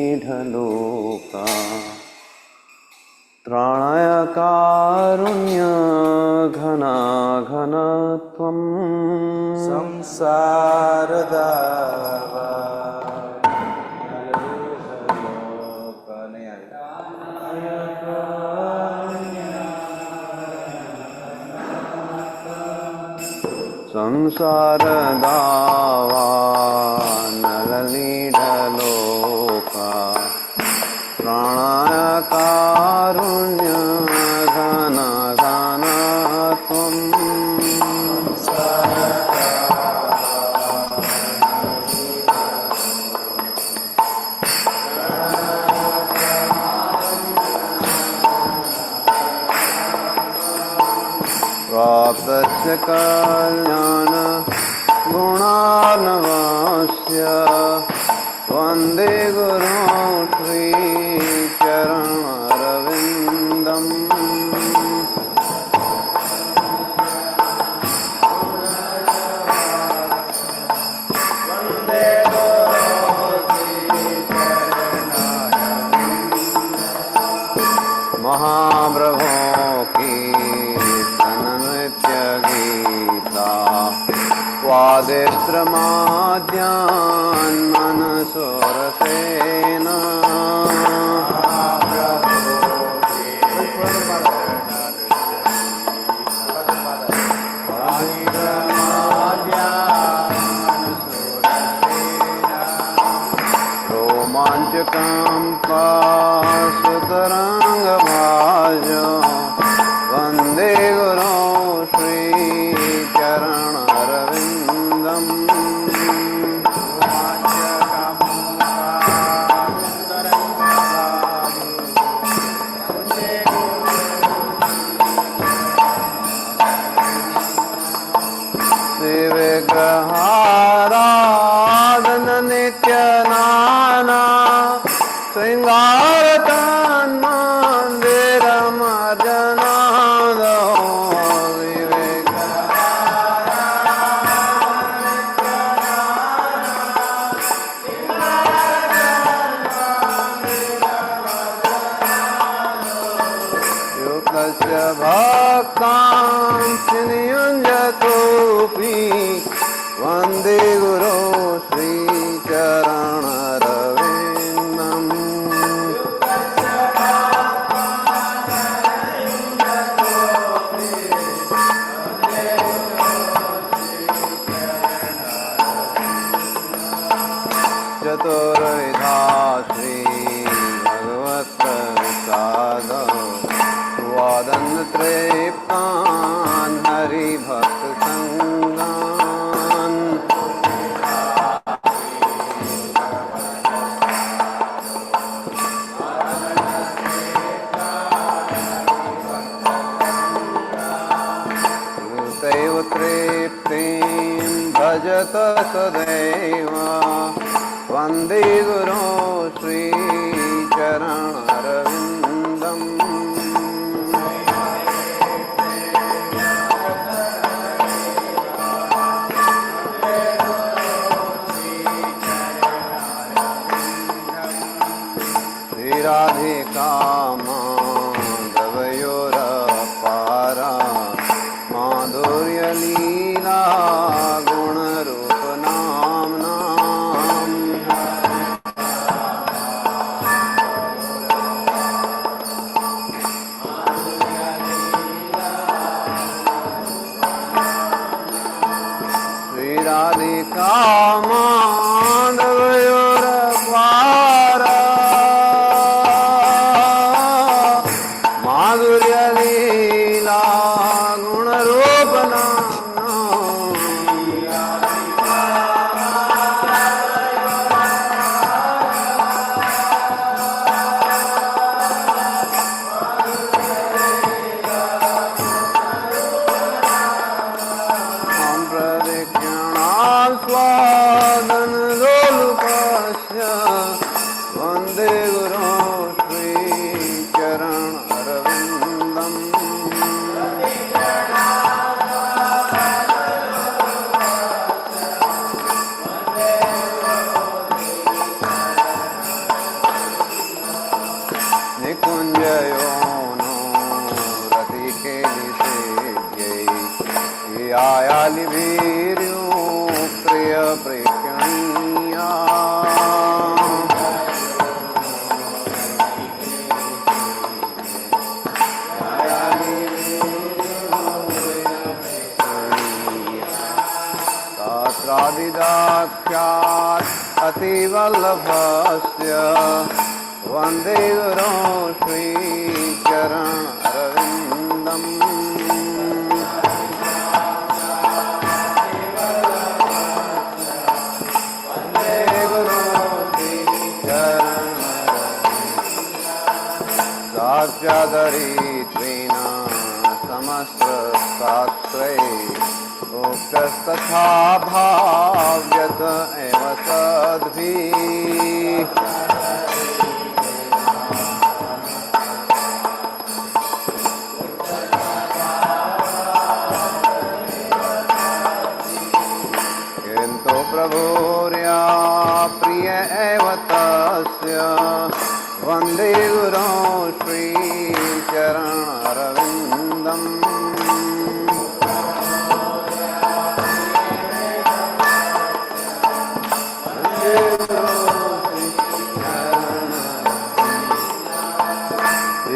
संसारदावानलनिढलोका त्राणाय कारुण्य घना घनत्वम् संसारदावानलनिढलोका त्राणाय कारुण्य घन घनत्वम् प्राप्तस्य कल्याण गुणार्णवस्य वन्दे गुरुं श्रीचरणरविन्दम् महाप्रभो की नृत्यगीता स्वादिष्ट्रमाद्यान् मनसोरसेन रोमाञ्चकम्पासुतरङ्गभाज वन्दे गुरुं श्रीचरणरविन्दम् श्रीविग्रहाराधन नित्यनाना शृङ्गारतन्मन्दिरमर्जनादो युक्तस्य भक्तांश्च नियुञ्जतोऽपि वन्दे गुरो श्रीचरणरविन्दम् चतुर्विधा श्रीभगवत्प्रसाद स्वादन्तृप्तान् हरिभक्तसङ्गान् तैव तृप्तिं भज भजत सदैव वन्दे गुरो श्रीचरणरविन्दम् श्रीराधिका माधवयोरपारा माधुर्यलीला गुणरूपनाम्नाम् श्रीराधिका माधवयोरपारा माधुर्यलीला वन्दे गुरो श्रीचरणरविन्दम् निकुञ्जयो नो रतिकेलिसेव्यै यायालिभिर्यो प्रियप्रेक्षणीया शास्त्रादिदाख्यात् अतिवल्लभस्य वन्दे गुरो श्रीचरणरविन्दम् साक्षादरित्वेन समस्तशास्त्रे उक्तस्तथा भाव्यत एव तद्भिः किन्तु प्रभुर्या प्रिय एव तस्य वन्दे गुरो श्रीचरणरविन्दम्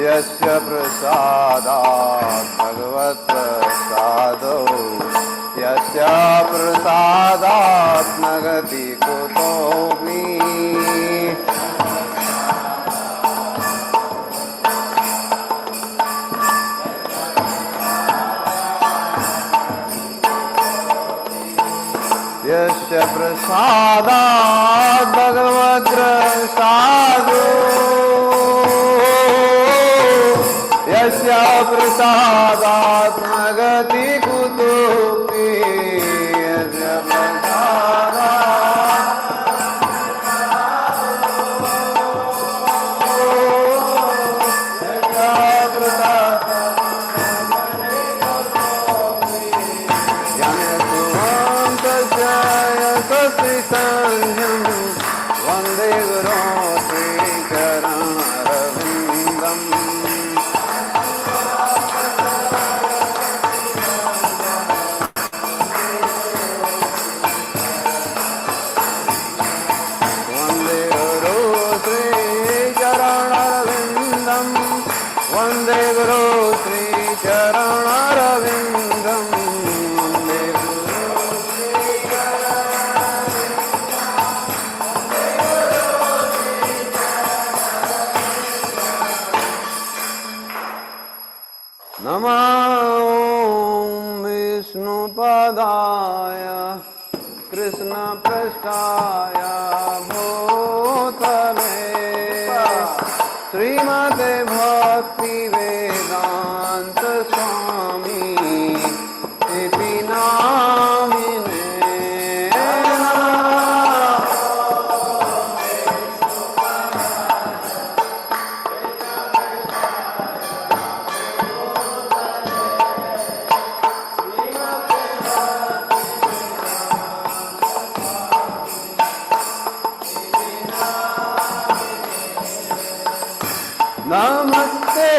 यस्य प्रसादात् भगवत्प्रसादो यस्य प्रसादात् न गति कुतोऽपि यस्य प्रसादात् भगवत्प्रसादो यस्य प्रसादात् न गति कुतोऽपि यस्य वन्दे गुरो श्रीचरणरविन्दम् वन्दे गुरो श्रीचरणरविन्दम् वन्दे गुरो नमः विष्णुपदाय कृष्णपृष्ठाय भूतले श्रीमते भक्तिवेदान्त स्वामी इति नामिने नमस्ते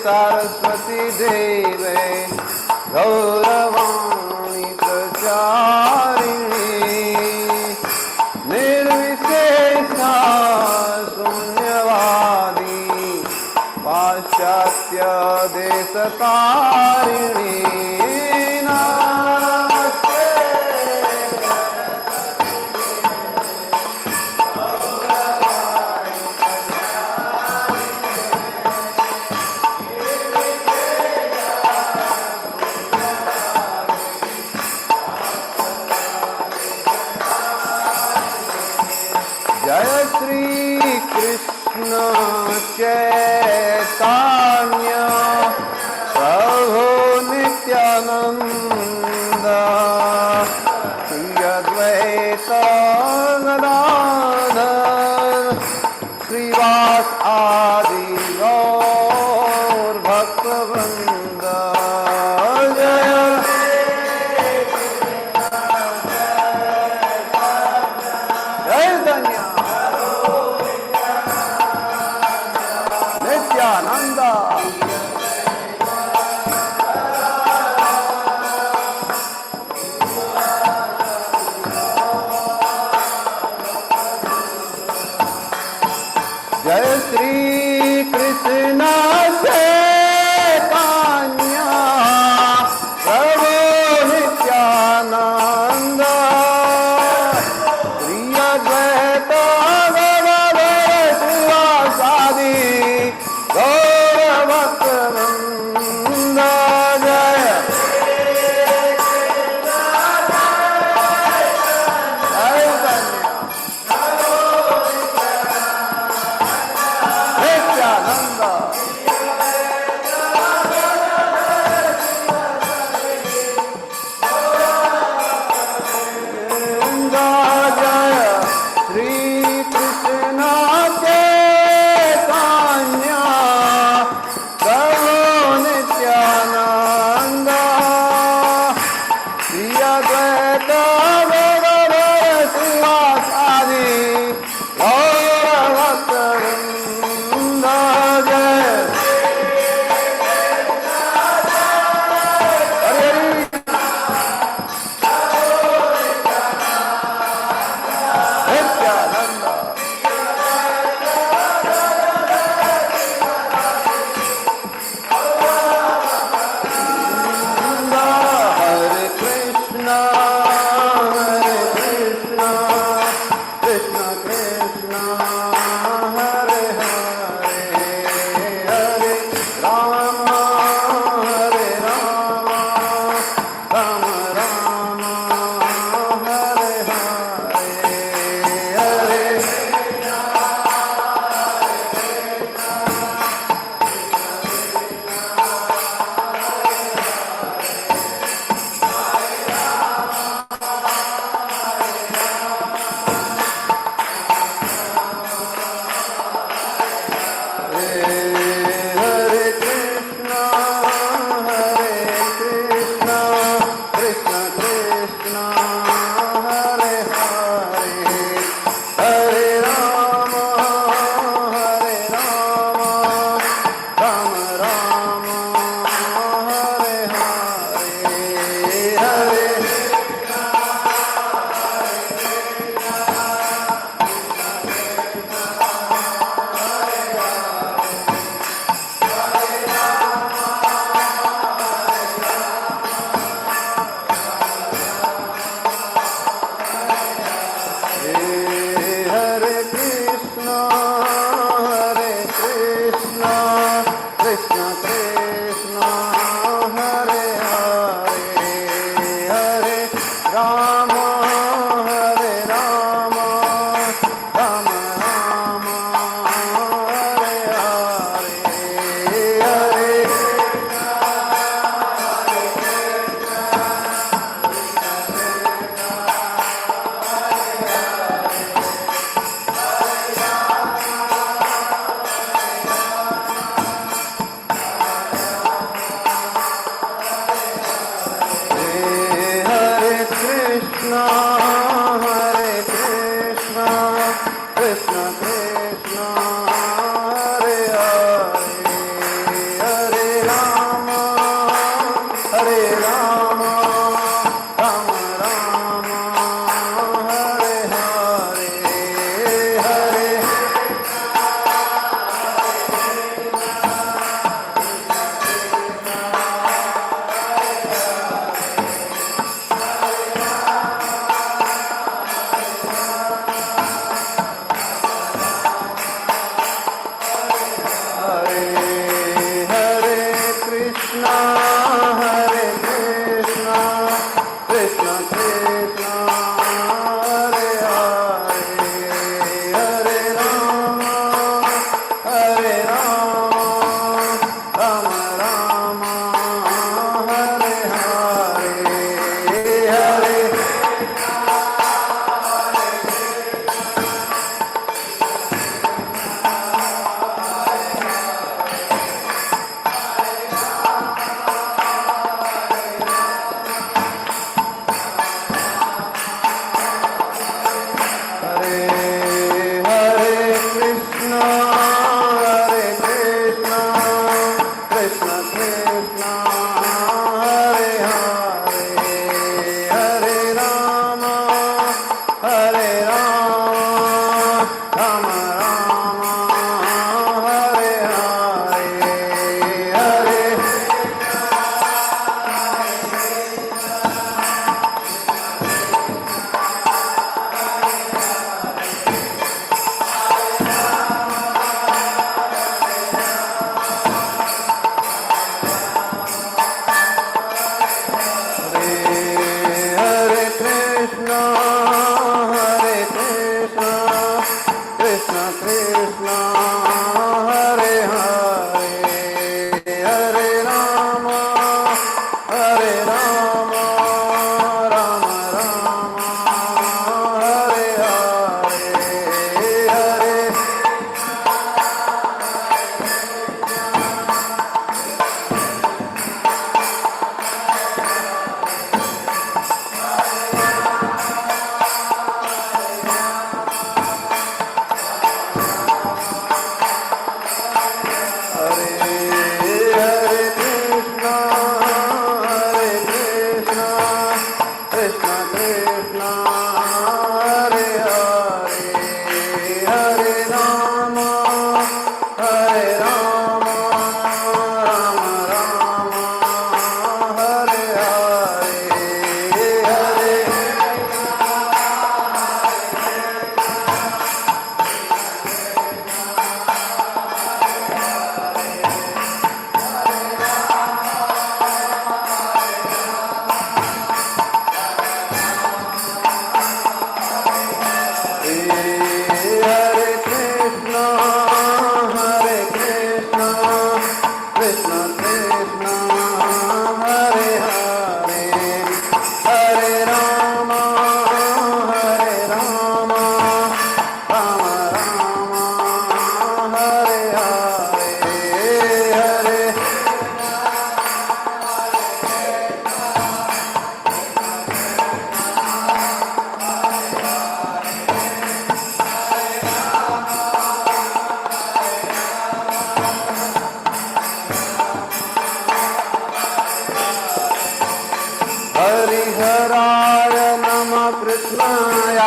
सरस्वती देवे गौरवाणी प्रचारिणी निर्विशेषा शून्यवादी पाश्चात्य देशतारिणी जय श्री कृष्ण चैतन्य प्रभु नित्यानंद श्री अद्वैत गदाधर श्रीवास आदि गौर भक्तवृंद जय श्री कृष्ण चैतन्य प्रभु नित्यानंद श्री अद्वैत गदाधर श्रीवासादि गौर भक्तवृंद जय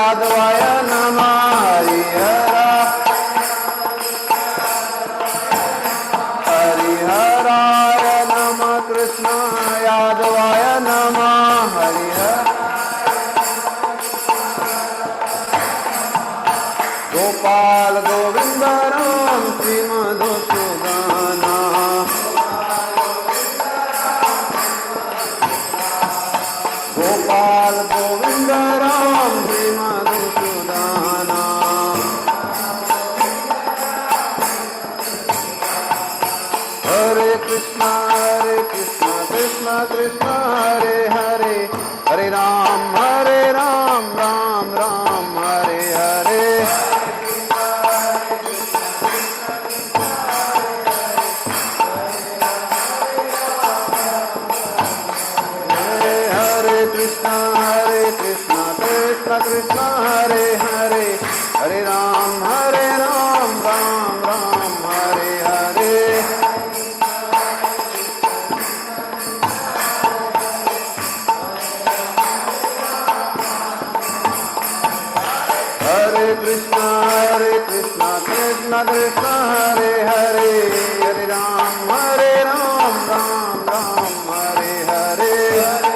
यादवाय नमः हरिहराय नमः कृष्ण यादवाय नमः हरिहर गोपाल गोविंद राम श्री मधुसूदन गोपाल गोविंद राम श्री मधुसूदन हरे कृष्ण कृष्ण कृष्ण हरे हरे हरे राम राम राम हरे हरे कृष्ण कृष्ण कृष्ण हरे हरे हरे राम राम राम हरे हरे हरे कृष्ण कृष्ण कृष्ण हरे हरे हरे राम राम राम हरे हरे Hare Krishna कृष्ण कृष्ण हरे हरे हरे राम राम राम हरे हरे हरे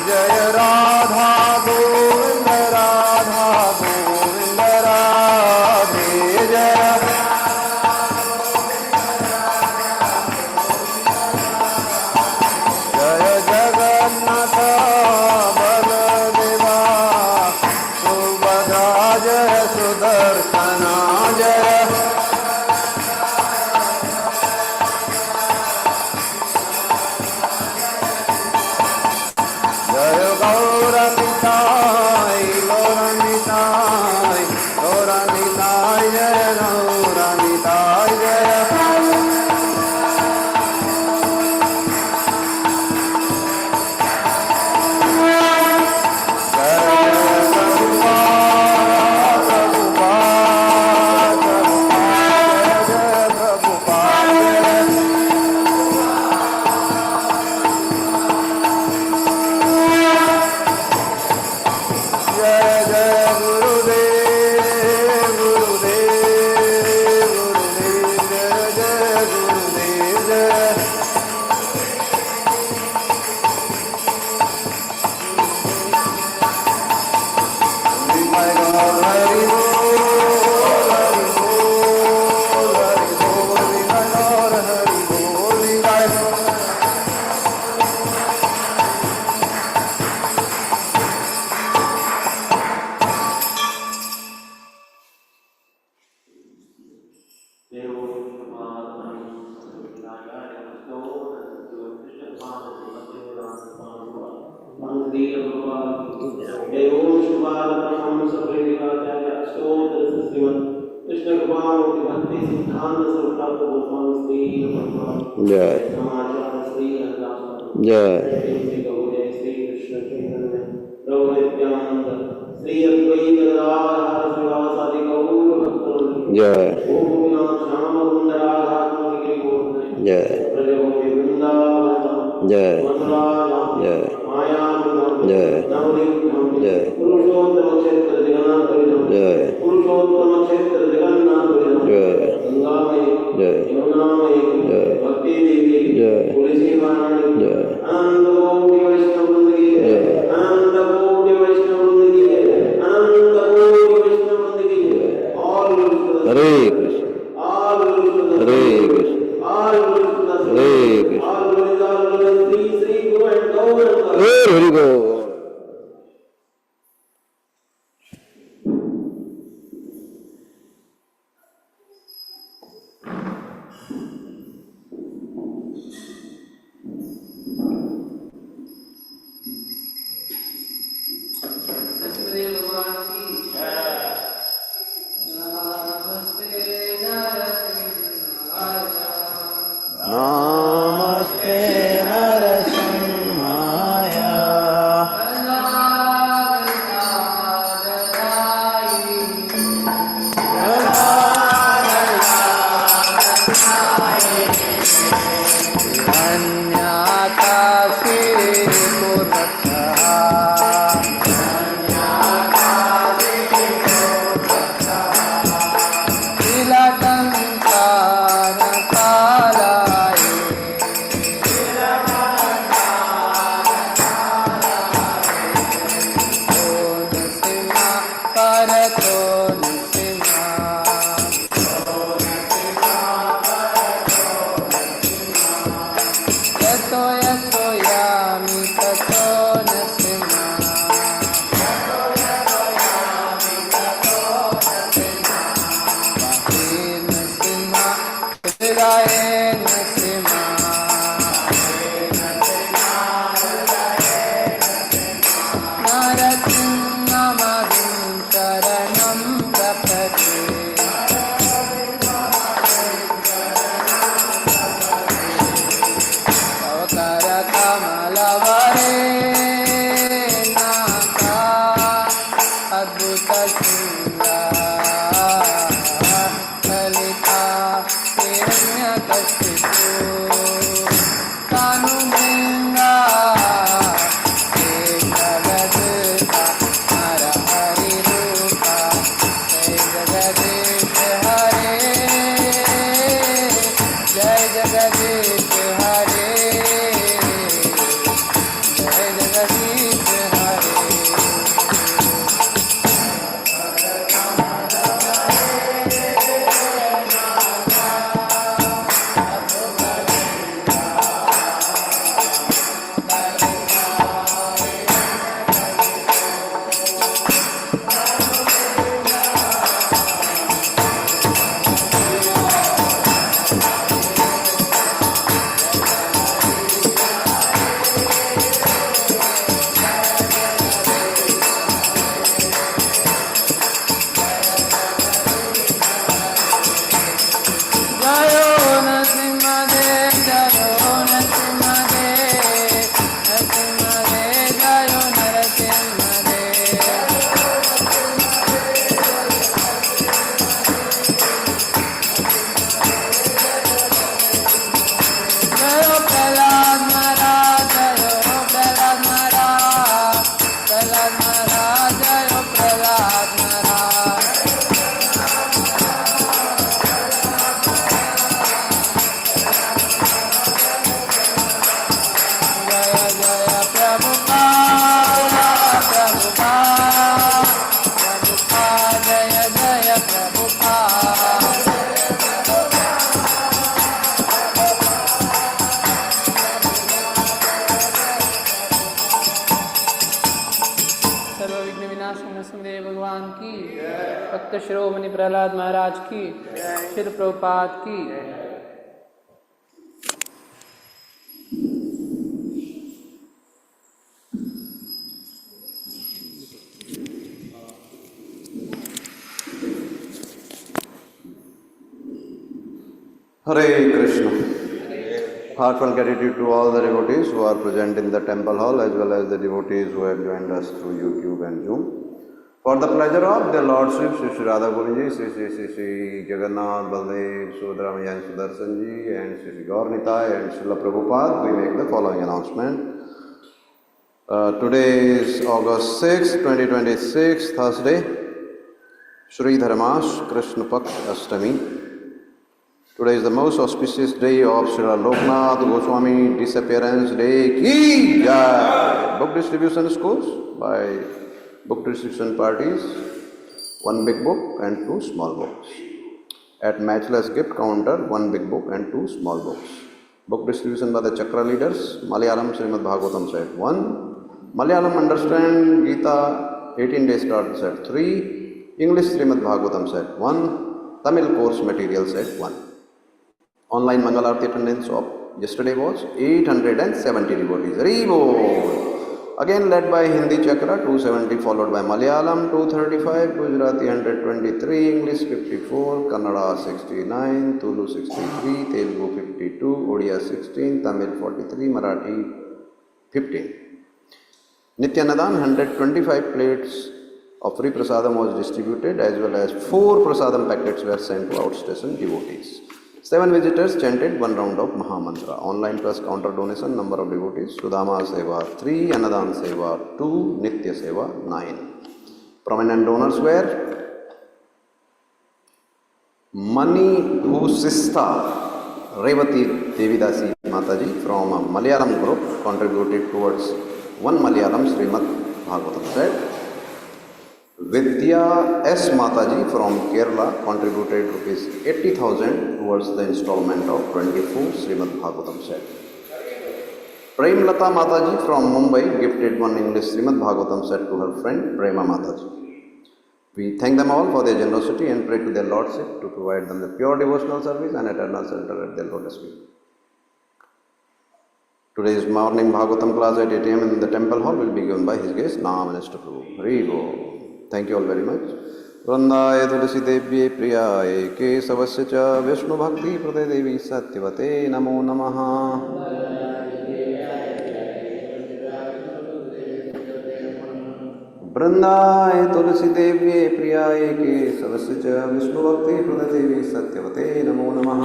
जय राधा गोविंद राधे जय जय जगन्नाथ बलदेवा सुभद्रा जय सुदर्शन जय जय गौरनिताय गौरनिताय जय गौरनिताय जय जय जय जय जय जय जय पुरुषोत्तम क्षेत्र जगन्नाथ जय जय यमुनामय भक्ति देवी जय तुलसी महारानी जय आनंद कोटि वैष्णव वृंद की जय आनंद कोटि वैष्णव वृंद की जय आनंद कोटि वैष्णव वृंद की जय हरे कृष्ण हरे कृष्ण हरे कृष्ण हरि बोल। यतो यतो यामि ततो नृसिंहा श्रोमणि प्रहलाद महाराज की, श्री प्रभुपाद की। Hare Krishna. Heartfelt gratitude to all the devotees who are present in the temple hall as well as the devotees who have joined us through YouTube and Zoom. For the pleasure of their Lordship, Sri Radha Govinji, Sri Jagannath, Baldev, Subhadramayan Sudarshan ji, and Sri Gaur Nitai and Srila Prabhupada, we make the following announcement. Today is August 6, 2026, Thursday, Shri Dharmash Krishna Paksh Ashtami. Today is the most auspicious day of Srila Loknath Goswami disappearance day. Ki Jai! Book distribution schools by book distribution parties, one big book and two small books. At matchless gift counter, one big book and two small books. Book distribution by the Chakra leaders, Malayalam Srimad Bhagavatam set 1, Malayalam Understand Gita 18 Day Start set 3, English Srimad Bhagavatam set 1, Tamil course material set 1. Online Mangal Aarti attendance of yesterday was 870 devotees. Haribol! Again led by Hindi Chakra 270, followed by Malayalam 235, Gujarati 123, English 54, Kannada 69, Tulu 63, Telugu 52, Odia 16, Tamil 43, Marathi 15. Nityanadhan 125 plates of free prasadam was distributed as well as 4 prasadam packets were sent to outstation devotees. 7 visitors chanted 1 round of Mahamantra. Online plus counter donation number of devotees, Sudama Seva 3, Annadan Seva 2, Nitya Seva 9. Prominent donors were Mani Bhusista Revati Devidasi Mataji from Malayalam group contributed towards 1 Malayalam Srimad Bhagavatam set. Vidya S. Mataji from Kerala contributed rupees 80,000 towards the installment of 24 Srimad Bhagavatam set. Prem Lata Mataji from Mumbai gifted one English Srimad Bhagavatam set to her friend Prema Mataji. We thank them all for their generosity and pray to their Lordship to provide them the pure devotional service and eternal shelter at their lotus feet. Today's morning Bhagavatam class at 8 a.m. in the temple hall will be given by his guest Nama Minister Prabhu. Hari Bo. Thank you all very much. Vrindaye Tulsi Devye Priyaye Kesavasya Cha Vishnu Bhakti Prade Devi Satyavate Namo Namaha. वृंदाय तुलसी देव्ये प्रियाय केशवस्य च विष्णुभक्ति प्रददेवी सत्यवते नमो नमः.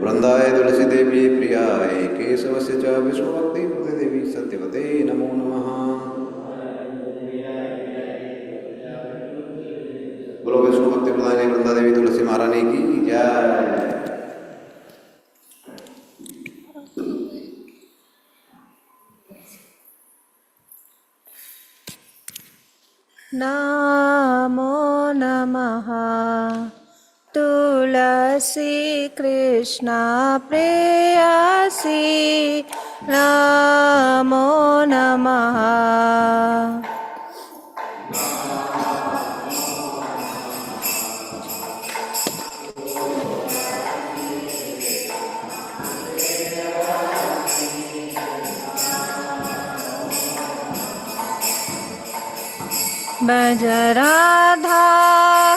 वृंदाय तुलसी देव्ये प्रियाय केशवस्य च विष्णुभक्ति प्रददेवी सत्यवते नमो नमः. बोलो विष्णु भक्ति प्रदायिनी वृंदा देवी तुलसी महारानी की जय. नमो नमः तुलसी कृष्णा प्रेयसी नमो नमः. भज राधा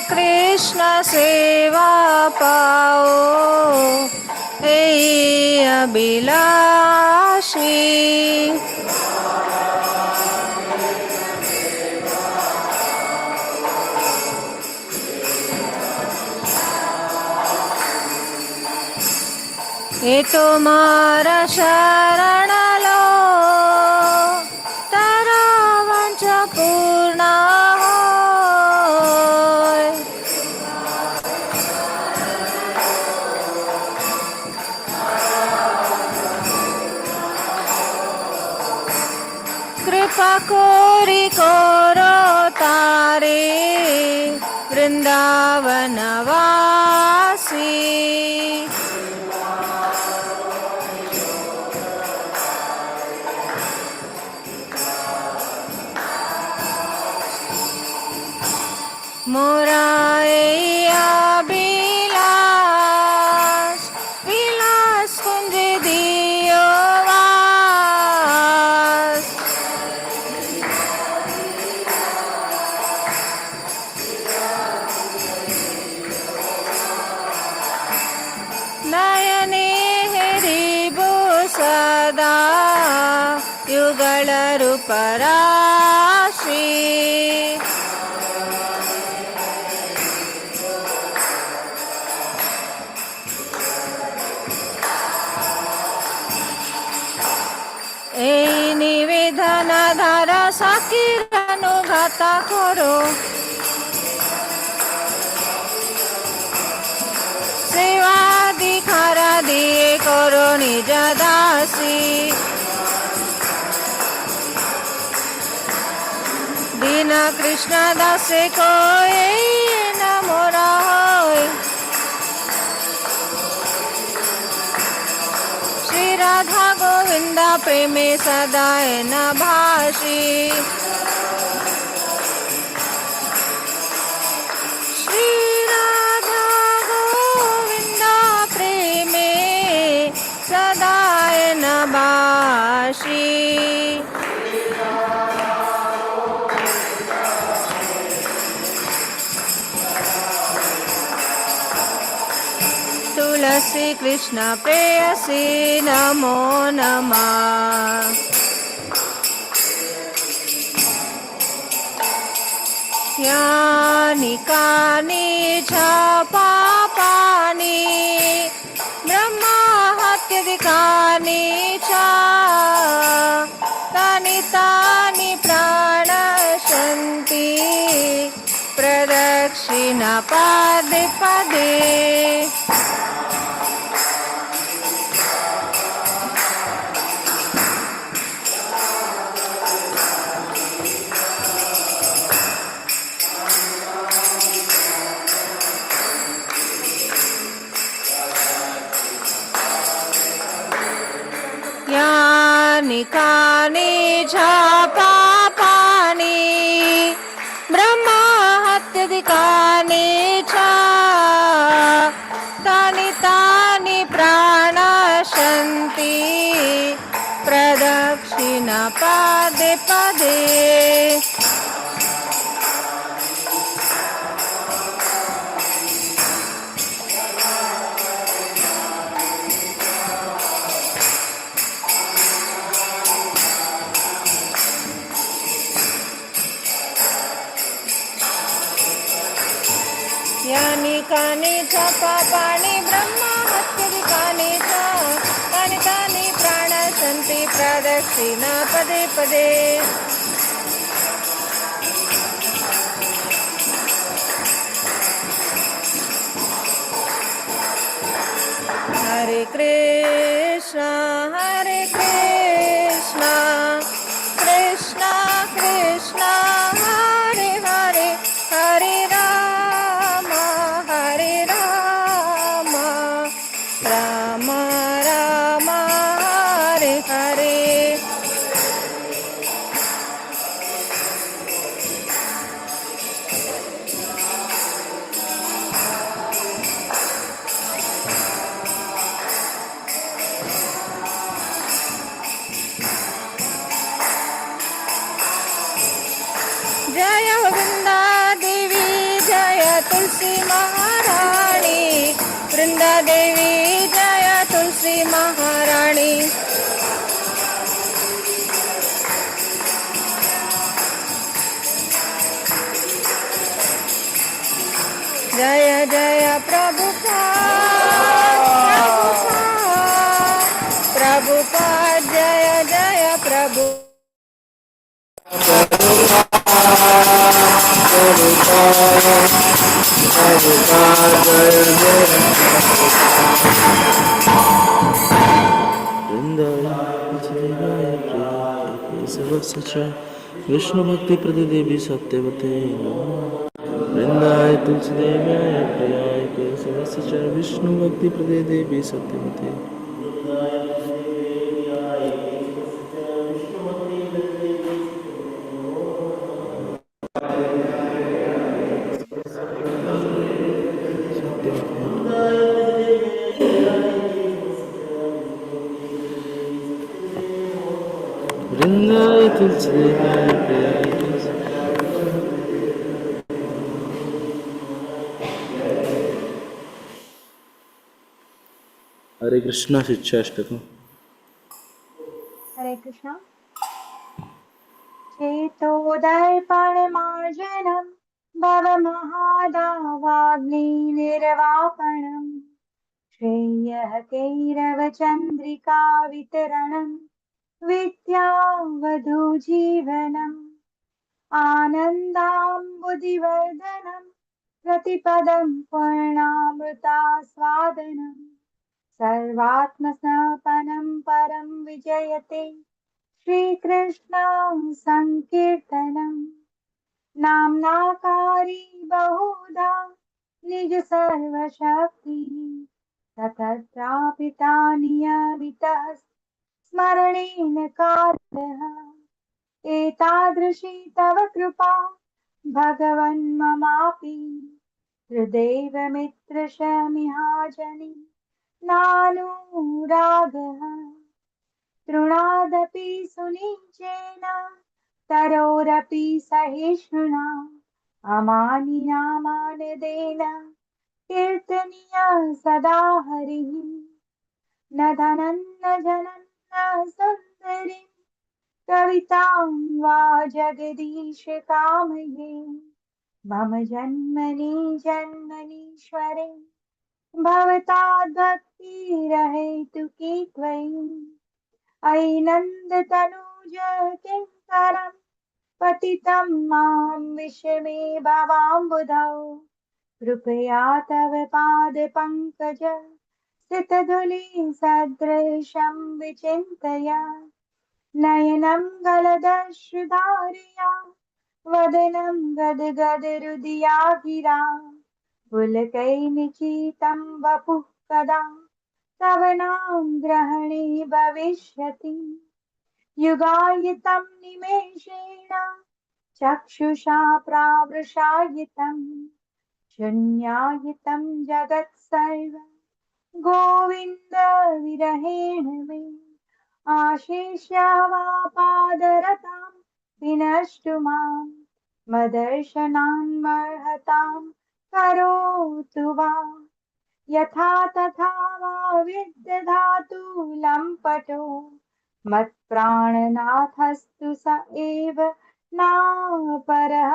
कृष्ण सेवा पाओ हे अभिलाषी. ये तुम्हारा शरण लो तारा वांछा पूर्ण होय. कृपा कोरी कोरो तारे वृंदावन वासी. मोरा विलास विलास कुंज दियो वास. नयने हरिबो सदा युगल रूप राशि. এই নিবেদন ধারা সাকিরানুঘাত করো সেবা দিখারা দিয়ে করো নিজ দাসী. দীন কৃষ্ণ দাসে কই না মোরা হয়. श्री राधा गोविंदा प्रेमे सदाय न भाषी. श्री राधा गोविंदा प्रेमे सदाय न भाषी. तुलसी कृष्ण प्रेयसी नमो नमः. यानि कानि च पापानि ब्रह्माहत्यादिकानि च तानि तानि प्रणश्यन्ति प्रदक्षिणा पदे पदे. कानि च पापानि ब्रह्मा हत्याधिकानि च तानि तानि प्राणशन्ति प्रदक्षिणा पदे पदे यानि कानि च पापानि ब्रह्मा हत्याधिकानि च तानि तानि प्राणशन्ति प्रदक्षिणा पदे पदे हरे कृष्णा कृष्णा कृष्णा हरे हरे हरे राम राम राम हरे हरे जय वृंदा देवी जय तुलसी महारानी वृंदा देवी जय तुलसी महारानी जय जय प्रभुपाद जय जय प्रभु विष्णु भक्ति प्रति देवी सत्यवते वृंदाय तुलसी देव्याय प्रियाय केशवस्य च विष्णु भक्ति प्रति देवी सत्यवते वृंदाय तुलसी देव्याय प्रियाय हरे कृष्णा शिक्षाष्टकम् हरे कृष्णा चेतोदर्पणमार्जनं भवमहादावाग्निर्वापणम् श्रेयः कैरवचन्द्रिका वितरणं विद्यावधूजीवनम् आनन्दाम्बुदिवर्धनं प्रतिपदं पूर्णामृतास्वादनम् सर्वात्मसंपन्नं परं विजयते श्रीकृष्णं संकीर्तनम् नाम्नाकारी बहुधा निज सर्वशक्तिः ततत्रापिता नियमितः स्मरणेन कार्यः एतादृशी तव कृपा भगवन् ममापि हृदैव मित्रशमिहाजनि नानुरागः तृणादपि सुनिचेन तरोरपि सहिष्णुना अमानिनामानदेन कीर्तनीय सदा हरिः न धनं न जनं न सुन्दरीं कवितां वा जगदीश कामये मम जन्मनि जन्मनीश्वरे भवताद्भक्तिरहेतुकी त्वयि अयि नन्दतनूज किङ्करं पतितं मां विषमे भवाम्बुधौ कृपया तव पादपङ्कज स्थितधूलिसदृशं विचिन्तय नयनं गलदश्रुधारया वदनं गदगदहृदया गिरा पुलकैर्निचितं वपुः कदा तव नाम ग्रहणे भविष्यति युगायितं निमेषेण चक्षुषा प्रावृषायितं शून्यायितं जगत् सर्व गोविन्द विरहेण मे आशिष्यवापादरतां विनष्टु मां मदर्शनान्मर्हतां करोतु वा यथा तथा वा विद्यधातु लम्पटो मत्प्राणनाथस्तु स एव नापरः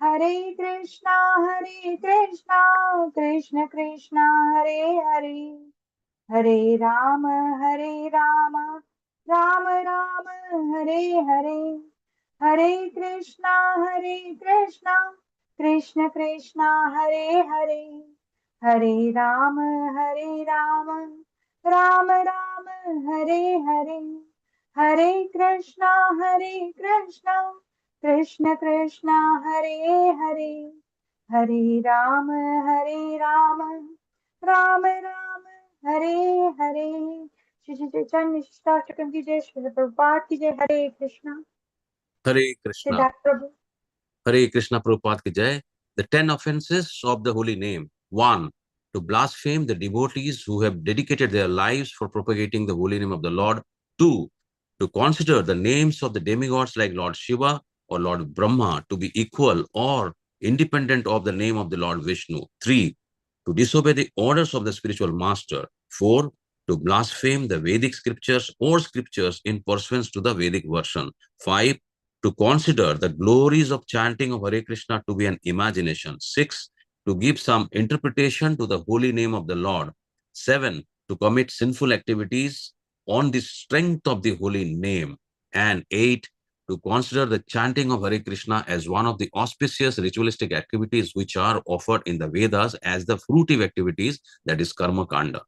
हरे कृष्णा कृष्ण कृष्णा हरे हरे हरे राम राम राम हरे हरे हरे कृष्णा कृष्ण कृष्णा हरे हरे हरे राम राम राम हरे हरे हरे कृष्णा कृष्ण कृष्ण हरे हरे हरे राम राम राम हरे हरे। श्री श्री चैतन्य शिष्टाष्टकम की जय, श्री प्रभुपाद की जय। हरे Krishna. Hare Krishna. Siddharth Prabhu. Hare Krishna Prabhupada ki jai. The 10 offenses of the holy name. 1. To blaspheme the devotees who have dedicated their lives for propagating the holy name of the Lord. 2. To consider the names of the demigods like Lord Shiva or Lord Brahma to be equal or independent of the name of the Lord Vishnu. 3. To disobey the orders of the spiritual master. 4. To blaspheme the Vedic scriptures or scriptures in pursuance to the Vedic version. 5. To consider the glories of chanting of Hare Krishna to be an imagination. 6. To give some interpretation to the holy name of the Lord. 7. To commit sinful activities on the strength of the holy name. And 8. To consider the chanting of Hare Krishna as one of the auspicious ritualistic activities which are offered in the Vedas as the fruitive activities, that is Karma Kanda.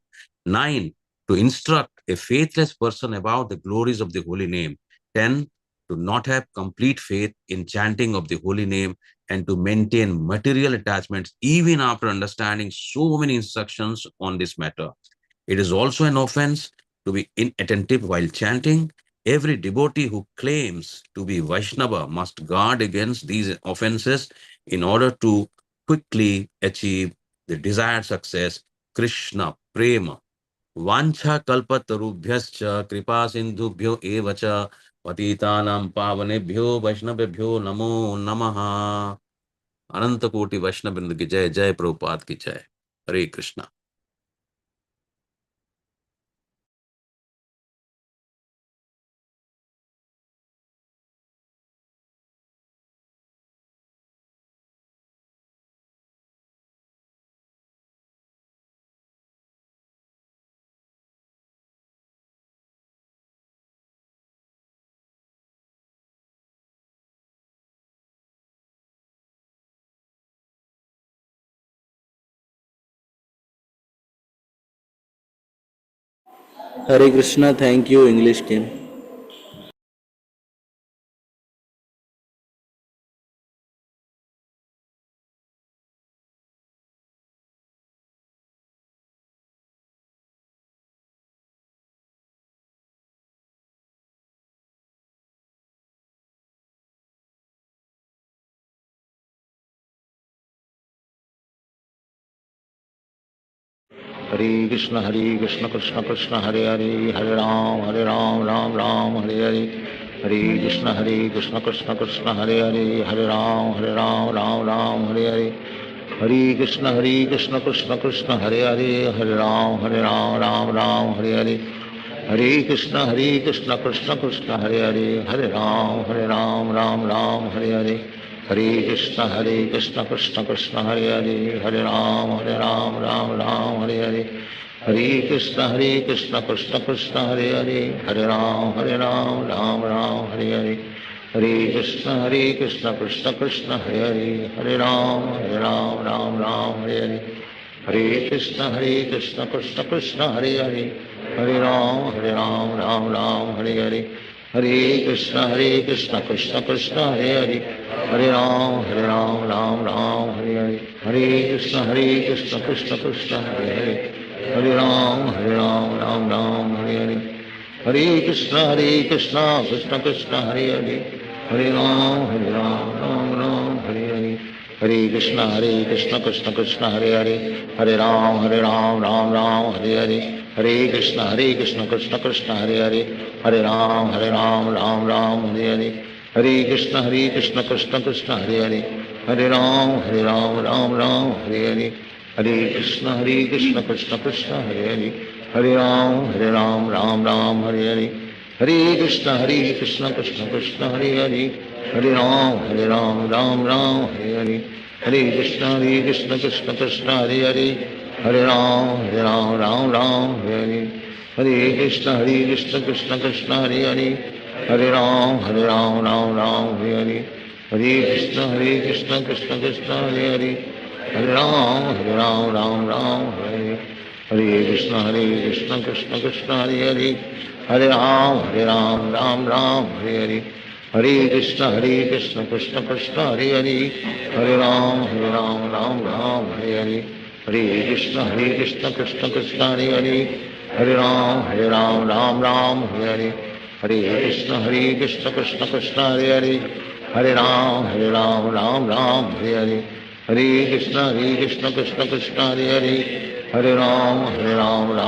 9. To instruct a faithless person about the glories of the holy name. 10. To not have complete faith in chanting of the holy name and to maintain material attachments even after understanding so many instructions on this matter. It is also an offense to be inattentive while chanting. Every devotee who claims to be Vaishnava must guard against these offenses in order to quickly achieve the desired success. Krishna Prema. वांछा कल्पतरुभ्यश्च कृपा सिंधुभ्यो एव च पतितानां पावनेभ्यो वैष्णवेभ्यो नमो नमः। अनंत कोटि वैष्णव वृंद की जय। जय प्रभुपाद की जय। हरे Krishna. Hare Krishna. Thank you, English team. Hare Krishna Krishna Krishna Hare Hare Hare Ram Ram Ram Hare Hare Hare Krishna Krishna Krishna Hare Hare Hare Ram Ram Hare Hare Hare Krishna Krishna Krishna Hare Hare Hare Ram Ram Hare Hare Hare Krishna Krishna Hare Hare Hare Ram Ram Hare Hare Hare Krishna Krishna Krishna Hare Hare Hare Ram Ram Hare Hare Hare Krishna Krishna Krishna Hare Hare Hare Ram Ram Hare Hare Hare Krishna Krishna Hare Hare Hare Ram Ram Hare Hare Hare Krishna Krishna Hare Hare Hare Ram Ram Hare Hare Hare Krishna Krishna Krishna Hare Hare Hare Ram Ram Hare Hare Hare Krishna Krishna Krishna Hare Hare Hare Ram Ram Hare Hare Hare Krishna Krishna Krishna Hare Hare Hare Ram Ram Ram Hare Hare Hare Krishna Krishna Krishna Hare Hare Hare Ram Ram Ram Hare Hare Hare Krishna Krishna Krishna Hare Hare Hare Ram Ram Ram Hare Hare Hare Krishna Krishna Krishna Hare Hare Hare Ram Ram Ram Hare Hare Hare Krishna Krishna Krishna Hare Hare Hare Ram Ram Hare Hare Hare Krishna Krishna Krishna Hare Hare Hare Ram Ram Hare Hare Hare Krishna Krishna Krishna Hare Hare Hare Ram Ram Hare Hare Hare Krishna Krishna Krishna Hare Hare Hare Ram Ram Hare Hare Hare Krishna Krishna Krishna Hare Hare Hare Ram Ram Hare Hare Hare Krishna Krishna Krishna Hare Hare Hare Ram Ram Hare Hare Hare Krishna Krishna Krishna Hare Hare Hare Ram Ram Hare Hare Hare Krishna Krishna Krishna Hare Hare Hare Ram Ram Hare Hare Hare Krishna Krishna Krishna Hare Hare Hare Ram Ram Hare Hare Hare Krishna Krishna Krishna Hare Hare Hare Ram Ram Hare Hare Hare Krishna Krishna Krishna Hare Hare Hare Ram Ram Hare Hare Hare Krishna Krishna Krishna Hare Hare Hare Ram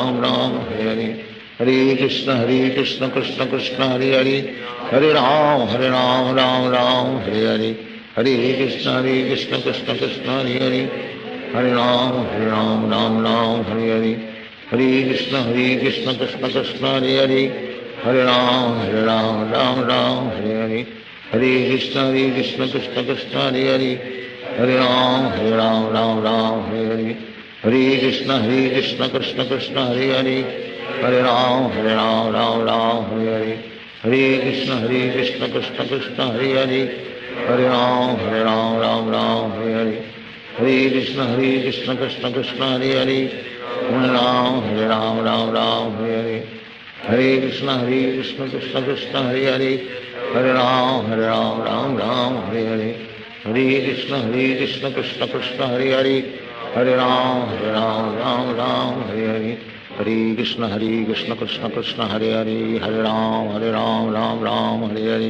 Ram Hare Hare Hare Krishna Krishna Krishna Hare Hare Hare Ram Ram Hare Hare Hare Krishna Krishna Krishna Hare Hare Hare Ram Ram Hare Hare Hare Krishna Krishna Krishna Hare Hare Hare Ram Ram Hare Hare Hare Krishna Krishna Krishna Hare Hare Hare Ram Ram Hare Hare Hare Krishna Krishna Krishna Hare Hare Hare Ram Hare Hare Hare Krishna Krishna Krishna Hare Hare Hare Ram Ram Hare Hare Hare Krishna Krishna Krishna Hare Hare Hare Ram Ram Hare Hare Hare Krishna Krishna Krishna Hare Hare Hare Ram Ram Hare Hare Hare Krishna Krishna Krishna Hare Hare Hare Ram Ram Hare Hare Hare Krishna Krishna Krishna Hare Hare Hare Ram Ram Hare Hare Hare Krishna Krishna Krishna Hare Hare Hare Ram Ram Hare Hare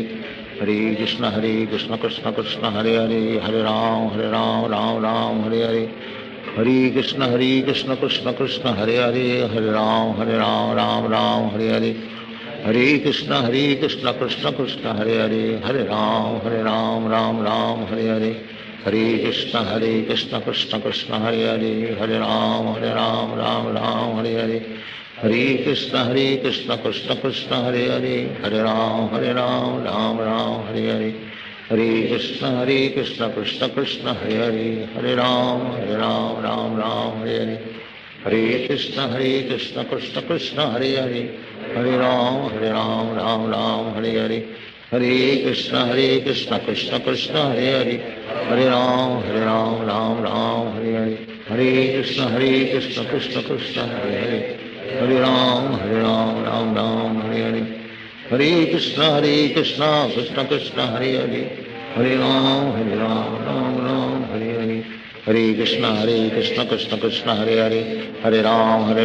Hare Krishna Krishna Krishna Hare Hare Hare Ram Ram Hare Hare Hare Krishna Krishna Krishna Hare Hare Hare Ram Ram Hare Hare Hare Krishna Krishna Krishna Hare Hare Hare Ram Ram Hare Hare Hare Krishna Krishna Krishna Hare Hare Hare Ram Ram Hare Hare Hare Krishna Krishna Krishna Hare Hare Hare Ram Ram Hare Hare Hare Krishna Krishna Krishna Hare Hare Hare Ram Ram Hare Hare Hare Krishna Krishna Krishna Hare Hare Hare Ram Ram Hare Hare Hare Krishna Krishna Krishna Hare Hare Hare Ram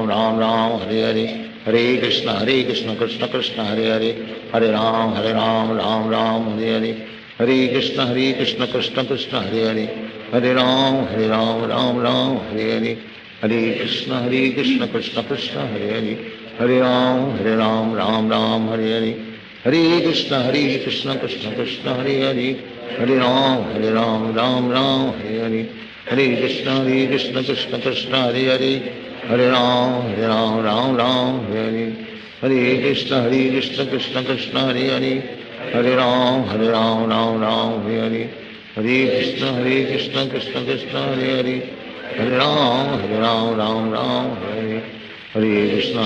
Ram Hare Hare Hare Krishna Krishna Krishna Hare Hare Hare Ram Ram Hare Hare Hare Krishna Krishna Krishna Hare Hare Hare Ram Ram Hare Hare Hare Krishna Krishna Krishna Hare Hare Hare Ram Ram Hare Hare Hare Krishna Krishna Krishna Hare Hare Hare Ram Ram Hare Hare Hare Krishna Krishna Krishna Hare Hare Hare Ram Ram Hare Hare Hare Krishna Krishna Krishna Hare Hare Hare Ram Ram Hare Hare Hare Krishna Krishna Krishna Hare Hare Hare Ram Ram Hare Hare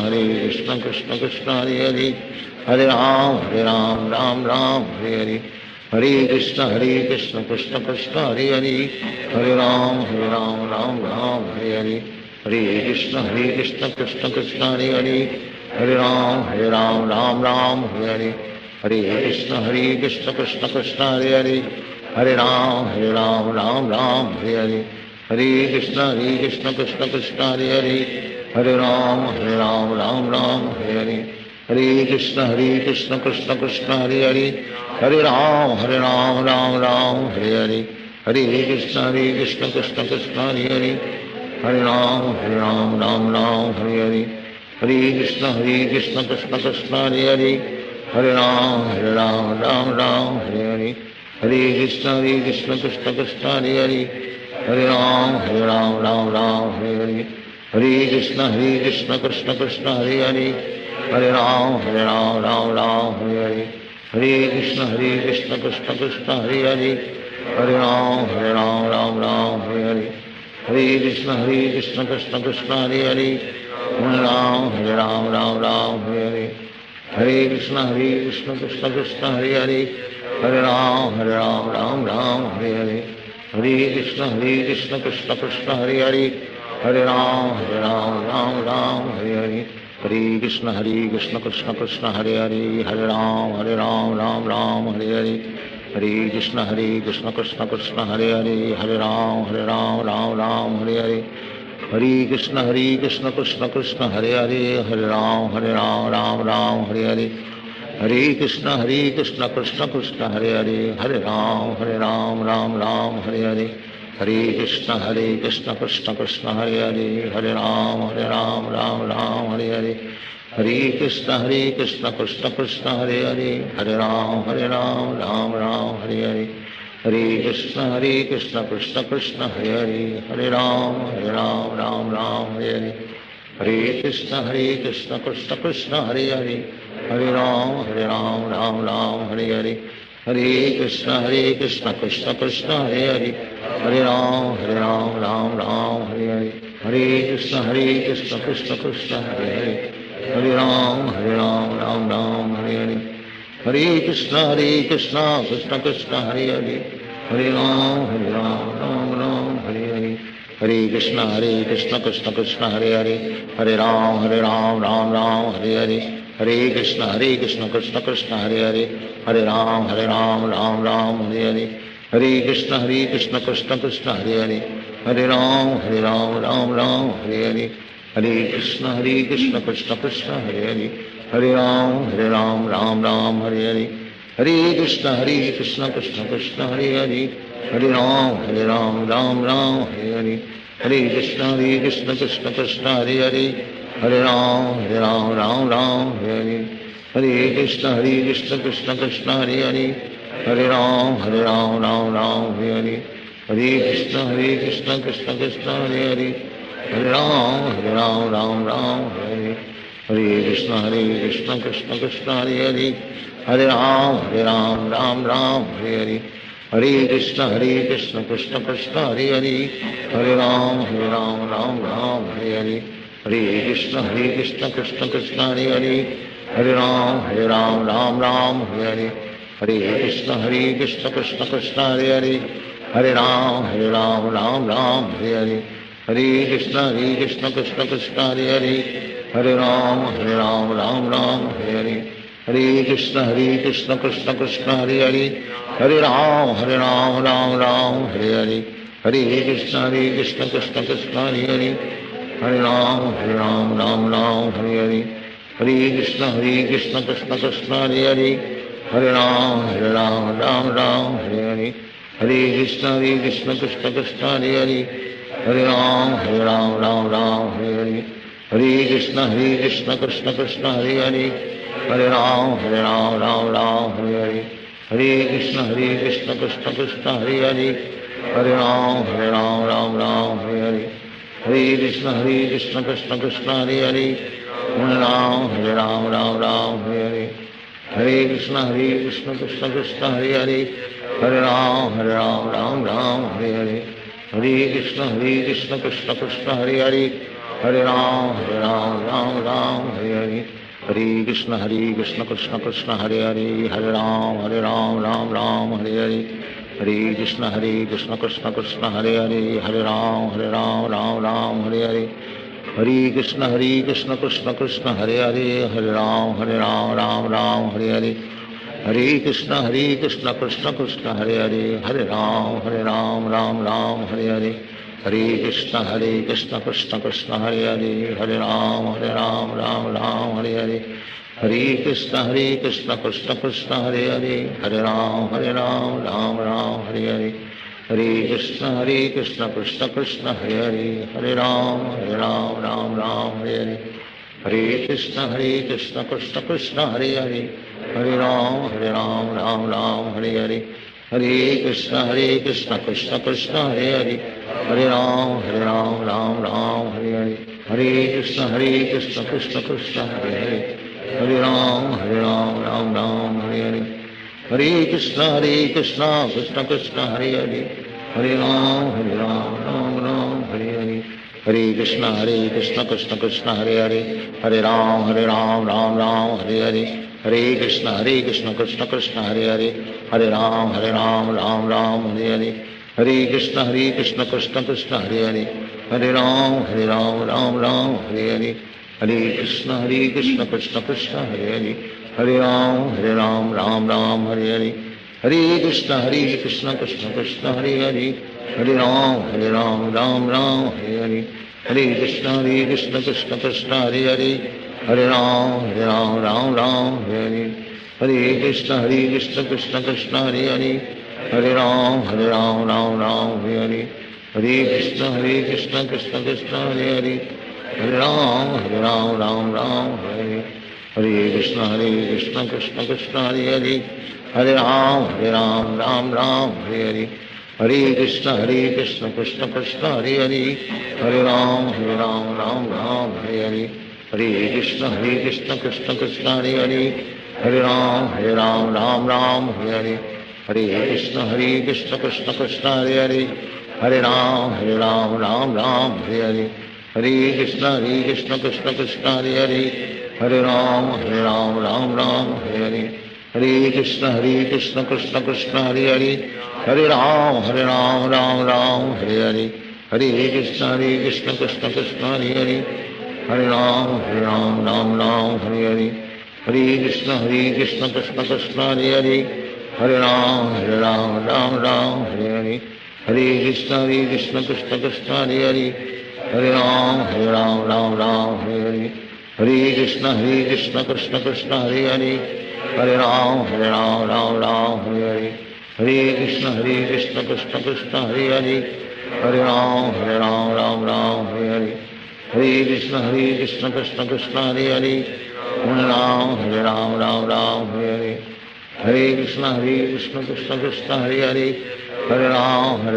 Hare Krishna Krishna Krishna Hare Hare Hare Ram Ram Hare Hare Hare Krishna Krishna Krishna Hare Hare Hare Ram Ram Hare Hare Hare Krishna Krishna Krishna Hare Hare Hare Ram Ram Hare Hare Hare Krishna Krishna Krishna Hare Hare Hare Ram Ram Hare Hare Hare Krishna Krishna Krishna Hare Hare Hare Ram Ram Hare Hare Hare Krishna Krishna Krishna Hare Hare, Hare Ram Ram Ram Hare Hare, Hare Krishna Krishna Krishna Hare Hare, Hare Ram Ram Ram Hare Hare, Hare Krishna Krishna Krishna Hare Hare, Hare Ram Ram Hare Hare, Hare Krishna Krishna Krishna Hare Hare, Hare Ram Ram Hare Hare, Hare Krishna Krishna Krishna Hare Hare, Hare Ram Ram Hare Hare, Hare Krishna Krishna Krishna Hare Hare, Hare Ram Ram Hare Hare, Hare Krishna Krishna Krishna Hare Hare, Hare Ram Ram Hare Hare, Hare Krishna Krishna Krishna Hare Hare, Hare Ram Ram Hare Hare, Hare Krishna Krishna Krishna Hare Hare, Hare Ram Ram Hare Hare, Hare Krishna Krishna Krishna Hare Hare, Hare Ram Hare Hare, Hare Krishna Krishna Krishna Hare Hare, Hare Ram Hare Hare, Hare Krishna Krishna Krishna Hare Hare, Hare Ram Hare Hare, Hare Krishna Krishna Krishna Hare Hare, Hare Ram Hare Hare, Hare Krishna Krishna Krishna Hare Hare, Hare Ram Hare Hare, Hare Krishna Krishna Krishna Hare Hare, Hare Ram Hare Hare, Hare Krishna Krishna Krishna Hare Hare, Hare Ram Hare Hare, Hare Krishna Krishna Krishna Hare Hare, Hare Ram Hare Hare, Hare Krishna Krishna Krishna Hare Hare, Hare Ram Hare Hare, Hare Krishna Krishna Krishna Hare Hare, Hare Ram Hare Hare, Hare Krishna Krishna Krishna Hare Hare, Hare Ram Hare Hare, Hare Krishna Krishna Krishna Hare Hare, Hare Ram Hare Hare, Hare Krishna Krishna Krishna Hare Hare, Hare Ram Hare Hare, Hare Krishna Krishna Krishna Hare Hare, Hare Ram Hare Hare, Hare Krishna Krishna Krishna Hare Hare, Hare Ram Hare Hare, Hare Krishna Krishna Krishna Hare Hare, Hare Ram Hare Hare, Hare Krishna Krishna Krishna Hare Hare, Hare Ram Hare Hare, Hare Krishna Krishna Krishna Hare Hare, Hare Ram Hare Hare, Hare Krishna Krishna Krishna Hare Hare, Hare Ram Hare Hare, Hare Krishna Krishna Krishna Hare Hare, Hare Ram Hare Hare, Hare Krishna Krishna Krishna Hare Hare, Hare Ram Hare Hare, Hare Krishna Krishna Krishna Hare Hare, Hare Ram Hare Hare, Hare Krishna Krishna Krishna Hare Hare, Hare Ram Hare Hare, Hare Krishna Krishna Krishna Hare Hare, Hare Ram Hare Hare, Hare Krishna Krishna Krishna Hare Hare, Hare Ram Hare Hare, Hare Krishna Krishna Krishna Hare Hare, Hare Ram Hare Hare, Hare Krishna Krishna Krishna Hare Hare, Hare Ram Hare Hare, Hare Krishna Krishna Krishna Hare Hare, Hare Ram Hare Hare, Hare Krishna Krishna Krishna Hare Hare, Hare Ram Hare Hare, Hare Krishna Krishna Krishna Hare Hare, Hare Ram Hare Hare, Hare Krishna Krishna Krishna Hare Hare, Hare Ram Hare Hare, Hare Krishna Krishna Krishna Hare Hare, Hare Ram Hare Hare, Hare Krishna Krishna Krishna Hare Hare, Hare Ram Hare Hare, Hare Krishna Krishna Krishna Hare Hare, Hare Ram Hare Hare, Hare Krishna Krishna Krishna Hare Hare, Hare Ram Hare Hare, Hare Krishna Krishna Krishna Hare Hare, Hare Ram Hare Hare, Hare Krishna Krishna Krishna Hare Hare, Hare Ram Hare Hare, Hare Krishna Krishna Krishna Hare Hare, Hare Ram Ram Ram Hare Hare, Hare Krishna Krishna Krishna Hare Hare, Hare Ram Ram Ram Hare Hare, Hare Krishna Krishna Hare Hare, Hare Ram Ram Ram Hare Hare, Hare Krishna Krishna Krishna Hare Hare, Hare Ram Ram Ram Hare Hare, Hare Krishna Krishna Krishna Hare Hare, Hare Ram Ram Ram Hare Hare, Hare Krishna Krishna Krishna Hare Hare, Hare Ram Ram Ram Hare Hare, Hare Krishna Krishna Krishna Hare Hare, Hare Ram Ram Ram Hare Hare, Hare Krishna Krishna Krishna Hare Hare, Hare Ram Ram Ram Hare Hare, Hare Krishna Krishna Krishna Hare Hare, Hare Ram Ram Ram Hare Hare, Hare Krishna Krishna Krishna Hare Hare, Hare Ram Ram Ram Hare Hare, Hare Krishna Krishna Krishna Hare Hare, Hare Ram Ram Hare Hare, Hare Krishna Krishna Krishna Hare Hare, Hare Ram Ram Hare Hare, Hare Krishna Krishna Krishna Hare Hare, Hare Ram Ram Hare Hare, Hare Krishna Krishna Krishna Hare Hare, Hare Ram Ram Hare Hare, Hare Krishna Krishna Krishna Hare Hare, Hare Ram Ram Hare Hare, Hare Krishna Krishna Krishna Hare Hare, Hare Ram Ram Hare Hare, Hare Krishna Krishna Krishna Hare Hare, Hare Ram Ram Ram Hare Hare, Hare Krishna Krishna Krishna Hare Hare, Hare Ram Ram Hare Hare, Hare Krishna Krishna Krishna Hare Hare, Hare Ram Ram Hare Hare, Hare Krishna Krishna Krishna Hare Hare, Hare Ram Ram Ram Hare Hare, Hare Krishna Krishna Krishna Hare Hare, Hare Ram Ram Ram Hare Hare, Hare Krishna Krishna Krishna Hare Hare, Hare Ram Ram Ram Hare Hare, Hare Krishna Krishna Krishna Hare Hare, Hare Ram Ram Hare Hare, Hare Krishna Krishna Krishna Hare Hare, Hare Ram Ram Hare Hare, Hare Krishna Krishna Krishna Hare Hare, Hare Ram Ram Hare Hare, Hare Krishna Krishna Krishna Hare Hare, Hare Ram Ram Hare Hare, Hare Krishna Krishna Krishna Hare Hare, Hare Ram Ram Hare Hare, Hare Krishna Krishna Krishna Hare Hare, Hare Ram Ram Hare Hare, Hare Krishna Krishna Krishna Hare Hare, Hare Ram Ram Hare Hare, Hare Krishna Krishna Krishna Hare Hare, Hare Ram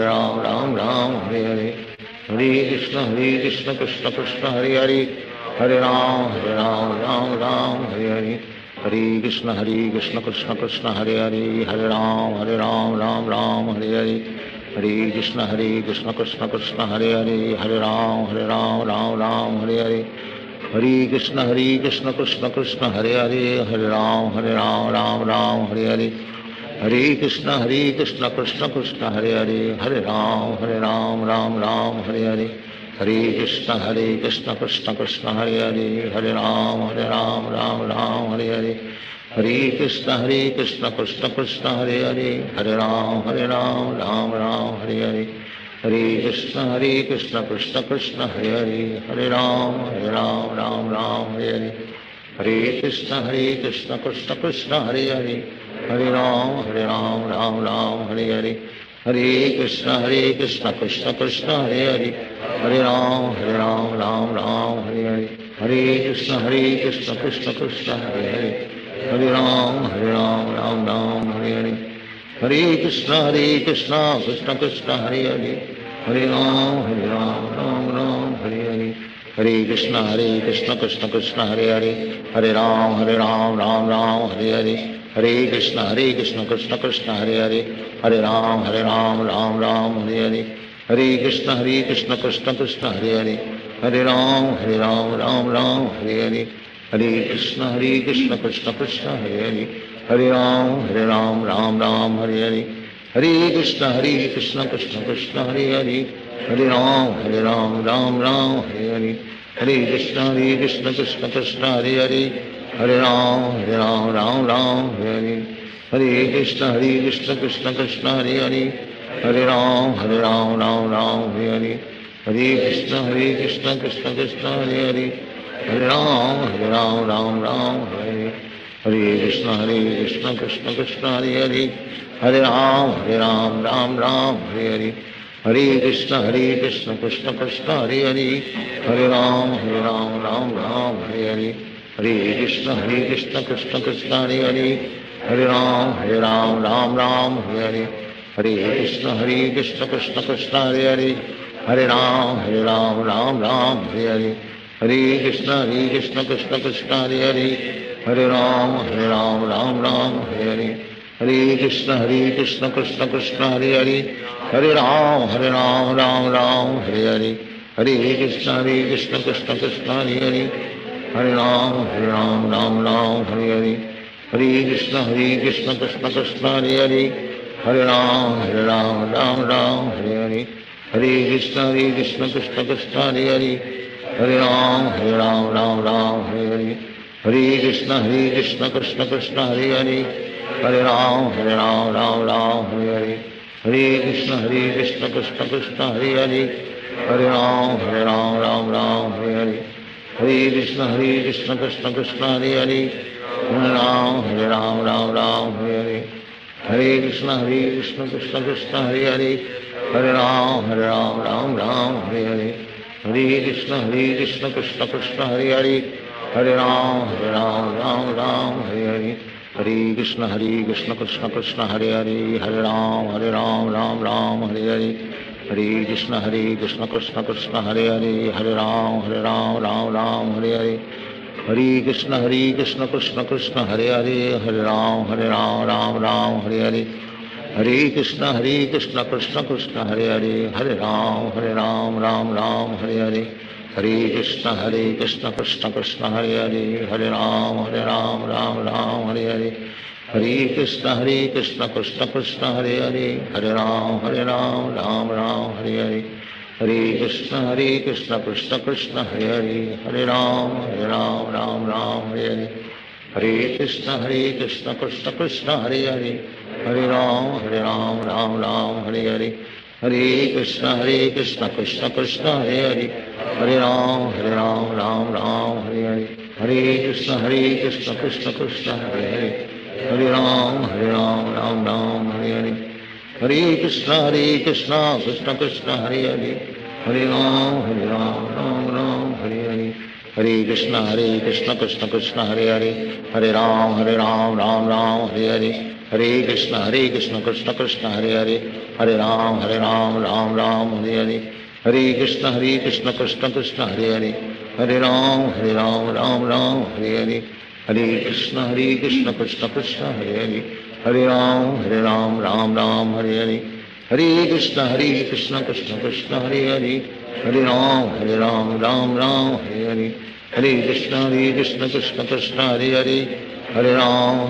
Ram Hare Hare, Hare Krishna Krishna Krishna Hare Hare, Hare Ram Ram Hare Hare, Hare Krishna Krishna Krishna Hare Hare, Hare Ram Ram Hare Hare, Hare Krishna Krishna Krishna Hare Hare, Hare Ram Ram Hare Hare, Hare Krishna Krishna Krishna Hare Hare, Hare Ram Ram Hare Hare, Hare Krishna Krishna Krishna Hare Hare, Hare Ram Ram Hare Hare, Hare Krishna Krishna Krishna Hare Hare, Hare Ram Ram Hare Hare, Hare Krishna Krishna Krishna Hare Hare, Hare Ram Ram Hare Hare, Hare Krishna Krishna Krishna Hare Hare, Hare Ram Ram Hare Hare, Hare Krishna Krishna Krishna Hare Hare, Hare Ram Ram Hare Hare, Hare Krishna Krishna Krishna Hare Hare, Hare Ram Ram Hare Hare, Hare Krishna Krishna Krishna Hare Hare, Hare Ram Ram Hare Hare, Hare Krishna Krishna Krishna Hare Hare, Hare Ram Ram Hare Hare, Hare Krishna Krishna Krishna Hare Hare, Hare Ram Ram Hare Hare, Hare Krishna Krishna Krishna Hare Hare, Hare Ram Ram Hare Hare, Hare Krishna Krishna Krishna Hare Hare, Hare Ram Ram Hare Hare, Hare Krishna Krishna Krishna Hare Hare, Hare Ram Ram Hare Hare, Hare Krishna Krishna Krishna Hare Hare, Hare Ram Ram Ram Hare Hare Hare Krishna Krishna Krishna Hare Hare Hare Ram Ram Hare Hare Hare Krishna Krishna Krishna Hare Hare Hare Ram Ram Hare Hare Hare Krishna Krishna Krishna Hare Hare Hare Ram Ram Hare Hare Hare Krishna Krishna Krishna Hare Hare Hare Ram Ram Hare Hare Hare Krishna Krishna Krishna Hare Hare Hare Ram Ram Hare Hare Hare Krishna Krishna Krishna Hare Hare Hare Ram Ram Hare Hare Hare Krishna Krishna Krishna Hare Hare Hare Ram Ram Hare Hare Hare Krishna Krishna Krishna Hare Hare Hare Ram Hare Hare Hare Krishna Krishna Krishna Hare Hare Hare Ram Hare Hare Hare Krishna Krishna Krishna Hare Hare Hare Ram Hare Hare Hare Krishna Krishna Krishna Hare Hare Hare Ram Hare Hare Hare Krishna Krishna Krishna Hare Hare Hare Ram Hare Hare Hare Krishna Krishna Krishna Hare Hare Hare Ram Hare Hare Hare Krishna Krishna Krishna Hare Hare Hare Ram Hare Hare Hare Krishna Krishna Krishna Hare Hare Hare Ram Hare Hare Hare Krishna Krishna Krishna Hare Hare Hare Ram Hare Hare Hare Krishna Krishna Krishna Hare Hare Hare Ram Hare Hare Hare Krishna Krishna Krishna Hare Hare Hare Ram Hare Hare Hare Krishna Krishna Krishna Hare Hare Hare Ram Hare Hare Hare Krishna Krishna Krishna Hare Hare Hare Ram Hare Hare Hare Krishna Krishna Krishna Hare Hare Hare Ram Hare Hare Hare Krishna Krishna Krishna Hare Hare Hare Ram Hare Hare Hare Krishna Krishna Krishna Hare Hare Hare Ram Hare Hare Hare Krishna Krishna Krishna Hare Hare Hare Ram Hare Hare Hare Krishna Krishna Krishna Hare Hare Hare Ram Hare Hare Hare Krishna Krishna Krishna Hare Hare Hare Ram Hare Hare Hare Krishna Krishna Krishna Hare Hare Hare Ram Hare Hare Hare Krishna Krishna Krishna Hare Hare Hare Ram Hare Hare Hare Krishna Krishna Krishna Hare Hare Hare Ram Hare Hare Hare Krishna Krishna Krishna Hare Hare Hare Ram Hare Hare Hare Krishna Krishna Krishna Hare Hare Hare Ram Hare Hare Hare Krishna Krishna Krishna Hare Hare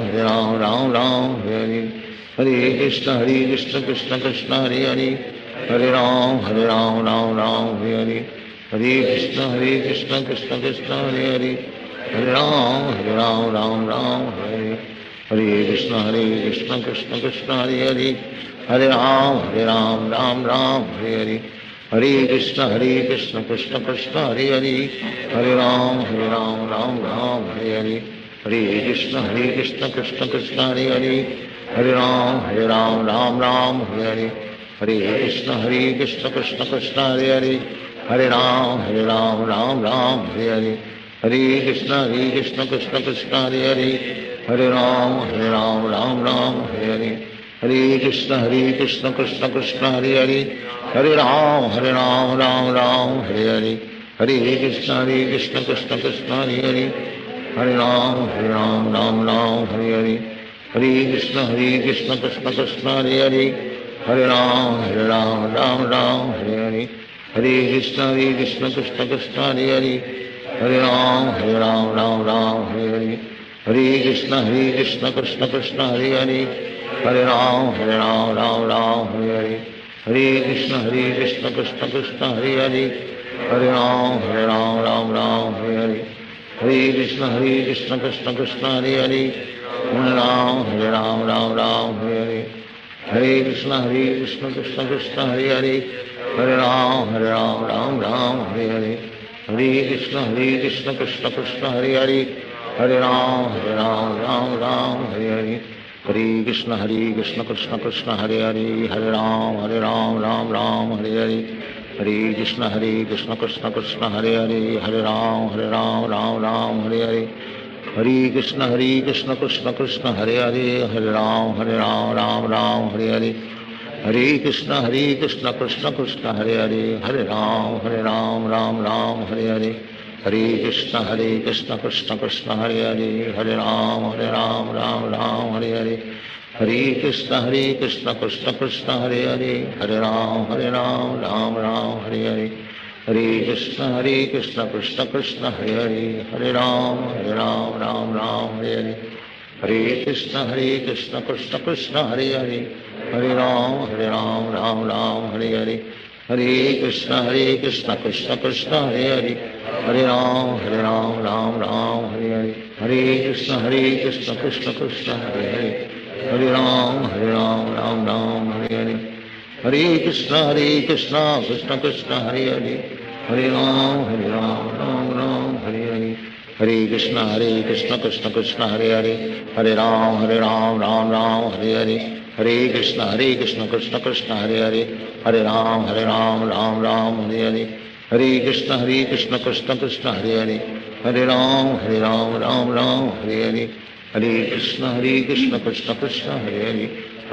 Hare Ram Hare Hare Hare Krishna Krishna Krishna Hare Hare Hare Ram Hare Hare Hare Krishna Krishna Krishna Hare Hare Hare Ram Hare Hare Hare Krishna Krishna Krishna Hare Hare Hare Ram Hare Hare Hare Krishna Krishna Krishna Hare Hare Hare Ram Hare Hare Hare Krishna Krishna Krishna Hare Hare Hare Ram Hare Hare Hare Krishna Krishna Krishna Hare Hare Hare Ram Hare Hare Hare Krishna Krishna Krishna Hare Hare Hare Ram Hare Hare Hare Krishna Krishna Krishna Hare Hare Hare Ram Hare Hare Hare Krishna Krishna Krishna Hare Hare Hare Ram Hare Hare Hare Krishna Krishna Krishna Hare Hare Hare Ram Hare Hare Hare Krishna Krishna Krishna Hare Hare Hare Ram Hare Hare Hare Krishna Krishna Krishna Hare Hare Hare Ram Hare Hare Hare Krishna Krishna Krishna Hare Hare Hare Ram Hare Hare Hare Krishna Krishna Krishna Hare Hare Hare Ram Hare Hare Hare Krishna Krishna Krishna Hare Hare Hare Ram Ram Ram Hare Hare Hare Krishna Krishna Krishna Hare Hare Hare Ram Ram Ram Hare Hare Hare Krishna Krishna Krishna Hare Hare Hare Ram Ram Ram Hare Hare Hare Krishna Krishna Krishna Hare Hare Ram Ram Hare Hare Hare Krishna Krishna Krishna Hare Hare Ram Ram Hare Hare Hare Krishna Krishna Krishna Hare Ram Ram Hare Hare Hare Krishna Krishna Krishna Hare Ram Ram Hare Hare Hare Krishna Krishna Krishna Hare Ram Ram Hare Hare Hare Krishna Krishna Krishna Hare Ram Ram Hare Hare Hare Krishna Krishna Krishna Hare Ram Ram Hare Hare Hare Krishna Krishna Krishna Hare Ram Ram Hare Hare Hare Krishna Krishna Krishna Hare Ram Hare Hare Hare Krishna Krishna Krishna Hare Ram Hare Hare Hare Krishna Krishna Krishna Hare Ram Ram Hare Hare Hare Krishna Krishna Krishna Hare Ram Ram Hare Hare Hare Krishna Krishna Krishna Hare Ram Ram Hare Hare Hare Krishna Krishna Krishna Hare Ram Ram Hare Hare Hare Krishna Krishna Krishna Hare Ram Ram Hare Hare Hare Krishna Krishna Krishna Hare Ram Ram Hare Hare Hare Krishna Krishna Krishna Hare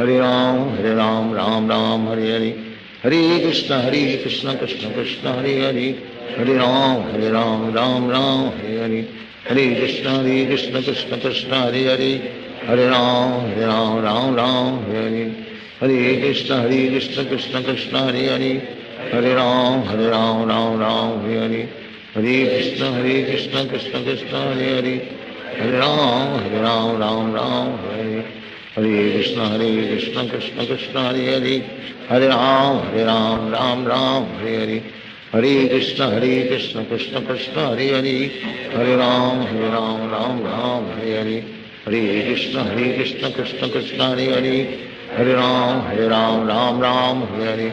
Ram Ram Hare Hare Hare Krishna Krishna Krishna Hare Ram Ram Hare Hare Hare Krishna Krishna Krishna Hare Ram Ram Hare Hare Hare Krishna Krishna Krishna Hare Ram Ram Hare Hare Hare Krishna Krishna Krishna Hare Ram Ram Hare Hare Hare Krishna Krishna Krishna Hare Ram Ram Hare Hare Hare Krishna Krishna Krishna Hare Ram Ram Hare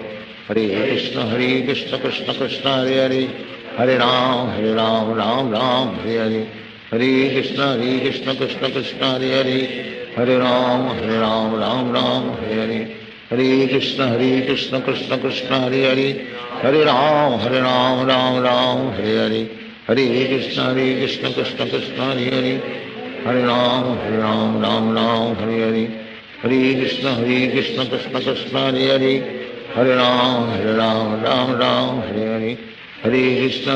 Hare Hare Krishna Krishna Krishna Hare Ram Ram Hare Hare Hare Krishna Krishna Krishna Hare Ram Ram Hare Hare Hare Krishna Krishna Krishna Hare Ram Hare Hare Hare Krishna Krishna Krishna Hare Ram Hare Hare Hare Krishna Krishna Krishna Hare Ram Hare Hare Hare Krishna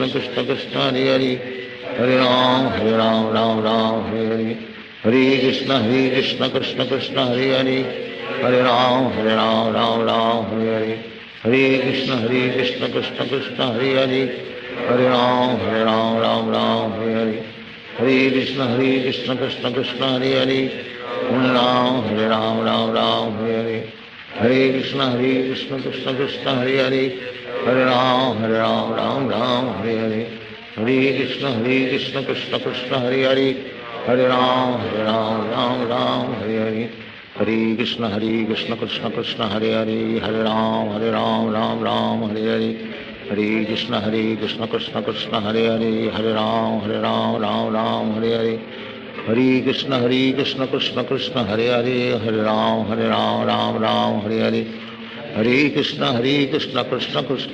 Krishna Krishna Hare Ram Hare Hare Hare Krishna Krishna Krishna Hare Ram Hare Hare Hare Krishna Krishna Krishna Hare Ram Hare Hare Hare Krishna Krishna Krishna Hare Ram Hare Hare Hare Krishna Krishna Krishna Hare Ram Hare Hare Hare Krishna Krishna Krishna Hare Ram Hare Hare Hare Krishna Krishna Krishna Hare Ram Ram Hare Hare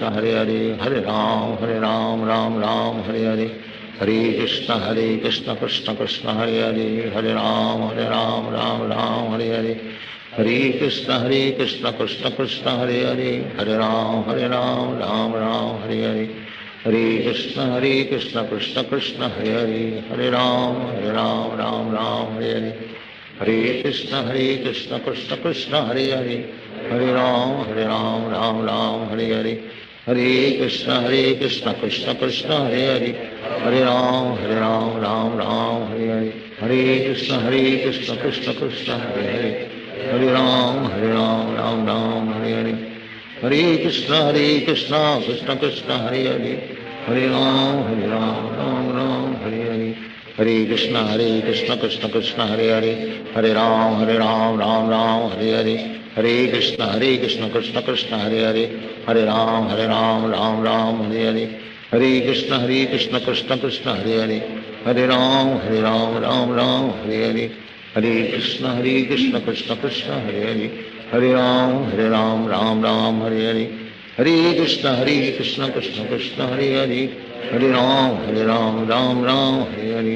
Hare Krishna Krishna Krishna Hare Ram Ram Hare Hare Hare Krishna Krishna Krishna Hare Ram Ram Hare Hare Hare Krishna Krishna Krishna Hare Ram Ram Hare Hare Hare Krishna Krishna Krishna Hare Ram Ram Hare Hare Hare Krishna Krishna Krishna Hare Ram Ram Hare Hare Hare Krishna Krishna Krishna Hare Ram Ram Hare Hare Hare Krishna Krishna Krishna Hare Ram Ram Hare Hare Hare Krishna Krishna Krishna Hare Ram Hare Hare Hare Krishna Krishna Krishna Hare Ram Ram Hare Hare Hare Krishna Krishna Krishna Hare Hare Hare Ram Ram Ram Hare Hare Hare Krishna Krishna Krishna Hare Hare Hare Ram Ram Ram Hare Hare Hare Krishna Krishna Krishna Hare Hare Hare Ram Ram Hare Hare Hare Krishna Krishna Krishna Hare Hare Hare Ram Ram Hare Hare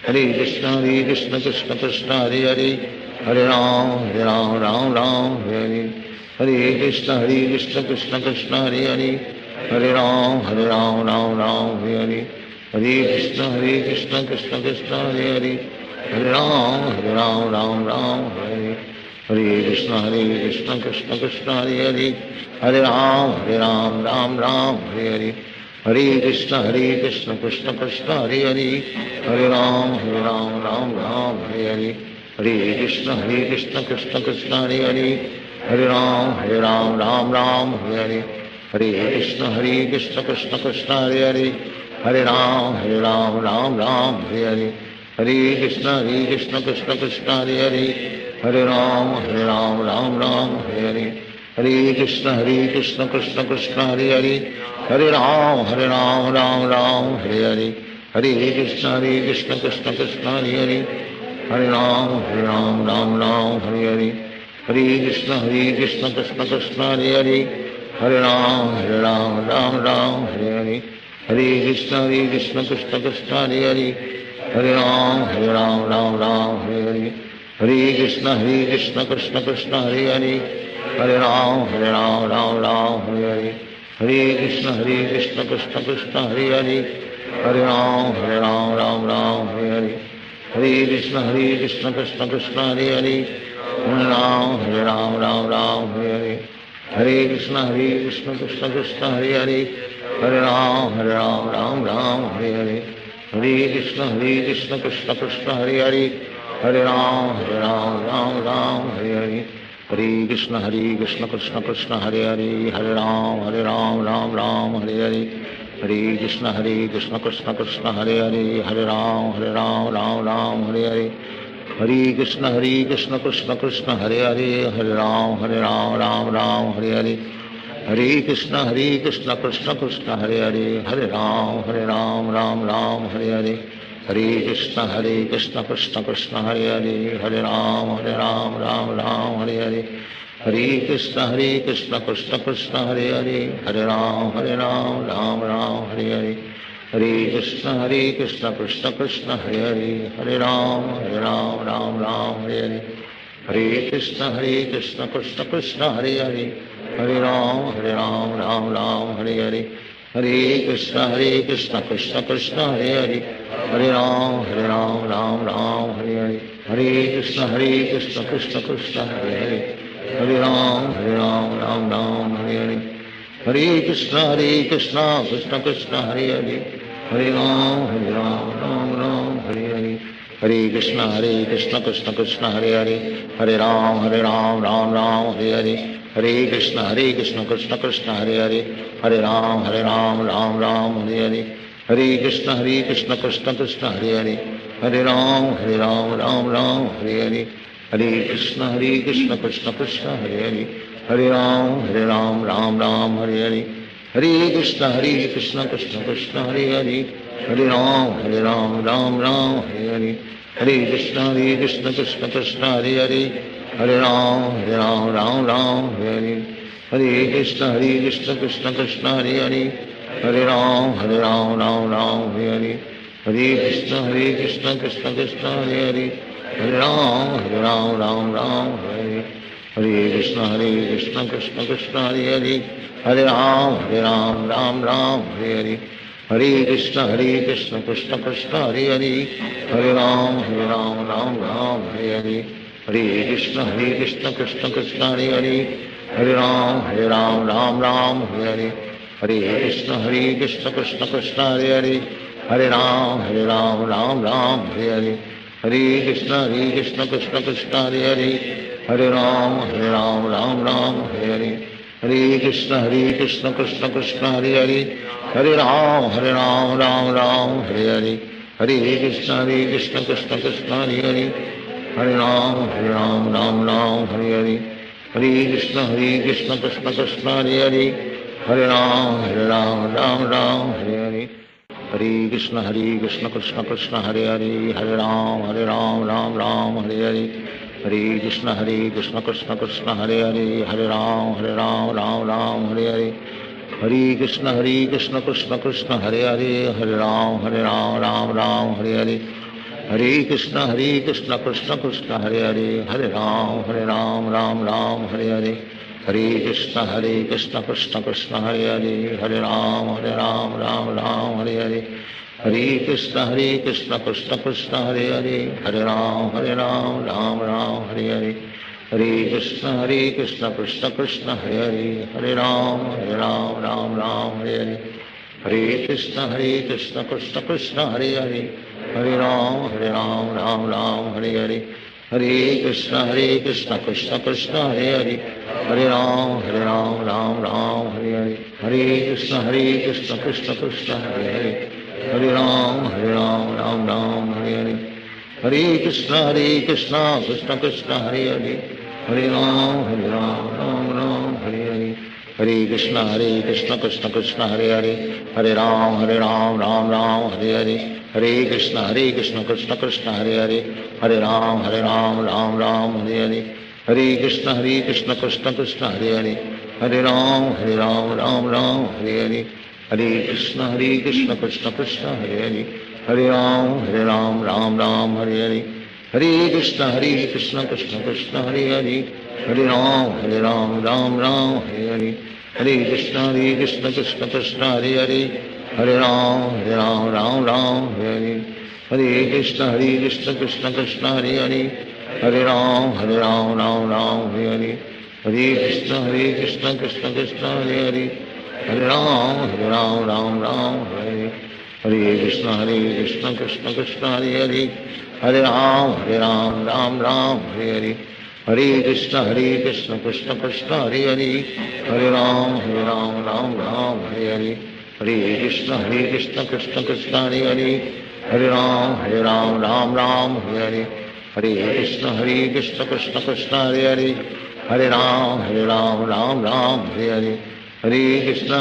Hare Krishna Krishna Krishna Hare Hare Hare Ram Ram Hare Hare Hare Krishna Krishna Krishna Hare Hare Hare Ram Ram Hare Hare Hare Krishna Krishna Krishna Hare Hare Hare Ram Ram Hare Hare Hare Krishna Krishna Krishna Hare Hare Hare Ram Ram Hare Hare Hare Krishna Krishna Krishna Hare Hare Hare Ram Ram Hare Hare Hare Krishna Krishna Krishna Hare Hare Hare Ram Ram Hare Hare Hare Krishna Krishna Krishna Hare Hare Hare Ram Ram Hare Hare Hare Krishna Krishna Krishna Hare Hare Hare Ram Ram Hare Hare Hare Krishna Krishna Krishna Hare Hare Hare Ram Ram Hare Hare Hare Krishna Krishna Krishna Hare Hare Hare Ram Ram Hare Hare Hare Krishna Krishna Krishna Hare Hare Hare Ram Ram Hare Hare Hare Krishna Krishna Krishna Hare Hare Hare Ram Ram Hare Hare Hare Krishna Krishna Krishna Hare Hare Hare Ram Ram Hare Hare Hare Krishna Krishna Krishna Hare Hare Hare Ram Ram Hare Hare Hare Krishna Krishna Krishna Hare Hare Hare Ram Ram Hare Hare Hare Krishna Krishna Krishna Hare Hare Hare Ram Ram Hare Hare Hare Krishna Krishna Krishna Hare Hare Hare Ram Ram Hare Hare Hare Krishna Krishna Krishna Hare Hare Hare Ram Ram Hare Hare Hare Krishna Krishna Krishna Hare Hare Hare Ram Ram Hare Hare Hare Krishna Krishna Krishna Hare Hare Hare Ram Ram Hare Hare Hare Krishna Krishna Krishna Hare Hare Hare Ram Ram Hare Hare Hare Krishna Krishna Krishna Hare Hare Hare Ram Ram Hare Hare Hare Krishna Krishna Krishna Hare Hare Hare Ram Ram Hare Hare Hare Krishna Krishna Krishna Hare Hare Hare Ram Ram Hare Hare Hare Krishna Krishna Krishna Hare Hare Hare Ram Hare Hare Hare Krishna Krishna Krishna Hare Hare Hare Ram Hare Hare Hare Krishna Krishna Krishna Hare Hare Hare Ram Hare Hare Hare Krishna Krishna Krishna Hare Hare Hare Ram Hare Hare Hare Krishna Krishna Krishna Hare Hare Hare Ram Ram Hare Hare Hare Krishna Krishna Krishna Hare Hare Hare Ram Ram Hare Hare Hare Krishna Krishna Krishna Hare Hare Hare Ram Hare Hare Hare Krishna Krishna Krishna Hare Hare Hare Ram Ram Hare Hare Hare Krishna Krishna Krishna Hare Hare Hare Ram Ram Hare Hare Hare Krishna Krishna Krishna Hare Hare Hare Ram Hare Hare Hare Krishna Krishna Krishna Hare Hare Hare Ram Hare Hare Hare Krishna Krishna Krishna Hare Hare Hare Ram Hare Hare Hare Krishna Krishna Krishna Hare Hare Hare Ram Hare Hare Hare Krishna Krishna Krishna Hare Hare Hare Ram Hare Hare Hare Krishna Krishna Krishna Hare Hare Hare Ram Hare Hare Hare Krishna Krishna Krishna Hare Hare Hare Ram Hare Hare Hare Krishna Krishna Krishna Hare Hare Hare Ram Hare Hare Hare Krishna Krishna Krishna Hare Hare Hare Ram Hare Hare Hare Krishna Krishna Krishna Krishna Hare Hare Hare Ram Hare Hare Hare Krishna Krishna Krishna Hare Hare Hare Ram Ram Ram Hare Hare Hare Krishna Krishna Krishna Hare Hare Hare Ram Ram Ram Hare Hare Hare Krishna Krishna Krishna Hare Hare Hare Ram Ram Ram Hare Hare Hare Krishna Krishna Krishna Hare Hare Hare Ram Ram Ram Hare Hare Hare Krishna Krishna Krishna Hare Hare Hare Ram Ram Ram Hare Hare Hare Krishna Krishna Krishna Hare Hare Hare Ram Ram Ram Hare Hare Hare Krishna Krishna Krishna Hare Hare Hare Ram Ram Hare Hare Hare Krishna Krishna Krishna Hare Hare Hare Ram Ram Ram Hare Hare Hare Krishna Krishna Krishna Hare Hare Hare Ram Ram Ram Hare Hare Hare Krishna Krishna Krishna Hare Hare Hare Ram Ram Hare Hare Hare Krishna Krishna Krishna Hare Hare Hare Ram Ram Hare Hare Hare Krishna Krishna Krishna Hare Hare Hare Ram Ram Hare Hare Hare Krishna Krishna Krishna Hare Hare Hare Ram Ram Hare Hare Hare Krishna Krishna Krishna Hare Hare Hare Ram Ram Hare Hare Hare Krishna Krishna Krishna Hare Hare Hare Ram Ram Hare Hare Hare Krishna Krishna Krishna Hare Hare Hare Ram Ram Hare Hare Hare Krishna Krishna Krishna Hare Hare Hare Ram Ram Hare Hare Hare Krishna Krishna Krishna Hare Hare Hare Ram Ram Hare Hare Hare Krishna Krishna Krishna Hare Hare Hare Ram Ram Hare Hare Hare Krishna Krishna Krishna Hare Hare Hare Ram Ram Hare Hare Hare Krishna Krishna Krishna Hare Hare Hare Ram Ram Hare Hare Hare Krishna Krishna Krishna Hare Hare Hare Ram Ram Hare Hare Hare Krishna Krishna Krishna Hare Hare Hare Ram Ram Hare Hare Hare Krishna Krishna Krishna Hare Hare Hare Ram Ram Hare Hare Hare Krishna Krishna Krishna Hare Hare Hare Ram Ram Hare Hare Hare Krishna Krishna Krishna Hare Hare Hare Ram Ram Hare Hare Hare Krishna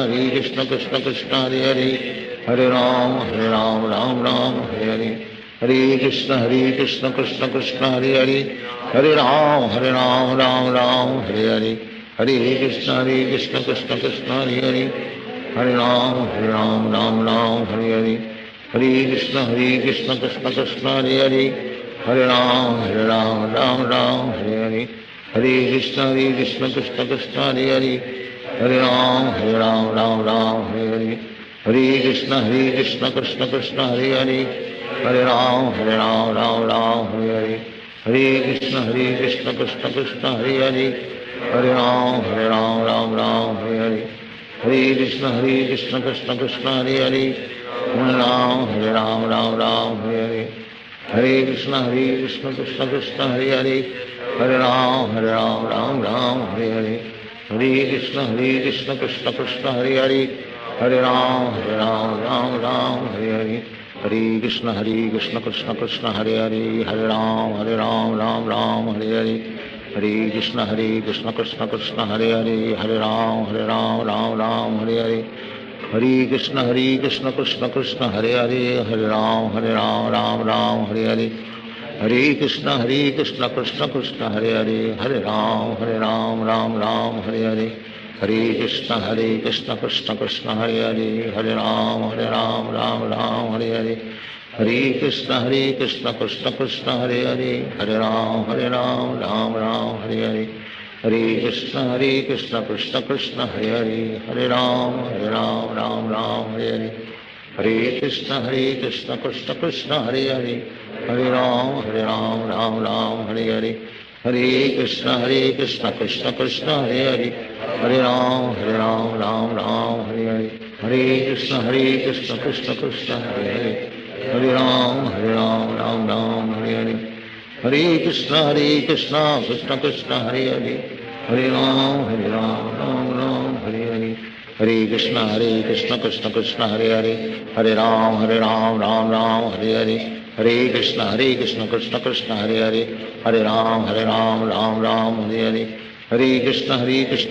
Krishna Krishna Hare Hare Hare Ram Ram Hare Hare Hare Krishna Krishna Krishna Hare Hare Hare Ram Ram Hare Hare Hare Krishna Krishna Krishna Hare Hare Hare Ram Ram Hare Hare Hare Krishna Krishna Krishna Hare Hare Hare Ram Ram Hare Hare Hare Krishna Krishna Krishna Hare Hare Hare Ram Ram Hare Hare Hare Krishna Krishna Krishna Hare Hare Hare Ram Ram Hare Hare Hare Krishna Krishna Krishna Hare Hare Hare Ram Ram Hare Hare Hare Krishna Krishna Krishna Hare Hare Hare Ram Ram Hare Hare Hare Krishna Krishna Krishna Hare Hare Hare Ram Ram Hare Hare Hare Krishna Krishna Krishna Hare Hare Hare Ram Ram Hare Hare Hare Krishna Krishna Krishna Hare Hare Hare Ram Ram Hare Hare Hare Krishna Krishna Krishna Hare Hare Hare Ram Ram Hare Hare Hare Krishna Krishna Krishna Hare Hare Hare Ram Ram Hare Hare Hare Krishna Krishna Krishna Hare Hare Hare Ram Ram Hare Hare Hare Krishna Krishna Krishna Hare Hare Hare Ram Ram Hare Hare Hare Krishna Krishna Krishna Hare Hare Hare Ram Ram Hare Hare Hare Krishna Krishna Krishna Hare Hare Hare Ram Ram Hare Hare Hare Krishna Krishna Krishna Hare Hare Hare Ram Ram Hare Hare Hare Krishna Krishna Krishna Hare Hare Hare Ram Hare Hare Hare Krishna Krishna Krishna Hare Hare Hare Ram Ram Hare Hare Hare Krishna Krishna Krishna Hare Hare Hare Ram Ram Ram Hare Hare Hare Krishna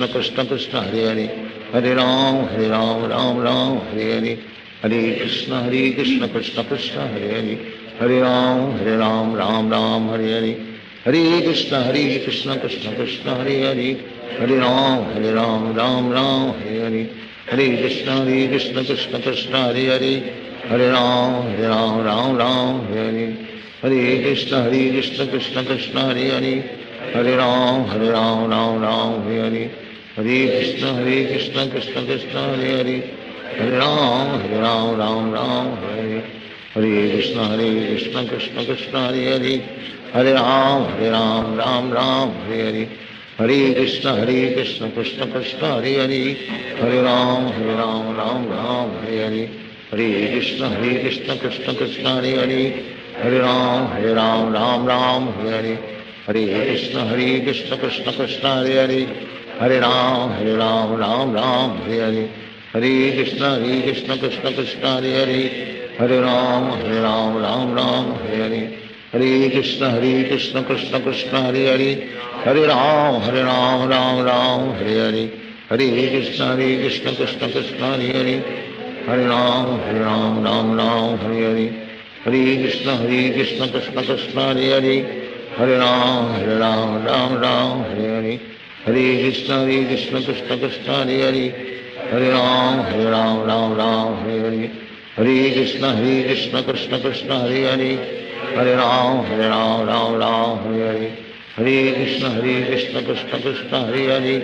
Krishna Krishna Hare Hare, Hare Ram Ram Ram Hare Hare, Hare Krishna Krishna Krishna Hare Hare, Hare Ram Ram Hare Hare, Hare Krishna Krishna Krishna Hare Hare, Hare Ram Ram Hare Hare, Hare Krishna Krishna Hare Hare, Hare Ram Ram Hare Hare, Hare Krishna Krishna Krishna Hare Hare, Hare Ram Ram Hare Hare, Hare Krishna Krishna Krishna Hare Hare, Hare Ram Ram Hare Hare, Hare Krishna Krishna Krishna Hare Hare, Hare Ram Ram Hare Hare, Hare Krishna Krishna Krishna Hare Hare, Hare Ram Ram Hare Hare, Hare Krishna Krishna Krishna Hare Hare, Hare Ram Ram Hare Hare, Hare Krishna Krishna Krishna Hare Hare, Hare Ram Ram Hare Hare, Hare Krishna Krishna Krishna Hare Hare, Hare Ram Ram Hare Hare, Hare Krishna Krishna Krishna Hare Hare, Hare Ram Ram Hare Hare, Hare Krishna Krishna Krishna Hare Hare, Hare Ram Ram Hare Hare, Hare Krishna Krishna Krishna Hare Hare, Hare Ram Ram Hare Hare, Hare Krishna Krishna Krishna Hare Hare, Hare Ram Ram Hare Hare, Hare Krishna Krishna Krishna Hare Hare, Hare Ram Ram Hare Hare, Hare Krishna Krishna Krishna Hare Hare, Hare Ram Ram Hare Hare, Hare Krishna Krishna Krishna Hare Hare, Hare Ram Ram Hare Hare, Hare Krishna Krishna Krishna Hare Hare,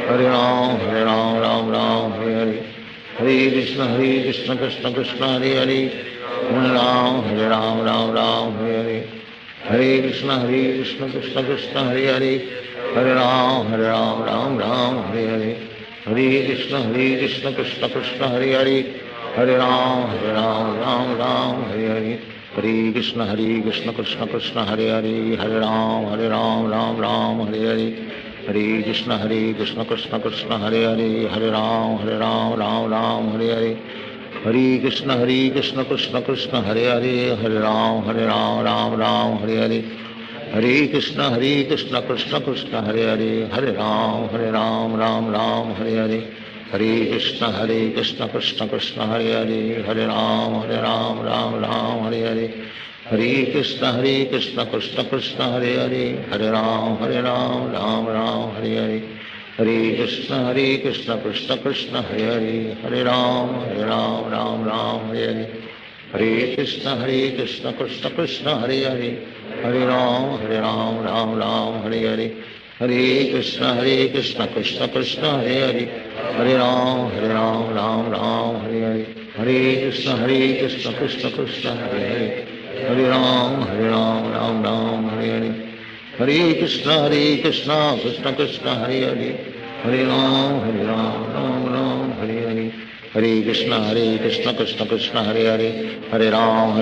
Hare Ram Ram Hare Hare, Hare Krishna Krishna Krishna Hare Hare, Hare Ram Ram Hare Hare, Hare Krishna Krishna Krishna Hare Hare, Hare Ram Ram Hare Hare, Hare Krishna Krishna Krishna Hare Hare, Hare Ram Ram Hare Hare, Hare Krishna Krishna Krishna Hare Hare, Hare Ram Ram Hare Hare, Hare Krishna Krishna Krishna Hare Hare, Hare Ram Ram Hare Hare, Hare Krishna Krishna Krishna Hare Hare, Hare Ram Ram Hare Hare, Hare Krishna Krishna Krishna Hare Hare, Hare Ram Ram Hare Hare, Hare Krishna Krishna Krishna Hare Hare, Hare Ram Ram Hare Hare, Hare Krishna Krishna Krishna Hare Hare, Hare Ram Ram Hare Hare, Hare Krishna Krishna Krishna Hare Hare, Hare Ram Ram Hare Hare, Hare Krishna Krishna Krishna Hare Hare, Hare Ram Ram Hare Hare, Hare Krishna Krishna Krishna Hare Hare, Hare Ram Hare Hare, Hare Krishna Krishna Krishna Hare Hare, Hare Ram Ram Hare Hare, Hare Krishna Krishna Krishna Hare Hare, Hare Ram Ram Hare Hare, Hare Krishna Krishna Krishna Hare Hare, Hare Ram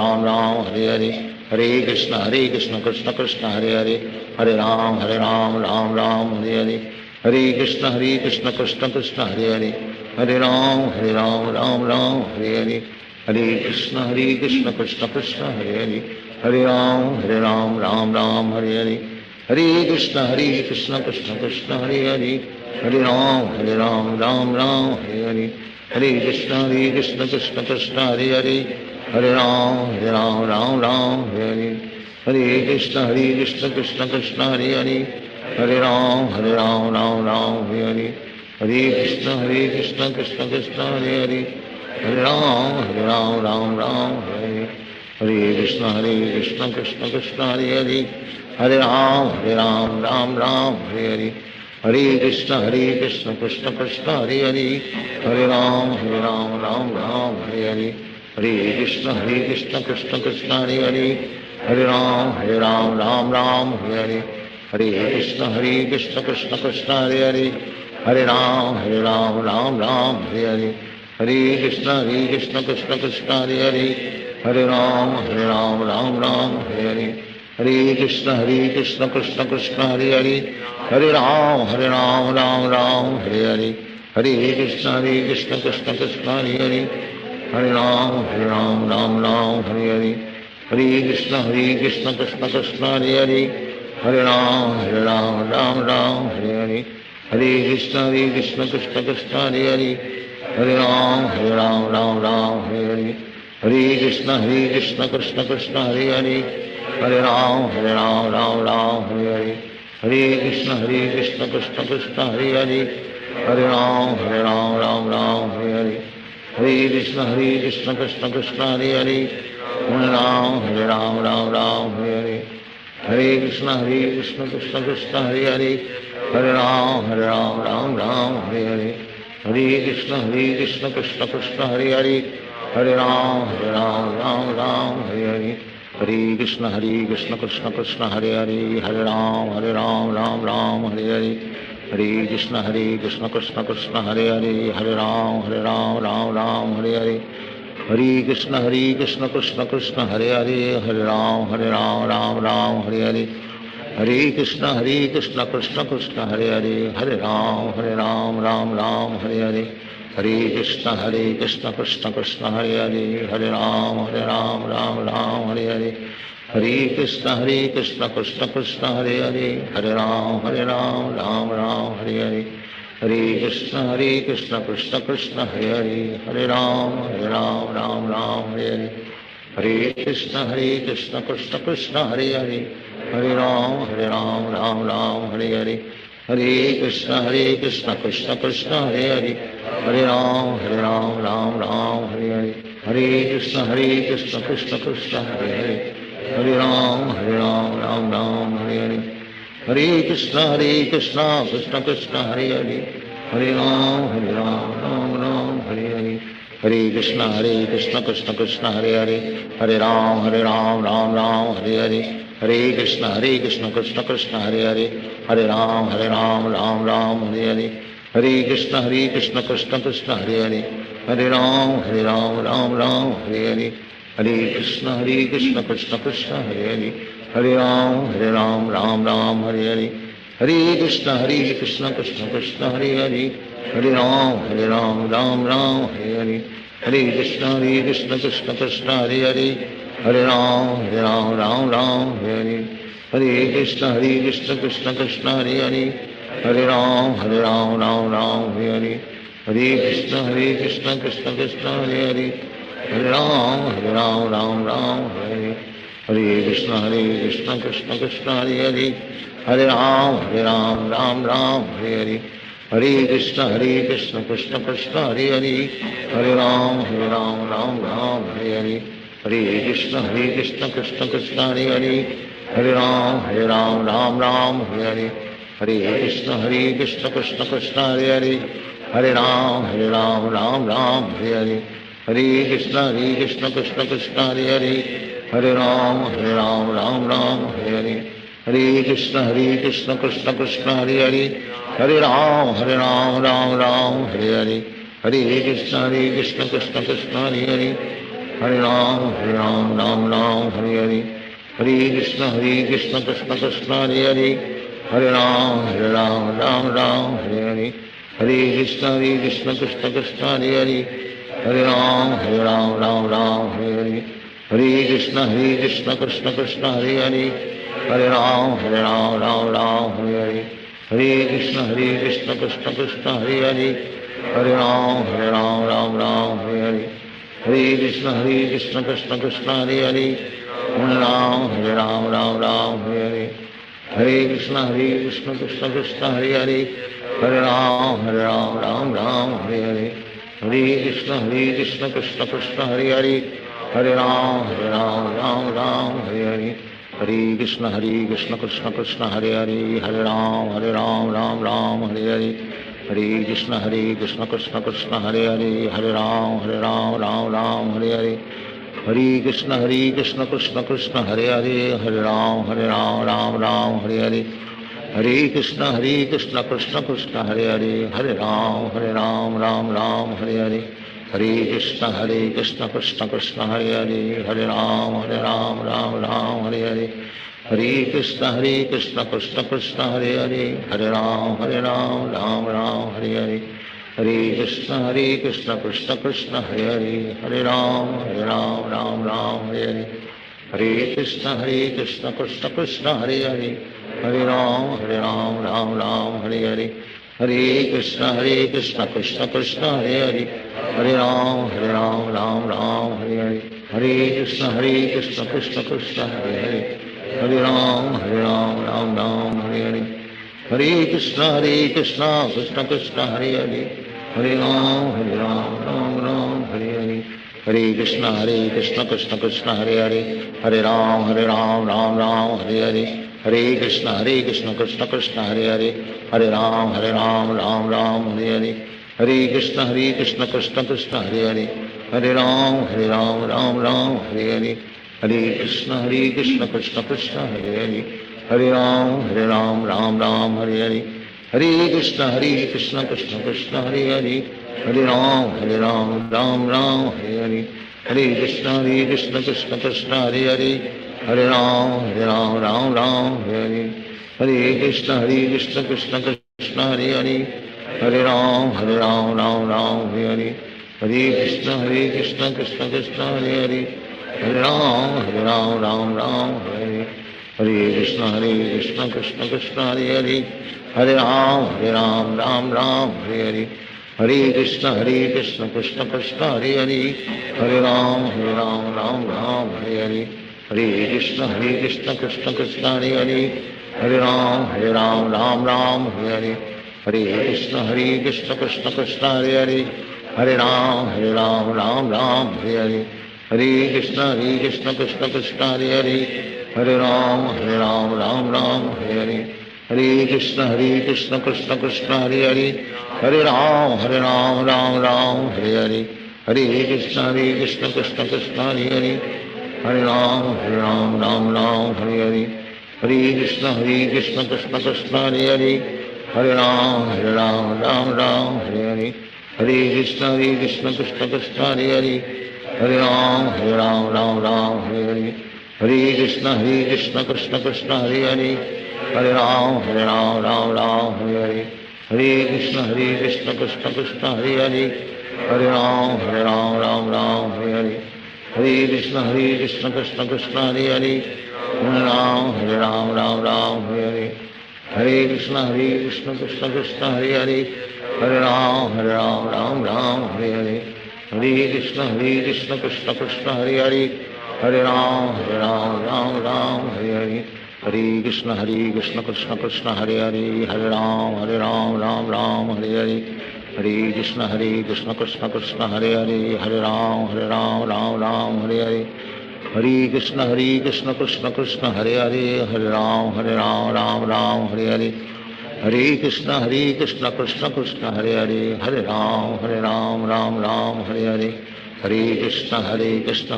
Ram Hare Hare, Hare Krishna Krishna Krishna Hare Hare, Hare Ram Ram Hare Hare, Hare Krishna Krishna Krishna Hare Hare, Hare Ram Ram Hare Hare, Hare Krishna Krishna Krishna Hare Hare, Hare Ram Ram Hare Hare, Hare Krishna Krishna Krishna Hare Hare, Hare Ram Ram Hare Hare, Hare Krishna Krishna Krishna Hare Hare, Hare Ram Ram Hare Hare, Hare Krishna Krishna Krishna Hare Hare, Hare Ram Ram Hare Hare, Hare Krishna Krishna Krishna Hare Hare, Hare Ram Ram Hare Hare, Hare Krishna Krishna Krishna Hare Hare, Hare Ram Ram Hare Hare, Hare Krishna Krishna Krishna Hare Hare, Hare Ram Ram Hare Hare, Hare Krishna Krishna Krishna Hare Hare, Hare Ram Ram Hare Hare, Hare Krishna Krishna Krishna Hare Hare, Hare Ram Ram Hare Hare, Hare Krishna Krishna Krishna Hare Hare, Hare Ram Ram Hare Hare, Hare Krishna Krishna Krishna Hare Hare, Hare Ram, Ram Ram, Hare Hare. Hare Krishna, Krishna Krishna, Hare Hare. Hare Ram, Ram Ram, Hare Hare. Hare Krishna, Krishna Krishna, Hare Hare. Hare Ram, Ram Ram, Hare Hare. Hare Krishna, Krishna Krishna, Hare Hare. Hare Ram, Ram Ram, Hare Hare. Hare Krishna, Krishna Krishna, Hare Hare. Hare Ram, Ram, Hare Hare. Hare Krishna, Krishna Krishna, Hare Hare. Hare Ram, Ram, Hare Hare. Hare Krishna, Krishna Krishna, Hare Hare. Hare Ram, Ram, Hare Hare. Hare Krishna, Krishna Krishna, Hare Hare. Hare Ram, Ram, Hare Hare. Hare Krishna, Krishna Krishna, Hare Hare. Hare Ram, Ram, Hare Hare. Hare Krishna, Krishna Krishna, Hare Hare. Hare Ram, Ram, Hare Hare. Hare Krishna, Krishna Krishna, Hare Hare. Hare Ram, Ram, Hare Hare. Hare Krishna, Krishna Krishna, Hare Hare. Hare Ram, Ram, Hare Hare. Hare Krishna, Krishna Krishna, Hare Hare. Hare Ram, Ram, Hare Hare. Hare Krishna, Krishna Krishna, Hare Hare. Hare Ram, Ram, Hare Hare. Hare Krishna, Krishna Krishna, Hare Hare. Hare Ram, Ram, Hare Hare. Hare Krishna, Krishna Krishna, Hare Hare. Hare Ram, Ram, Hare Hare. Hare Krishna, Krishna Krishna, Hare Hare. Hare Ram, Ram, Hare Hare. Hare Krishna, Krishna Krishna, Hare Hare. Hare Ram, Hare Hare. Hare Krishna, Krishna Krishna, Hare Hare. Hare Ram, Ram, Hare Hare. Hare Krishna, Krishna Krishna, Hare Hare. Hare Ram, Ram, Hare Hare. Hare Krishna, Krishna Krishna, Hare Hare. Hare Ram, Ram, Hare Hare. Hare Krishna, Krishna Krishna, Hare Hare. Hare Ram, Ram, Hare Hare. Hare Krishna, Krishna Krishna, Hare Hare. Hare Ram, Ram, Hare Hare. Hare Krishna, Krishna Krishna, Hare Hare. Hare Ram, Ram, Hare Hare. Hare Krishna, Krishna Krishna, Hare Hare. Hare Ram, Ram, Hare Hare. Hare Krishna, Krishna Krishna, Hare Hare. Hare Ram, Ram, Hare Hare. Hare Krishna, Krishna Krishna, Hare Hare. Hare Ram, Ram, Hare Hare. Hare Krishna, Krishna Krishna, Hare Hare. Hare Ram, Ram, Hare Hare. Hare Krishna, Krishna Krishna, Hare Hare. Hare Ram, Ram, Hare Hare. Hare Krishna, Krishna Krishna, Hare Hare. Hare Ram, Hare Hare. Hare Krishna, Krishna Krishna, Hare Hare. Hare Ram, Hare Hare. Hare Krishna, Krishna Krishna, Hare Hare. Hare Ram, Ram, Hare Hare. Hare Krishna, Krishna Krishna, Hare Hare. Hare Ram, Ram, Hare Hare. Hare Krishna, Krishna Krishna, Hare Hare. Hare Ram, Ram, Hare Hare. Hare Krishna, Krishna Krishna, Hare Hare. Hare Ram, Ram, Hare Hare. Hare Krishna, Krishna Krishna, Hare Hare. Hare Ram, Hare Hare. Hare Krishna, Krishna Krishna, Hare Hare. Hare Ram, Hare Hare. Hare Krishna, Krishna Krishna, Hare Hare. Hare Ram, Hare Hare. Hare Krishna, Krishna Krishna, Hare Hare. Hare Ram, Hare Hare. Hare Krishna, Krishna Krishna, Hare Hare. Hare Ram, Hare Hare. Hare Krishna, Krishna Krishna, Hare Hare. Hare Ram, Hare Hare. Hare Krishna, Krishna Krishna, Hare Hare. Hare Ram, Hare Hare. Hare Krishna, Krishna Krishna, Hare Hare. Hare Ram, Hare Hare. Hare Krishna, Krishna Krishna, Hare Hare. Hare Ram, Hare Hare. Hare Krishna, Krishna Krishna, Hare Hare. Hare Ram, Hare Hare. Hare Krishna, Krishna Krishna, Hare Hare. Hare Ram, Hare Hare. Hare Krishna, Krishna Krishna, Hare Hare. Hare Ram, Hare Hare. Hare Krishna, Krishna Krishna, Hare Hare. Hare Ram Ram Ram Hare Hare Hare Krishna Krishna Krishna Hare Hare Hare Ram Ram Ram Hare Hare Hare Krishna Krishna Krishna Hare Hare Hare Ram Ram Ram Hare Hare Hare Krishna Krishna Krishna Hare Hare Hare Ram Ram Ram Hare Hare Hare Krishna Krishna Krishna Hare Hare Hare Ram Ram Ram Hare Hare Hare Krishna Krishna Krishna Hare Hare Hare Ram Ram Ram Hare Hare Hare Krishna Krishna Krishna Hare Hare Hare Ram Ram Ram Hare Hare Hare Krishna Krishna Krishna Hare Hare Hare Ram Ram Hare Hare Hare Krishna Krishna Krishna Hare Hare Hare Ram Ram Hare Hare Hare Krishna Krishna Krishna Hare Hare Hare Ram Ram Hare Hare Hare Krishna Krishna Krishna Hare Hare Hare Ram Ram Hare Hare Hare Krishna Krishna Krishna Hare Hare Hare Ram Ram Hare Hare Hare Krishna Krishna Krishna Hare Hare Hare Ram Ram Hare Hare Hare Krishna Krishna Krishna Hare Hare Hare Ram Ram Hare Hare Hare Krishna Krishna Krishna Hare Hare Hare Ram Ram Hare Hare Hare Krishna Krishna Krishna Hare Hare Hare Ram Ram Hare Hare Hare Krishna Krishna Krishna Hare Hare Hare Ram Ram Hare Hare Hare Krishna Krishna Krishna Hare Hare Hare Ram Ram Hare Hare Hare Krishna Krishna Krishna Hare Hare Hare Ram Ram Hare Hare Hare Krishna Krishna Krishna Hare Hare Hare Ram Ram Hare Hare Hare Krishna Krishna Krishna Hare Hare Hare Ram Ram Hare Hare Hare Krishna Krishna Krishna Hare Hare Hare Ram Ram Hare Hare Hare Krishna Krishna Krishna Hare Hare Hare Ram Ram Hare Hare Hare Krishna Krishna Krishna Hare Hare Hare Ram Ram Hare Hare Hare Krishna Krishna Krishna Hare Hare Hare Ram Ram Hare Hare Hare Krishna Krishna Krishna Hare Hare Hare Ram Ram Hare Hare Hare Krishna Krishna Krishna Hare Hare Hare Ram Ram Hare Hare Hare Krishna Krishna Krishna Hare Hare Hare Ram Ram Hare Hare Hare Krishna Krishna Krishna Hare Hare Hare Ram Ram Hare Hare Hare Krishna Krishna Krishna Hare Hare Hare Ram Ram Hare Hare Hare Krishna Krishna Krishna Hare Hare Hare Ram Ram Hare Hare Hare Krishna Krishna Krishna Hare Hare Hare Ram Ram Hare Hare Hare Krishna Krishna Krishna Hare Hare Hare Ram Ram Hare Hare Hare Krishna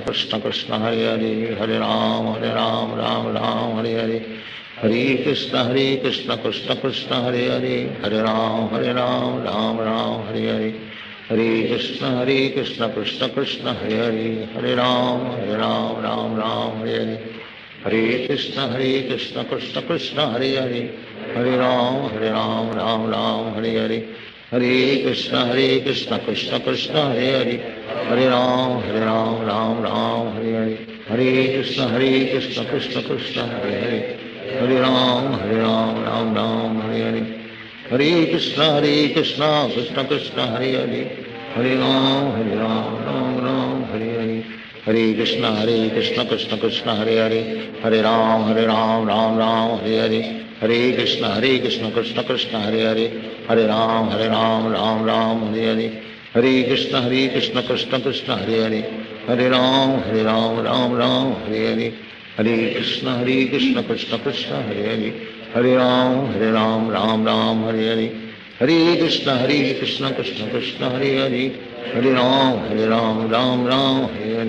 Krishna Krishna Hare Hare Hare Ram Ram Hare Hare Hare Krishna Krishna Krishna Hare Hare Hare Ram Ram Hare Hare Hare Krishna Krishna Krishna Hare Hare Hare Ram Ram Hare Hare Hare Krishna Krishna Krishna Hare Hare Hare Ram Hare Hare Hare Krishna Krishna Krishna Hare Hare Hare Ram Ram Hare Hare Hare Krishna Krishna Krishna Hare Hare Hare Ram Ram Hare Hare Hare Krishna Krishna Krishna Hare Hare Hare Ram Ram Hare Hare Hare Krishna Krishna Krishna Hare Hare Hare Ram Ram Hare Hare Hare Krishna Krishna Krishna Hare Hare Hare Ram Ram Hare Hare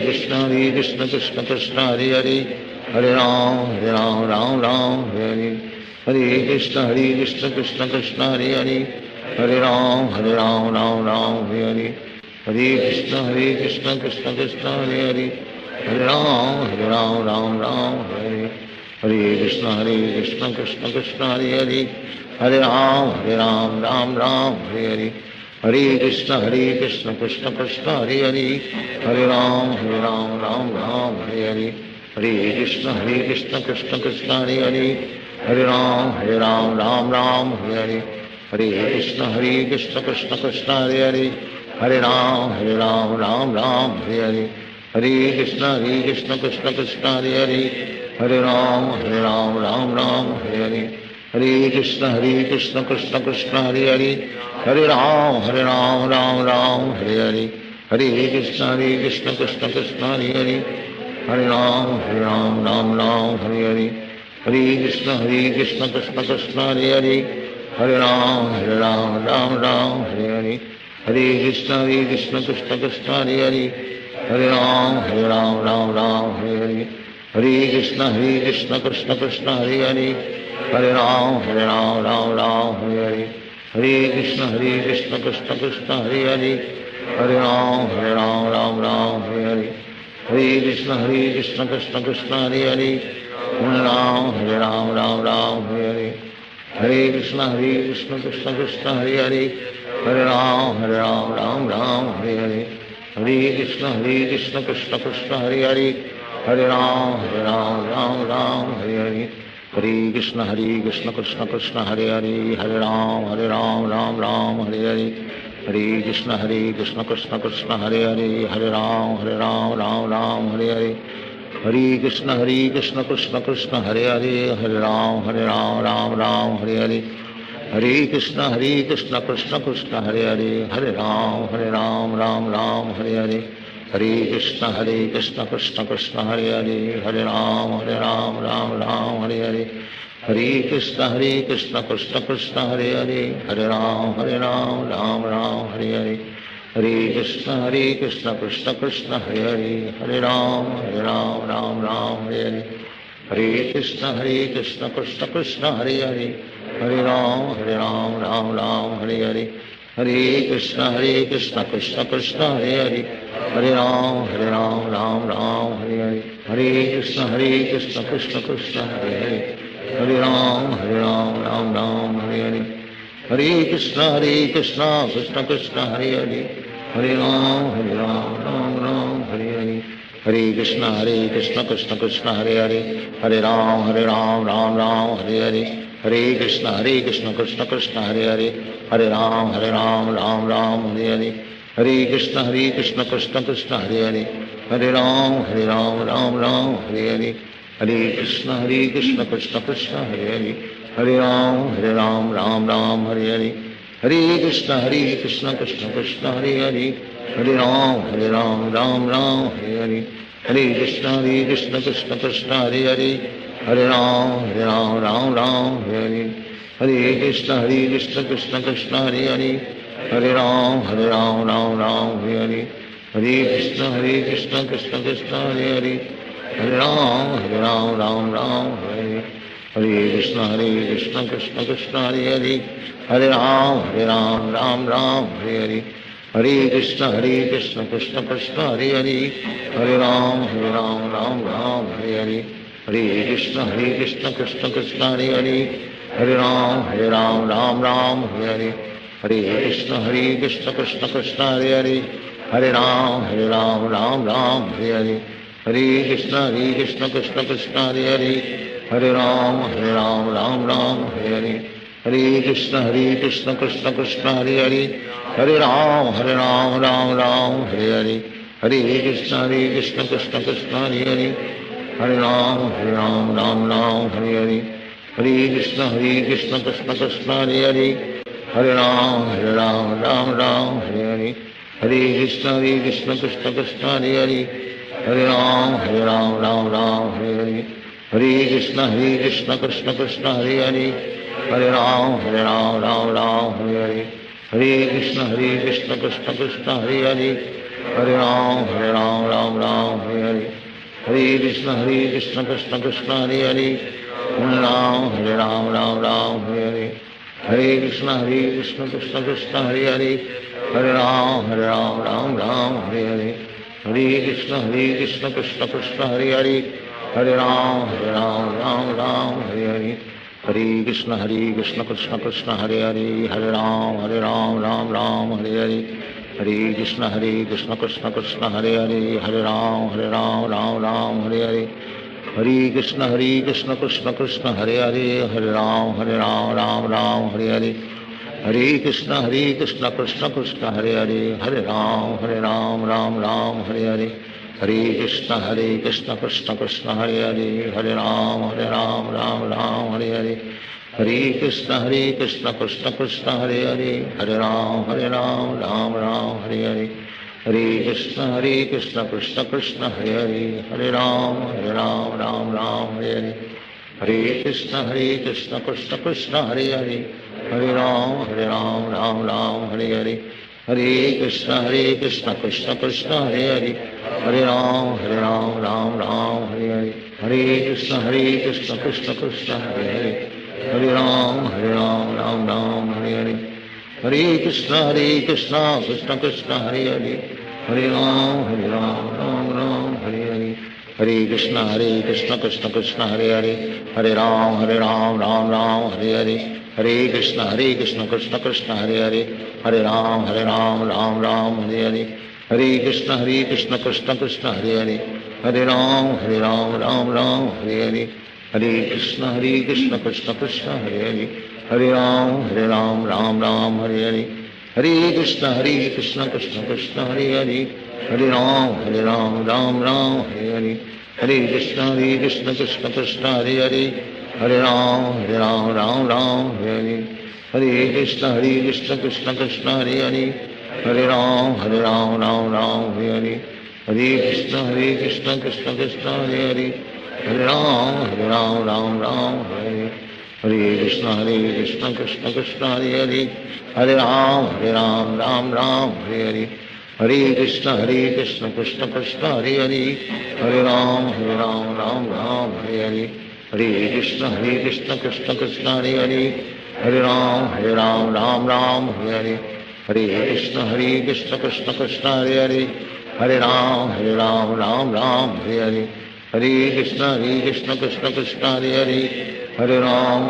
Hare Krishna Krishna Krishna Hare Hare Hare Ram Ram Hare Hare Hare Krishna Krishna Krishna Hare Hare Hare Ram Ram Hare Hare Hare Krishna Krishna Krishna Hare Hare Hare Ram Ram Hare Hare Hare Krishna Krishna Krishna Hare Hare Hare Ram Ram Hare Hare Hare Krishna Krishna Krishna Hare Hare Hare Ram Ram Hare Hare Hare Krishna Krishna Krishna Hare Hare Hare Ram, Ram Ram, Hare Hare, Hare Krishna Krishna Krishna, Hare Hare, Hare Ram, Ram Ram, Hare Hare, Hare Krishna Krishna Krishna, Hare Hare, Hare Ram, Ram Ram, Hare Hare, Hare Krishna Krishna Krishna, Hare Hare, Hare Ram, Ram Hare Hare, Hare Krishna Krishna Krishna, Hare Hare, Hare Ram, Ram Hare Hare, Hare Krishna Krishna Krishna, Hare Hare, Hare Ram, Ram Hare Hare, Hare Krishna Krishna Krishna, Hare Hare, Hare Ram, Ram Hare Hare, Hare Krishna Krishna Krishna, Hare Hare, Hare Ram, Ram Hare Hare, Hare Krishna Krishna Krishna, Hare Hare, Hare Ram, Ram Hare Hare, Hare Krishna Krishna Krishna, Hare Hare, Hare Ram, Ram Hare Hare, Hare Krishna Krishna Krishna, Hare Hare, Hare Ram, Ram Hare Hare, Hare Krishna Krishna Krishna, Hare Hare, Hare Ram, Ram Hare Hare, Hare Krishna Krishna Krishna, Hare Hare, Hare Ram, Ram Hare Hare, Hare Krishna Krishna Krishna, Hare Hare, Hare Ram, Ram Hare Hare, Hare Krishna Krishna Krishna, Hare Hare, Hare Ram, Ram Hare Hare, Hare Krishna Krishna Krishna, Hare Hare, Hare Ram, Ram Hare Hare, Hare Krishna Krishna Krishna, Hare Hare, Hare Ram, Ram Hare Hare, Hare Krishna Krishna Krishna, Hare Hare, Hare Ram, Ram Hare Hare, Hare Krishna Krishna Krishna, Hare Hare, Hare Ram, Ram Hare Hare, Hare Krishna Krishna Krishna, Hare Hare, Hare Ram, Ram Hare Hare, Hare Krishna Krishna Krishna, Hare Hare, Hare Ram, Ram Hare Hare, Hare Krishna Krishna Krishna, Hare Hare, Hare Ram, Ram Hare Hare, Hare Krishna Krishna Krishna, Hare Hare, Hare Ram, Ram Hare Hare, Hare Krishna Krishna Krishna, Hare Hare, Hare Ram, Ram Hare Hare, Hare Krishna Krishna Krishna, Hare Hare, Hare Ram, Ram Hare Hare, Hare Krishna Krishna Krishna, Hare Hare, Hare Ram, Ram Hare Hare, Hare Krishna Krishna Krishna, Hare Hare, Hare Ram, Ram Hare Hare, Hare Krishna Krishna Krishna, Hare Hare, Hare Ram, Ram Hare Hare, Hare Krishna Krishna Krishna, Hare Hare, Hare Ram, Ram Hare Hare, Hare Krishna Krishna Krishna, Hare Hare, Hare Ram, Ram Hare Hare, Hare Krishna Krishna Krishna, Hare Hare, Hare Ram, Ram Hare Hare, Hare Krishna Krishna Krishna, Hare Hare, Hare Ram, Ram Hare Hare, Hare Krishna Krishna Krishna, Hare Hare, Hare Ram, Ram Hare Hare, Hare Krishna Krishna Krishna, Hare Hare, Hare Ram, Ram Hare Hare, Hare Krishna Krishna Krishna, Hare Hare, Hare Ram, Ram Hare Hare, Hare Krishna Krishna Krishna, Hare Hare, Hare Ram, Ram Hare Hare, Hare Krishna Krishna Krishna, Hare Hare, Hare Ram, Ram Hare Hare, Hare Krishna Krishna Krishna, Hare Hare, Hare Ram, Ram Hare Hare, Hare Krishna Krishna Krishna, Hare Hare, Hare Ram, Ram Hare Hare, Hare Krishna Krishna Krishna, Hare Hare, Hare Ram, Ram Hare Hare, Hare Krishna Krishna Krishna, Hare Hare, Hare Ram, Ram Hare Hare, Hare Krishna Krishna Krishna, Hare Hare, Hare Ram, Ram Hare Hare, Hare Krishna Krishna Krishna, Hare Hare, Hare Ram, Ram Hare Hare, Hare Krishna Krishna Krishna, Hare Hare, Hare Ram, Ram Hare Hare, Hare Krishna Krishna Krishna, Hare Hare, Hare Ram, Ram Hare Hare, Hare Krishna Krishna Krishna, Hare Hare, Hare Ram, Ram Hare Hare, Hare Krishna Krishna Krishna, Hare Hare, Hare Ram, Ram Hare Hare, Hare Krishna Krishna Krishna Hare Hare, Hare Ram Ram Ram Hare Hare, Hare Krishna Krishna Krishna Hare Hare, Hare Ram Ram Ram Hare Hare, Hare Krishna Krishna Krishna Hare Hare, Hare Ram Ram Ram Hare Hare, Hare Krishna Krishna Krishna Hare Hare, Hare Ram Ram Ram Hare Hare, Hare Krishna Krishna Krishna Hare Hare, Hare Ram Ram Ram Hare Hare, Hare Krishna Krishna Krishna Hare Hare, Hare Ram Ram Hare Hare, Hare Krishna Krishna Krishna Hare Hare, Hare Ram Ram Hare Hare, Hare Krishna Krishna Krishna Hare Hare, Hare Ram Ram Hare Hare, Hare Krishna Krishna Krishna Hare Hare, Hare Ram Ram Hare Hare, Hare Krishna Krishna Krishna Hare Hare, Hare Ram Ram Hare Hare, Hare Krishna Krishna Krishna Hare Hare, Hare Ram Ram Hare Hare, Hare Krishna Krishna Krishna Hare Hare, Hare Ram Ram Hare Hare, Hare Krishna Krishna Krishna Hare Hare, Hare Ram Ram Hare Hare, Hare Krishna Krishna Krishna Hare Hare, Hare Ram Ram Hare Hare, Hare Krishna Krishna Krishna Hare Hare, Hare Ram Ram Hare Hare, Hare Krishna Krishna Krishna Hare Hare, Hare Ram Ram Hare Hare, Hare Krishna Krishna Krishna Hare Hare, Hare Ram Ram Hare Hare, Hare Krishna Krishna Krishna Hare Hare, Hare Ram Ram Hare Hare, Hare Krishna Krishna Krishna Hare Hare, Hare Ram Ram Hare Hare, Hare Krishna Krishna Krishna Hare Hare, Hare Ram Ram Hare Hare, Hare Krishna Krishna Krishna Hare Hare, Hare Ram Ram Hare Hare, Hare Krishna Krishna Krishna Hare Hare, Hare Ram Ram Hare Hare, Hare Krishna Krishna Krishna Hare Hare, Hare Ram Ram Hare Hare, Hare Krishna Krishna Krishna Hare Hare, Hare Ram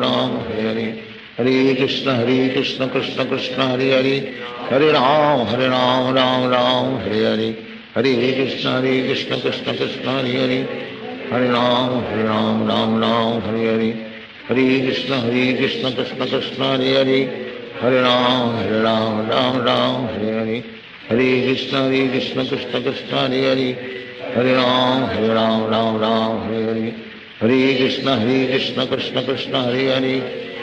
Ram Hare Hare, Hare Krishna Krishna Krishna Hare Hare, Hare Ram Ram Hare Hare, Hare Krishna Krishna Krishna Hare Hare, Hare Ram Ram Hare Hare, Hare Krishna Krishna Krishna Hare Hare, Hare Ram Ram Hare Hare, Hare Krishna Krishna Krishna Hare Hare, Hare Ram Ram Hare Hare, Hare Krishna Krishna Krishna Hare Hare,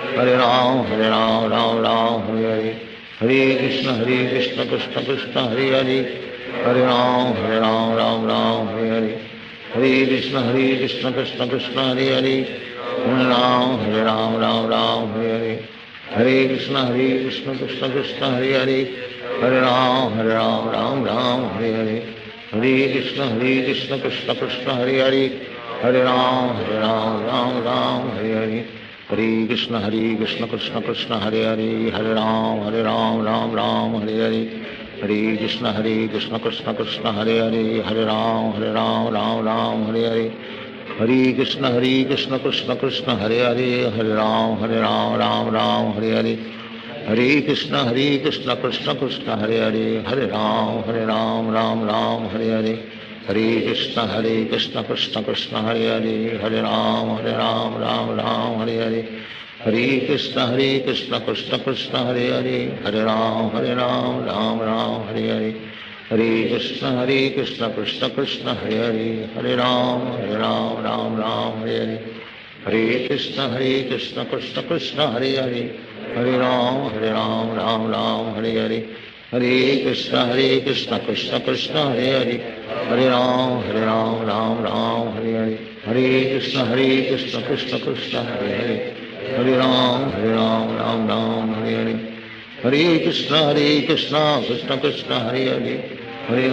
Hare Ram Hare Hare, Hare Krishna Krishna Krishna Hare Hare, Hare Ram Ram Hare Hare, Hare Krishna Krishna Krishna Hare Hare, Hare Ram Ram Hare Hare, Hare Krishna Krishna Krishna Hare Hare, Hare Ram Ram Hare Hare, Hare Krishna Krishna Krishna Hare Hare, Hare Ram Ram Hare Hare, Hare Krishna Krishna Krishna Hare Hare, Hare Ram Ram Hare Hare, Hare Krishna Krishna Krishna Hare Hare, Hare Ram Ram Hare Hare, Hare Krishna Krishna Krishna Hare Hare, Hare Ram Ram Hare Hare, Hare Krishna Krishna Krishna Hare Hare, Hare Ram Ram Hare Hare, Hare Krishna Krishna Krishna Hare Hare, Hare Ram Ram Hare Hare, Hare Krishna Krishna Krishna Hare Hare, Hare Ram Ram Hare Hare, Hare Krishna Krishna Krishna Hare Hare, Hare Ram Ram Hare Hare, Hare Krishna Krishna Krishna Hare Hare, Hare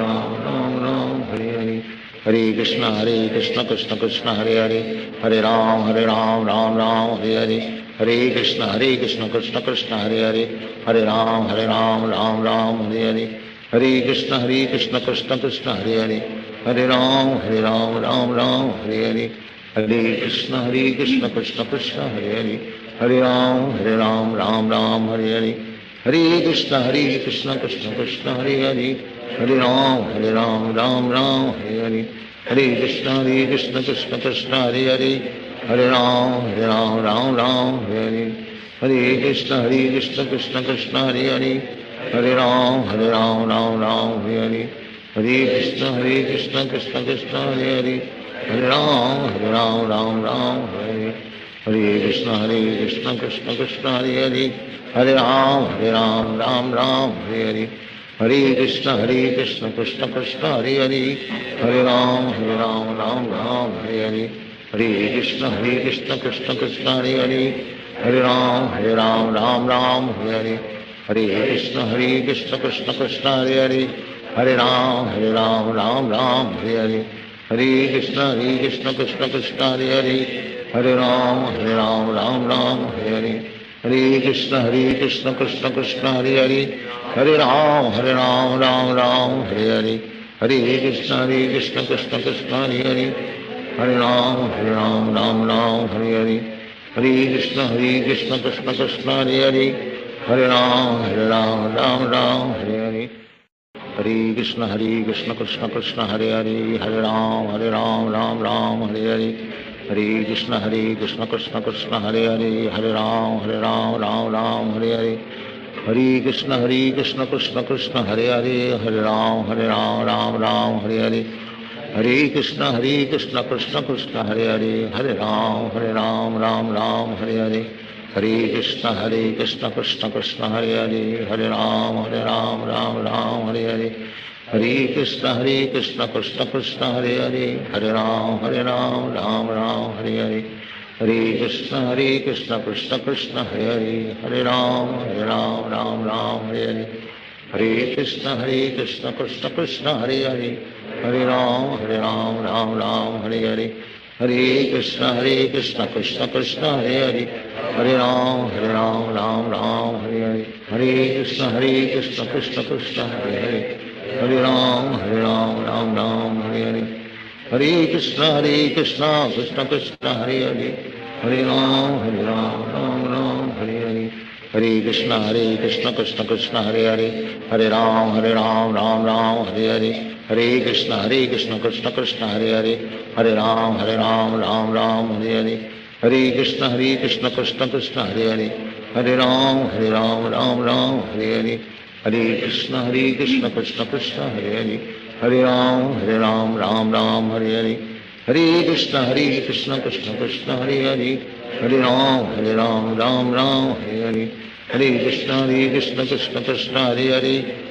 Ram Ram Hare Hare, Hare Krishna Krishna Krishna Hare Hare, Hare Ram Hare Hare, Hare Krishna Krishna Krishna Hare Hare, Hare Ram Ram Hare Hare, Hare Krishna Krishna Krishna Hare Hare, Hare Ram Ram Hare Hare, Hare Krishna Krishna Krishna Hare Hare, Hare Ram Ram Hare Hare, Hare Krishna Krishna Krishna Hare Hare, Hare Ram Ram Hare Hare, Hare Krishna Krishna Krishna Hare Hare, Hare Ram Ram Hare Hare, Krishna Krishna Krishna Hare Hare Hare Ram Ram Ram Hare Hare Krishna Krishna Krishna Hare Hare Hare Ram Ram Ram Hare Hare Krishna Krishna Krishna Hare Hare Hare Ram Ram Hare Hare Krishna Krishna Krishna Hare Hare Hare Ram Ram Hare Hare Hare Krishna Krishna Krishna Hare Hare Hare Ram Ram Hare Hare Hare Krishna Krishna Krishna Hare Hare Hare Ram Ram Hare Hare Hare Krishna Krishna Krishna Hare Hare Hare Ram Ram Hare Hare Hare Krishna Krishna Krishna Hare Hare Hare Ram Ram Hare Hare Hare Krishna Krishna Krishna Hare Hare Hare Ram Ram Hare Hare Hare Krishna Krishna Krishna Hare Hare Hare Ram Ram Hare Hare Hare Krishna Krishna Krishna Hare Hare Hare Ram Ram Hare Hare Hare Krishna Krishna Krishna Hare Hare Hare Ram Ram Hare Hare Hare Krishna Krishna Krishna Hare Hare Hare Ram Ram Hare Hare Hare Krishna Krishna Krishna Hare Hare Hare Ram Ram Hare Hare Hare Krishna Krishna Krishna Hare Hare Hare Ram Ram Hare Hare Hare Krishna Krishna Krishna Hare Hare Hare Ram Ram Hare Hare Hare Krishna Krishna Krishna Hare Hare Hare Ram Ram Hare Hare Hare Krishna Krishna Krishna Hare Hare Hare Ram Ram Hare Hare Hare Krishna Krishna Krishna Hare Hare Hare Ram Ram Hare Hare Hare Krishna Krishna Krishna Hare Hare Hare Ram Ram Hare Hare Hare Krishna Krishna Krishna Hare Hare Hare Ram Ram Hare Hare Hare Krishna Krishna Krishna Hare Hare Hare Ram Ram Hare Hare Hare Krishna Krishna Krishna Hare Hare Hare Ram Ram Hare Hare Hare Krishna Krishna Krishna Hare Hare Hare Ram Ram Hare Hare Hare Krishna Krishna Krishna Hare Hare Hare Ram Ram Hare Hare Hare Krishna Krishna Krishna Hare Hare Hare Ram Ram Hare Hare Hare Krishna Krishna Krishna Hare Hare Hare Ram Ram Hare Hare Hare Krishna Krishna Krishna Hare Hare Hare Ram Ram Hare Hare Hare Krishna Krishna Krishna Hare Hare Hare Ram Ram Hare Hare Hare Krishna Krishna Krishna Hare Hare Hare Ram Ram Hare Hare Hare Krishna Krishna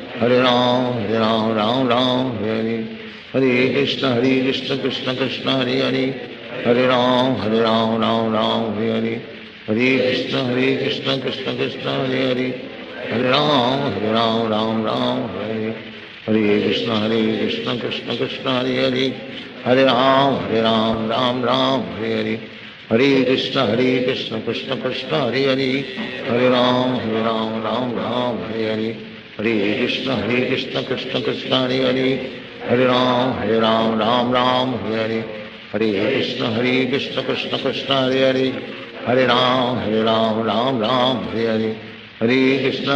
Krishna Hare Hare Hare Ram Ram Hare Hare Hare Krishna Krishna Krishna Hare Hare Hare Ram Ram Hare Hare Hare Krishna Krishna Krishna Hare Hare Hare Ram Ram Hare Hare Hare Krishna Krishna Krishna Hare Hare Hare Ram Ram Hare Hare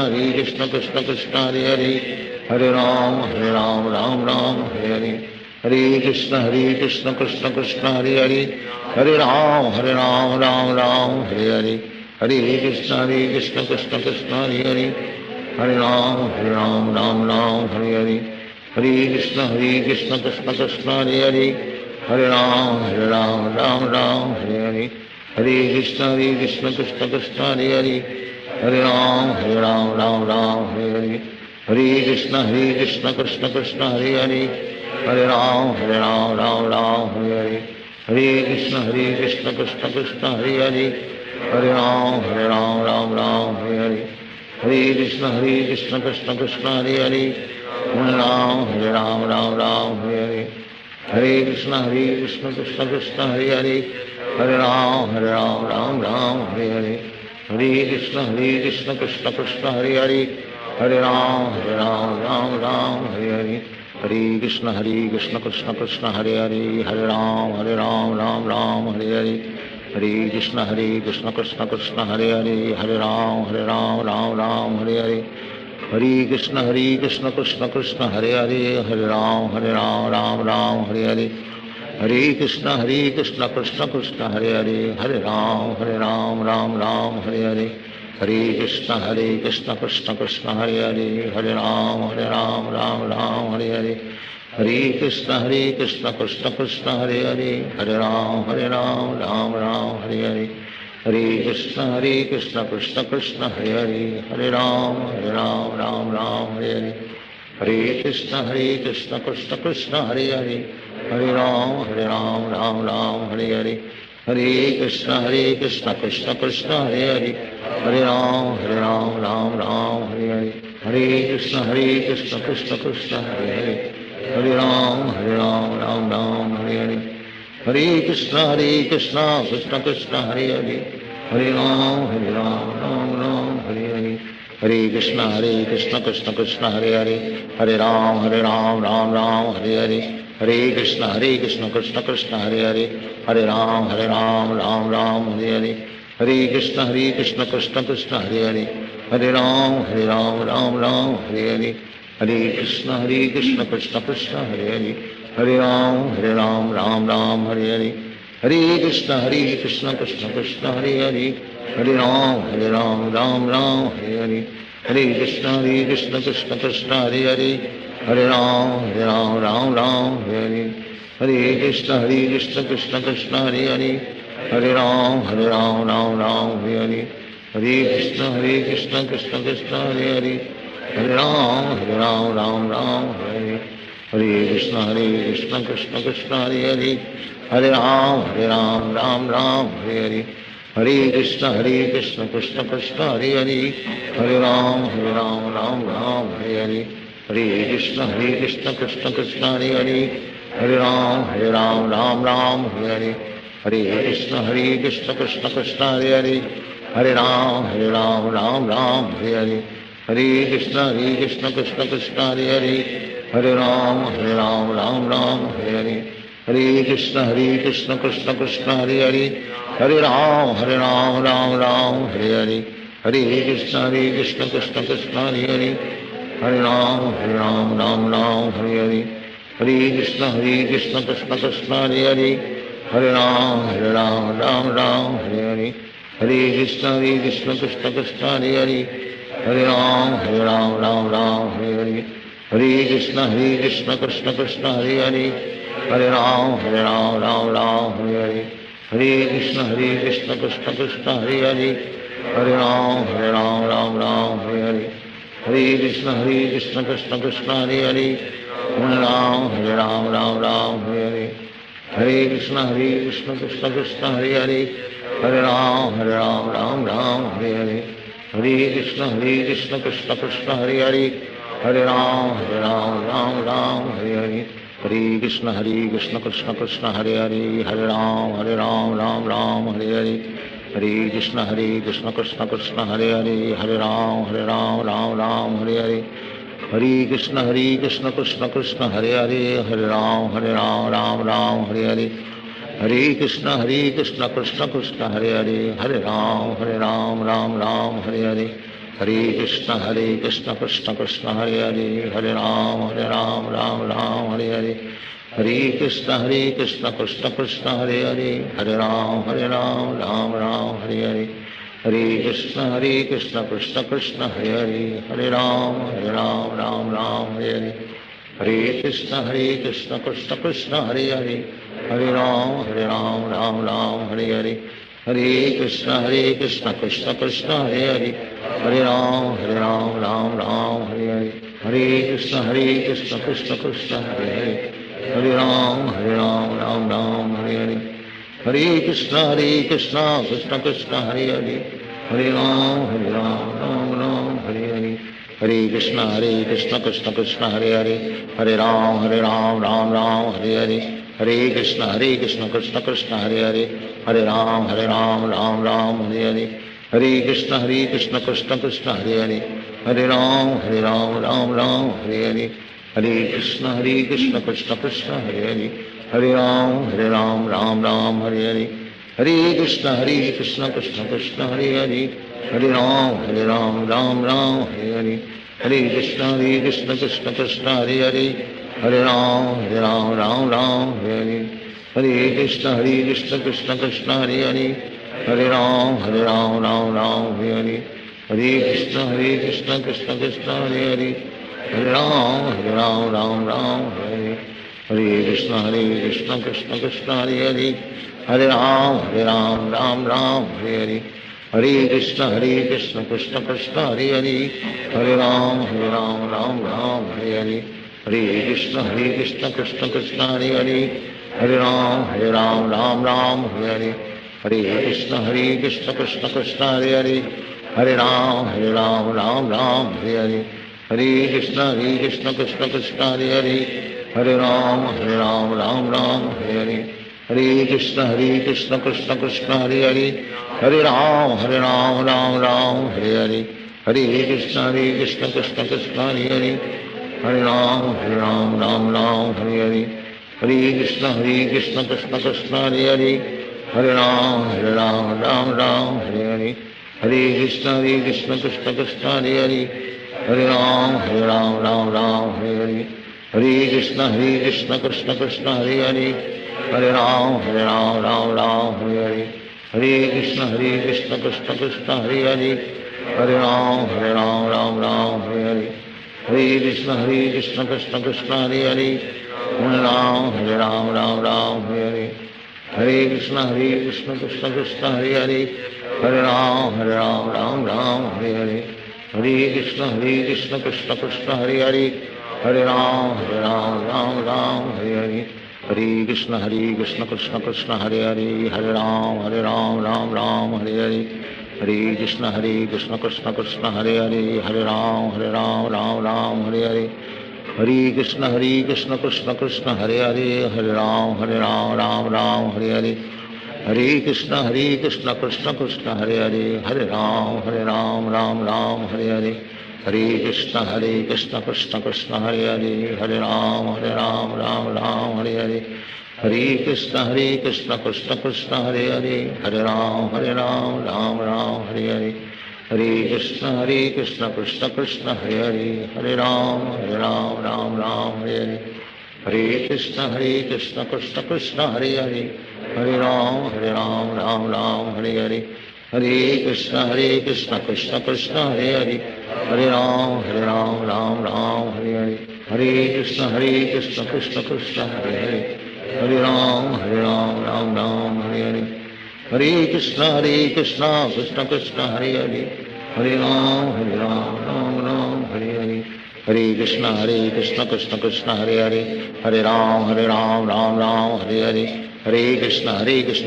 Hare Krishna Krishna Krishna Hare Hare Hare Ram Ram Hare Hare Hare Krishna Krishna Krishna Hare Hare Hare Ram Ram Hare Hare Hare Krishna Krishna Krishna Hare Hare Hare Ram Ram Hare Hare Hare Krishna Krishna Krishna Hare Hare Hare Ram Ram Hare Hare Hare Krishna Krishna Krishna Hare Hare Hare Ram Ram Hare Hare Hare Krishna Krishna Krishna Hare Hare Hare Ram Hare Hare Hare Krishna Krishna Krishna Hare Hare Hare Ram Ram Hare Hare Hare Krishna Krishna Krishna Hare Hare Hare Ram Hare Hare Hare Krishna Krishna Krishna Hare Hare Hare Ram Hare Hare Hare Krishna Krishna Krishna Hare Hare Hare Ram Hare Hare Hare Krishna Krishna Krishna Hare Hare Hare Ram Hare Hare Hare Krishna Krishna Krishna Hare Hare Hare Ram Hare Hare Hare Krishna Krishna Krishna Hare Hare Hare Ram Ram Hare Hare Hare Krishna Krishna Krishna Hare Hare, Hare Ram Ram Ram Hare Hare, Hare Krishna Krishna Krishna Hare Hare, Hare Ram Ram Ram Hare Hare, Hare Krishna Krishna Krishna Hare Hare, Hare Ram Ram Ram Hare Hare, Hare Krishna Krishna Krishna Hare Hare, Hare Ram Ram Ram Hare Hare, Hare Krishna Krishna Krishna Hare Hare, Hare Ram Ram Ram Hare Hare, Hare Krishna Krishna Krishna Hare Hare, Hare Ram Ram Ram Hare Hare, Hare Krishna Krishna Krishna Hare Hare, Hare Ram Ram Ram Hare Hare, Hare Krishna Krishna Krishna Hare Hare, Hare Ram Ram Hare Hare, Hare Krishna Krishna Krishna Hare Hare, Hare Ram Ram Ram Hare Hare, Hare Krishna Krishna Krishna Hare Hare, Hare Ram Ram Ram Hare Hare, Hare Krishna Krishna Krishna Hare Hare, Hare Ram Ram Hare Hare, Hare Krishna Krishna Krishna Hare Hare, Hare Ram Ram Hare Hare, Hare Krishna Krishna Krishna Hare Hare, Hare Ram Ram Hare Hare, Hare Krishna Krishna Krishna Hare Hare, Hare Ram Ram Hare Hare, Hare Krishna Krishna Krishna Hare Hare, Hare Ram Ram Hare Hare, Hare Krishna Krishna Krishna Hare Hare, Hare Ram Ram Hare Hare, Hare Krishna Krishna Krishna Hare Hare, Hare Ram Ram Hare Hare, Hare Krishna Krishna Krishna Hare Hare, Hare Ram Ram Hare Hare, Hare Krishna Krishna Krishna Hare Hare, Hare Ram Ram Hare Hare, Hare Krishna Krishna Krishna Hare Hare, Hare Ram Ram Hare Hare, Hare Krishna Krishna Krishna Hare Hare, Hare Ram Ram Hare Hare, Hare Krishna Krishna Krishna Hare Hare, Hare Ram Ram Hare Hare, Hare Krishna Krishna Krishna Hare Hare, Hare Ram Ram Hare Hare, Hare Krishna Krishna Krishna Hare Hare, Hare Ram Ram Hare Hare, Hare Krishna Krishna Krishna Hare Hare, Hare Ram Ram Hare Hare, Hare Krishna Krishna Krishna Hare Hare, Hare Ram Ram Hare Hare, Hare Krishna Krishna Krishna Hare Hare, Hare Ram Ram Hare Hare, Hare Krishna Krishna Krishna Hare Hare, Hare Ram Ram Hare Hare, Hare Krishna Krishna Krishna Hare Hare, Hare Ram Ram Hare Hare, Hare Krishna Krishna Krishna Hare Hare, Hare Ram Ram Hare Hare, Hare Krishna Krishna Krishna Hare Hare, Hare Ram Ram Hare Hare, Hare Krishna Krishna Krishna Hare Hare, Hare Ram Ram Hare Hare, Hare Krishna Krishna Krishna Hare Hare, Hare Ram Ram Hare Hare, Hare Krishna Krishna Krishna Hare Hare, Hare Ram Ram Hare Hare, Hare Krishna Krishna Krishna Hare Hare, Hare Ram Ram Hare Hare, Hare Krishna Krishna Krishna Hare Hare, Hare Ram Ram Hare Hare, Hare Krishna Krishna Krishna Hare Hare, Hare Ram Ram Hare Hare, Hare Krishna Krishna Krishna Hare Hare, Hare Ram Ram Hare Hare, Hare Krishna Krishna Krishna Hare Hare, Hare Ram Ram Hare Hare, Hare Krishna Krishna Krishna Hare Hare, Hare Ram Ram Hare Hare, Hare Krishna Krishna Krishna Hare Hare, Hare Ram Ram Hare Hare, Hare Krishna Krishna Krishna Hare Hare, Hare Ram Ram Hare Hare, Hare Krishna Krishna Krishna Hare Hare, Hare Ram Ram Hare Hare, Hare Krishna Krishna Krishna Hare Hare, Hare Ram Ram Hare Hare, Hare Krishna Krishna Krishna Hare Hare, Hare Ram Ram Hare Hare, Hare Krishna Krishna Krishna Hare Hare, Hare Ram Ram Hare Hare, Hare Krishna Krishna Krishna Hare Hare, Hare Ram Ram Hare Hare, Hare Krishna Krishna Krishna Hare Hare Hare Ram Ram Ram Hare Hare Hare Krishna Krishna Krishna Hare Hare Hare Ram Ram Hare Hare Krishna Krishna Krishna Hare Hare Hare Ram Ram Hare Hare Hare Krishna Krishna Krishna Hare Hare Hare Ram Ram Hare Hare Hare Krishna Krishna Krishna Hare Hare Hare Ram Ram Hare Hare Hare Krishna Krishna Krishna Hare Hare Hare Ram Ram Hare Hare Hare Krishna Krishna Krishna Hare Hare Hare Ram Ram Hare Hare Hare Krishna Krishna Krishna Hare Hare Hare Ram Ram Hare Hare Hare Krishna Krishna Krishna Hare Hare Hare Ram Ram Hare Hare Hare Krishna Krishna Krishna Hare Hare Hare Ram Ram Hare Hare Hare Krishna Krishna Krishna Hare Hare Hare Ram Ram Hare Hare Hare Krishna Krishna Krishna Hare Hare Hare Ram Ram Hare Hare Hare Krishna Krishna Krishna Hare Hare Hare Ram Ram Hare Hare Hare Krishna Krishna Krishna Hare Hare Hare Ram Hare Hare Hare Krishna Krishna Krishna Hare Hare Hare Ram Hare Hare Hare Krishna Krishna Krishna Hare Hare Hare Ram Hare Hare Hare Krishna Krishna Krishna Hare Hare Hare Ram Ram Hare Hare Hare Krishna Krishna Krishna Hare Hare Hare Ram Hare Hare Hare Krishna Krishna Krishna Hare Hare Hare Ram Hare Hare Hare Krishna Krishna Krishna Hare Hare Hare Ram Ram Hare Hare Hare Krishna Krishna Krishna Hare Hare Hare Ram Ram Hare Hare Hare Krishna Krishna Krishna Hare Hare Hare Ram Ram Hare Hare Hare Krishna Krishna Krishna Hare Hare Hare Ram Ram Hare Hare Hare Krishna Krishna Krishna Hare Hare Hare Ram Ram Hare Hare Hare Krishna Krishna Krishna Hare Hare Hare Ram Ram Hare Hare Hare Krishna Krishna Krishna Hare Hare Hare Ram Ram Hare Hare Hare Krishna Krishna Krishna Hare Hare Hare Ram Hare Hare Hare Krishna Krishna Krishna Hare Hare Hare Ram Ram Hare Hare Hare Krishna Krishna Krishna Hare Hare Hare Ram Ram Hare Hare Hare Krishna Krishna Krishna Hare Hare Hare Ram Ram Hare Hare Hare Krishna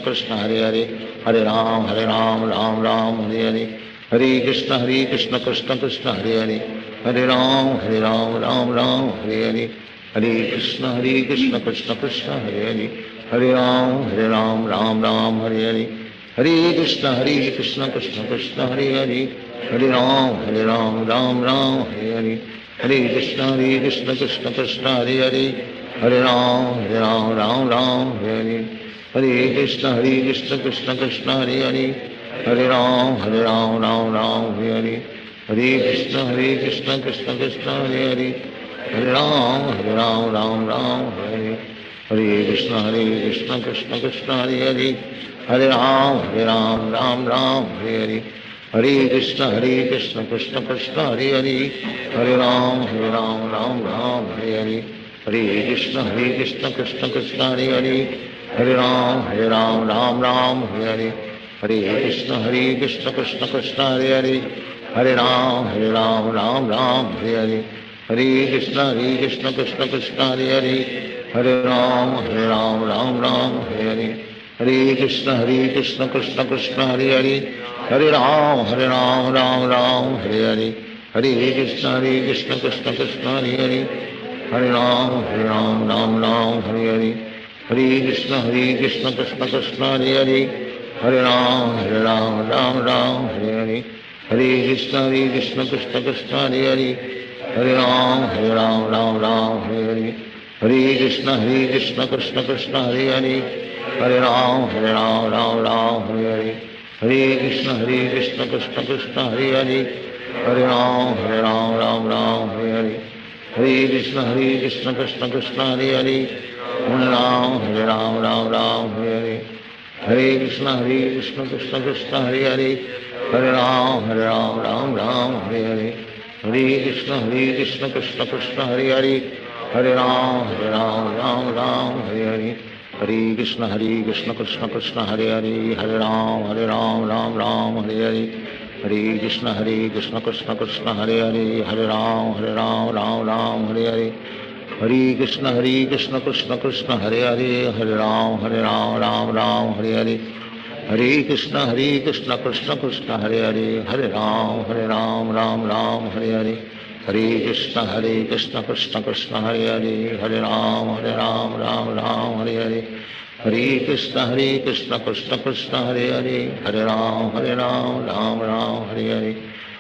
Krishna Krishna Hare Hare Hare Ram Ram Hare Hare Hare Krishna Krishna Krishna Hare Hare Hare Ram Ram Hare Hare Hare Krishna Krishna Krishna Hare Hare Hare Ram Ram Hare Hare Hare Krishna Krishna Krishna Hare Hare Hare Ram Ram Hare Hare Hare Krishna Krishna Krishna Hare Hare Hare Ram Ram Hare Hare Hare Krishna Krishna Krishna Hare Hare Hare Ram Hare Hare Hare Krishna Krishna Krishna Hare Hare Hare Ram Hare Hare Hare Krishna Krishna Krishna Hare Hare Hare Ram Hare Hare Hare Krishna Krishna Krishna Hare Hare Hare Ram Hare Hare Hare Krishna Krishna Krishna Hare Hare Hare Ram Hare Hare Hare Krishna Krishna Krishna Hare Hare Hare Ram Hare Hare Hare Krishna Krishna Krishna Hare Hare Hare Ram Hare Hare Hare Krishna Krishna Krishna Hare Hare Hare Ram Hare Hare Hare Krishna Krishna Krishna Hare Hare Hare Ram Hare Hare Hare Krishna Krishna Krishna Hare Hare Hare Ram Hare Hare Hare Krishna Krishna Krishna Hare Hare Hare Ram Hare Hare Hare Krishna Krishna Krishna Hare Hare Hare Ram, Ram Ram, Hare Hare. Hare Krishna, Krishna Krishna, Hare Hare. Hare Ram, Ram Ram, Hare Hare. Hare Krishna, Krishna Krishna, Hare Hare. Hare Ram, Ram Hare Hare. Hare Krishna, Krishna Krishna, Hare Hare. Hare Ram, Ram Hare Hare. Hare Krishna, Krishna Krishna, Hare Hare. Hare Ram, Ram Hare Hare. Hare Krishna, Krishna Krishna, Hare Hare. Hare Ram, Ram Hare Hare. Hare Krishna, Krishna Krishna, Hare Hare. Hare Ram, Ram Hare Hare. Hare Krishna, Krishna Krishna, Hare Hare. Hare Ram, Ram Hare Hare. Hare Krishna, Krishna Krishna, Hare Hare. Hare Ram, Ram Hare Hare.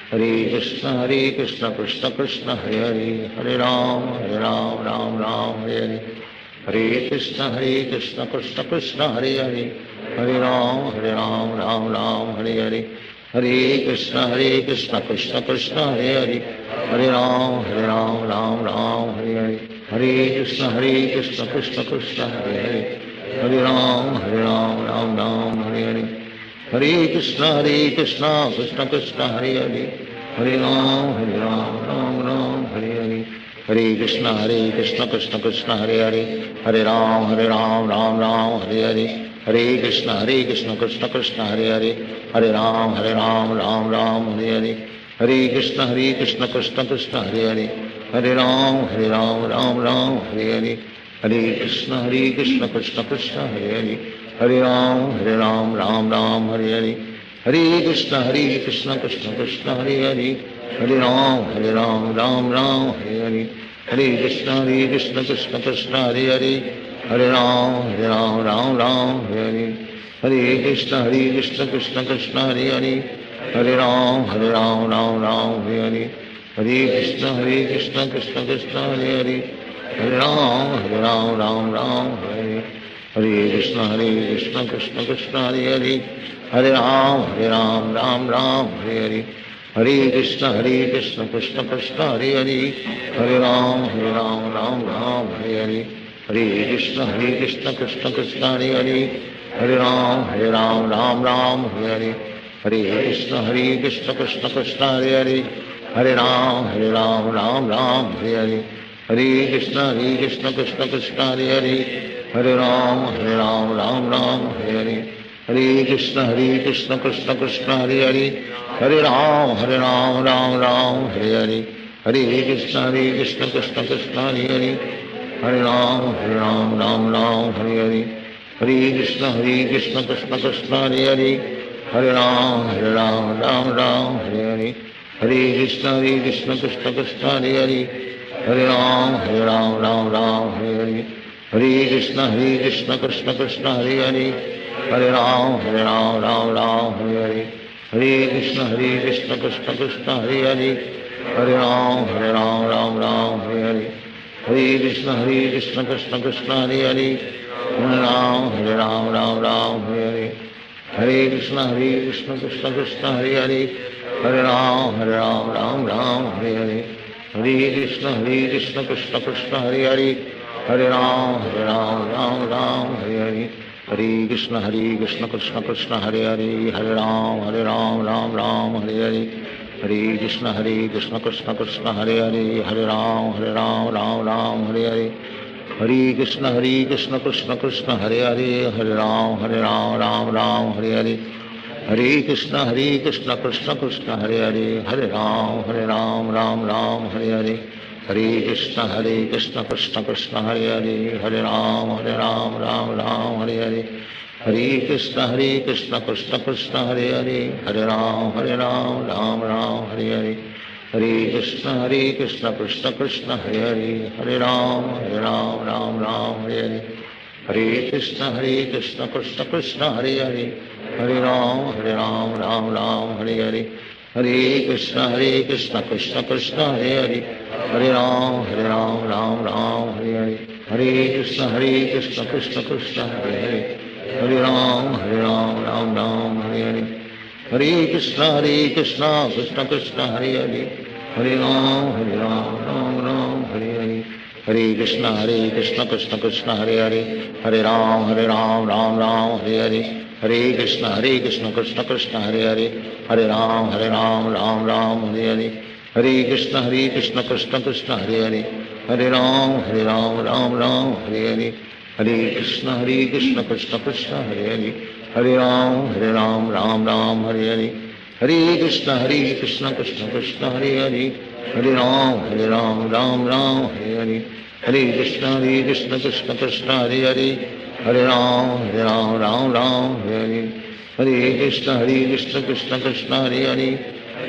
Hare Krishna, Krishna Krishna, Hare Hare. Hare Ram, Ram Hare Hare. Hare Krishna, Krishna Krishna, Hare Hare. Hare Ram, Ram Hare Hare. Hare Krishna, Krishna Krishna, Hare Hare. Hare Ram, Ram Hare Hare. Hare Krishna, Krishna Krishna, Hare Hare. Hare Ram, Ram Hare Hare. Hare Krishna, Krishna Krishna, Hare Hare. Hare Ram, Ram Hare Hare. Hare Krishna, Krishna Krishna, Hare Hare. Hare Ram, Ram Hare Hare. Hare Krishna, Krishna Krishna, Hare Hare. Hare Ram, Ram Hare Hare. Hare Krishna, Krishna Krishna, Hare Hare. Hare Ram, Ram Hare Hare. Hare Krishna, Krishna Krishna, Hare Hare. Hare Ram, Ram Hare Hare. Hare Krishna, Krishna Krishna, Hare Hare. Hare Ram, Ram Hare Hare. Hare Krishna, Krishna Krishna, Hare Hare. Hare Ram, Ram Hare Hare. Hare Krishna, Krishna Krishna, Hare Hare. Hare Ram, Ram Hare Hare. Hare Krishna, Krishna Krishna, Hare Hare. Hare Ram, Ram Hare Hare. Hare Krishna, Krishna Krishna, Hare Hare. Hare Ram, Ram Hare Hare. Hare Krishna, Krishna Krishna, Hare Hare. Hare Ram, Ram Hare Hare. Hare Krishna, Krishna Krishna, Hare Hare. Hare Ram, Ram Hare Hare. Hare Krishna, Krishna Krishna, Hare Hare. Hare Ram, Ram Hare Hare. Hare Krishna, Krishna Krishna, Hare Hare. Hare Ram, Ram Hare Hare. Hare Krishna, Krishna Krishna, Hare Hare. Hare Ram, Ram Hare Hare. Hare Krishna, Krishna Krishna, Hare Hare. Hare Ram, Ram Hare Hare. Hare Krishna, Krishna Krishna, Hare Hare. Hare Ram, Ram Hare Hare. Hare Krishna, Krishna Krishna, Hare Hare. Hare Ram, Ram Hare Hare. Hare Krishna, Krishna Krishna, Hare Hare. Hare Ram, Ram Hare Hare. Hare Krishna, Krishna Krishna, Hare Hare. Hare Ram, Ram Hare Hare. Hare Krishna, Krishna Krishna, Hare Hare. Hare Ram, Ram Hare Hare. Hare Krishna, Krishna Krishna, Hare Hare. Hare Ram, Ram Hare Hare. Hare Krishna, Krishna Krishna, Hare Hare. Hare Ram, Ram Hare Hare. Hare Krishna, Krishna Krishna, Hare Hare. Hare Ram, Ram Hare Hare. Hare Krishna, Krishna Krishna, Hare Hare. Hare Ram, Ram Hare Hare. Hare Krishna, Krishna Krishna, Hare Hare. Hare Ram, Ram Hare Hare. Hare Krishna, Krishna Krishna, Hare Hare. Hare Ram, Ram Hare Hare. Hare Krishna, Krishna Krishna, Hare Hare. Hare Ram, Ram Hare Hare. Hare Krishna, Krishna Krishna, Hare Hare. Hare Ram, Ram Hare Hare. Hare Krishna, Krishna Krishna, Hare Hare. Hare Ram, Ram Hare Hare. Hare Krishna, Krishna Krishna, Hare Hare. Hare Ram, Ram Hare Hare. Hare Krishna, Krishna Krishna, Hare Hare. Hare Ram, Ram Hare Hare. Hare Krishna, Krishna Krishna, Hare Hare. Hare Ram, Ram Hare Hare. Hare Krishna, Krishna Krishna, Hare Hare. Hare Ram, Ram Hare Hare. Hare Krishna Krishna Krishna Hare Hare, Hare Ram Ram Ram Hare Hare, Hare Krishna Krishna Krishna Hare Hare, Hare Ram Ram Ram Hare Hare, Hare Krishna Krishna Krishna Hare Hare, Hare Ram Ram Ram Hare Hare, Hare Krishna Krishna Krishna Hare Hare, Hare Ram Ram Ram Hare Hare, Hare Krishna Krishna Krishna Hare Hare, Hare Ram Ram Ram Hare Hare, Hare Krishna Krishna Krishna Hare Hare, Hare Ram Ram Ram Hare Hare, Hare Krishna Krishna Krishna Hare Hare,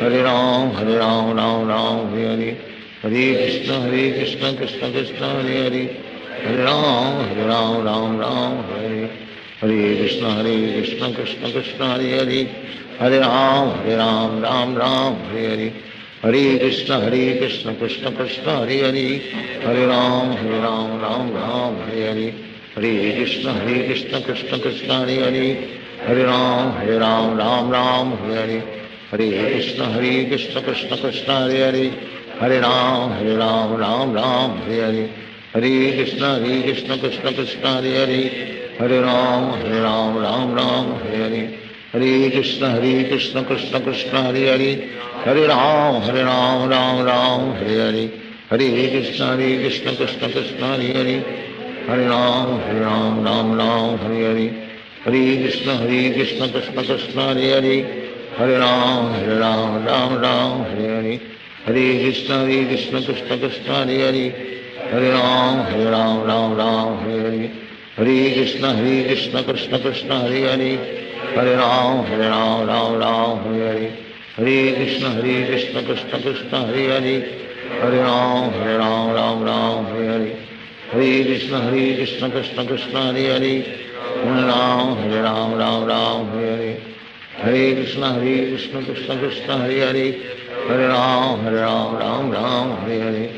Hare Ram Ram Ram Hare Hare, Hare Krishna Krishna Krishna Hare Hare, Hare Ram Ram Ram Hare Hare, Hare Krishna Krishna Krishna Hare Hare, Hare Ram Ram Ram Hare Hare, Hare Krishna Krishna Krishna Hare Hare, Hare Ram Ram Ram Hare Hare, Hare Krishna Krishna Krishna Hare Hare, Hare Ram Ram Hare Hare, Hare Krishna Krishna Krishna Hare Hare, Hare Ram Ram Hare Hare, Hare Krishna Krishna Krishna Hare Hare, Hare Ram Ram Hare Hare, Hare Krishna Krishna Krishna Hare Hare, Hare Ram Ram Hare Hare, Hare Krishna Krishna Krishna Hare Hare, Hare Ram Ram Hare Hare, Hare Krishna Krishna Krishna Hare Hare, Hare Ram Ram Hare Hare, Hare Krishna Krishna Krishna Hare Hare, Hare Ram Ram Hare Hare, Hare Krishna Krishna Krishna Hare Hare, Hare Ram Ram Hare Hare, Hare Krishna Krishna Krishna Hare Hare, Hare Ram Ram Hare Hare, Hare Krishna Krishna Krishna Hare Hare, Hare Ram Ram Hare Hare, Hare Krishna Krishna Krishna Hare Hare, Hare Ram Ram Hare Hare, Hare Krishna Krishna Krishna Hare Hare, Hare Ram Ram Hare Hare, Hare Krishna Krishna Krishna Hare Hare, Hare Ram Ram Hare Hare,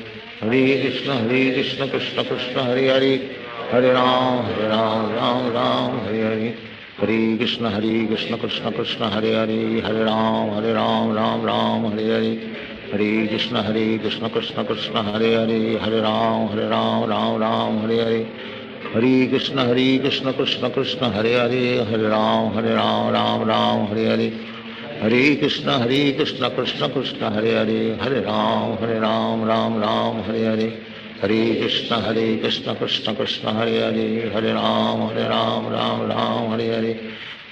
Hare Krishna Krishna Krishna Hare Hare, Hare Ram Ram Hare Hare, Hare Krishna Krishna Krishna Hare Hare, Hare Ram Ram Hare Hare, Hare Krishna Krishna Krishna Hare Hare, Hare Ram Ram Hare Hare, Hare Krishna Krishna Krishna Hare Hare, Hare Ram Ram Hare Hare, Hare Krishna Krishna Krishna Hare Hare, Hare Ram Ram Hare Hare, Hare Krishna Krishna Krishna Hare Hare, Hare Ram Ram Hare Hare,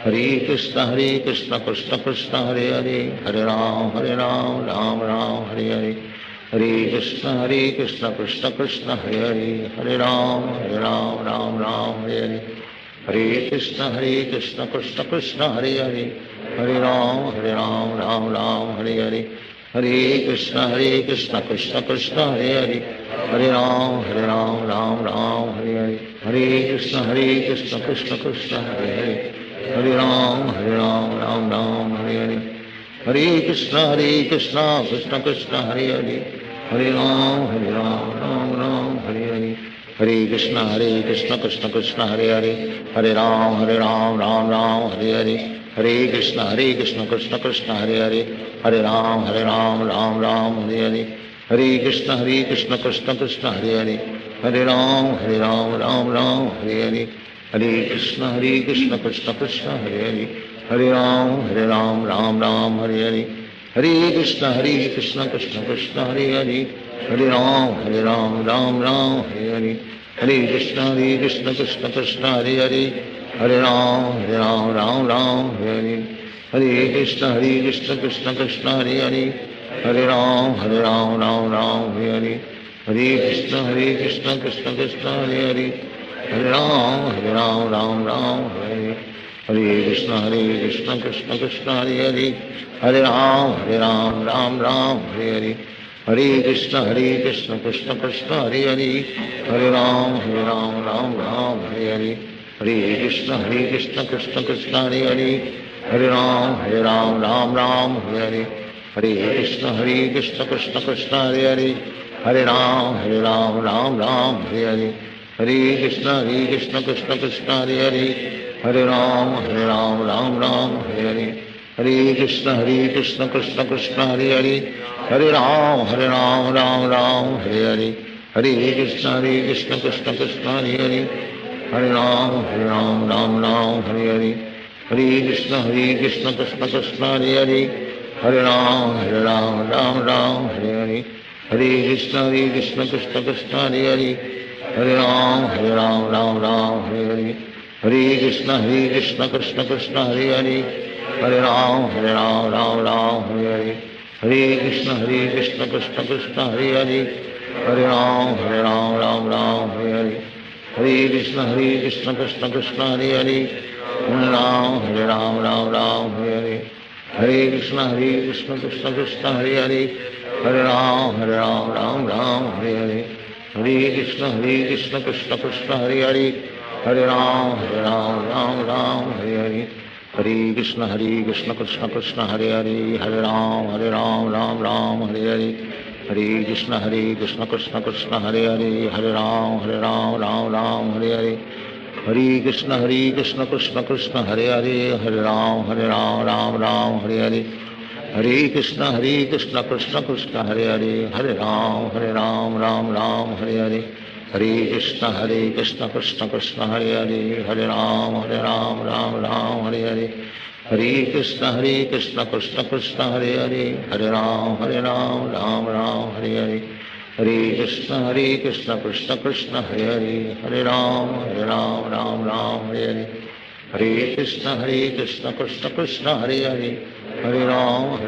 Hare Krishna Krishna Krishna Hare Hare, Hare Ram Ram Hare Hare, Hare Krishna Krishna Krishna Hare Hare, Hare Ram Ram Hare Hare, Hare Krishna Krishna Krishna Hare Hare, Hare Ram Ram Hare Hare, Hare Krishna Krishna Krishna Hare Hare, Hare Ram Ram Hare Hare, Hare Krishna Krishna Krishna Hare Hare, Hare Ram Ram Hare Hare, Hare Krishna Krishna Krishna Hare Hare, Hare Ram Ram Hare Hare, Hare Krishna Krishna Krishna Hare Hare, Hare Ram Ram Hare Hare, Hare Krishna Krishna Krishna Hare Hare, Hare Ram Ram Hare Hare, Hare Krishna Krishna Krishna Hare Hare, Hare Ram Ram Hare Hare, Hare Krishna Krishna Krishna Hare Hare, Hare Ram Ram Hare Hare, Hare Krishna Krishna Krishna Hare Hare, Hare Ram Ram Hare Hare, Hare Krishna Krishna Krishna Hare Hare, Hare Ram Ram Hare, Hare Krishna Krishna Krishna Hare Hare, Hare Ram Ram Hare Hare, Hare Krishna Krishna Krishna Hare Hare, Hare Ram Ram Hare Hare, Hare Krishna Krishna Krishna Hare Hare, Hare Ram Ram Hare Hare, Hare Krishna Krishna Krishna Hare Hare, Hare Ram Ram Hare Hare, Hare Krishna Krishna Krishna Hare Hare, Hare Ram Ram Hare Hare, Hare Krishna Krishna Krishna Hare Hare, Hare Ram Ram Hare Hare, Hare Krishna Krishna Krishna Hare Hare Hare Ram Ram Ram Hare Hare Hare Krishna Krishna Krishna Hare Hare Hare Ram Ram Ram Hare Hare Hare Krishna Krishna Krishna Hare Hare Hare Ram Ram Hare Hare Hare Krishna Krishna Krishna Hare Hare Hare Ram Ram Hare Hare Hare Krishna Krishna Krishna Hare Hare Hare Ram Ram Hare Hare Hare Krishna Krishna Krishna Hare Hare Hare Ram Ram Hare Hare Hare Krishna Krishna Krishna Hare Hare Hare Ram Ram Hare Hare Hare Krishna Krishna Krishna Hare Hare Hare Ram Ram Hare Hare Hare Krishna Krishna Krishna Hare Hare Hare Ram Ram Hare Hare Hare Krishna Krishna Krishna Hare Hare Hare Ram Ram Hare Hare Hare Krishna Krishna Krishna Hare Hare Hare Ram Ram Hare Hare Hare Krishna Krishna Krishna Hare Hare Hare Ram Ram Hare Hare Hare Krishna Krishna Krishna Hare Hare Hare Ram Ram Hare Hare Hare Krishna Krishna Krishna Hare Hare Hare Ram Ram Hare Hare Hare Krishna Krishna Krishna Hare Hare Hare Ram Ram Hare Hare Hare Krishna Krishna Krishna Hare Hare Hare Ram Ram Hare Hare Hare Krishna Krishna Krishna Hare Hare Hare Ram Ram Hare Hare Hare Krishna Krishna Krishna Hare Hare Hare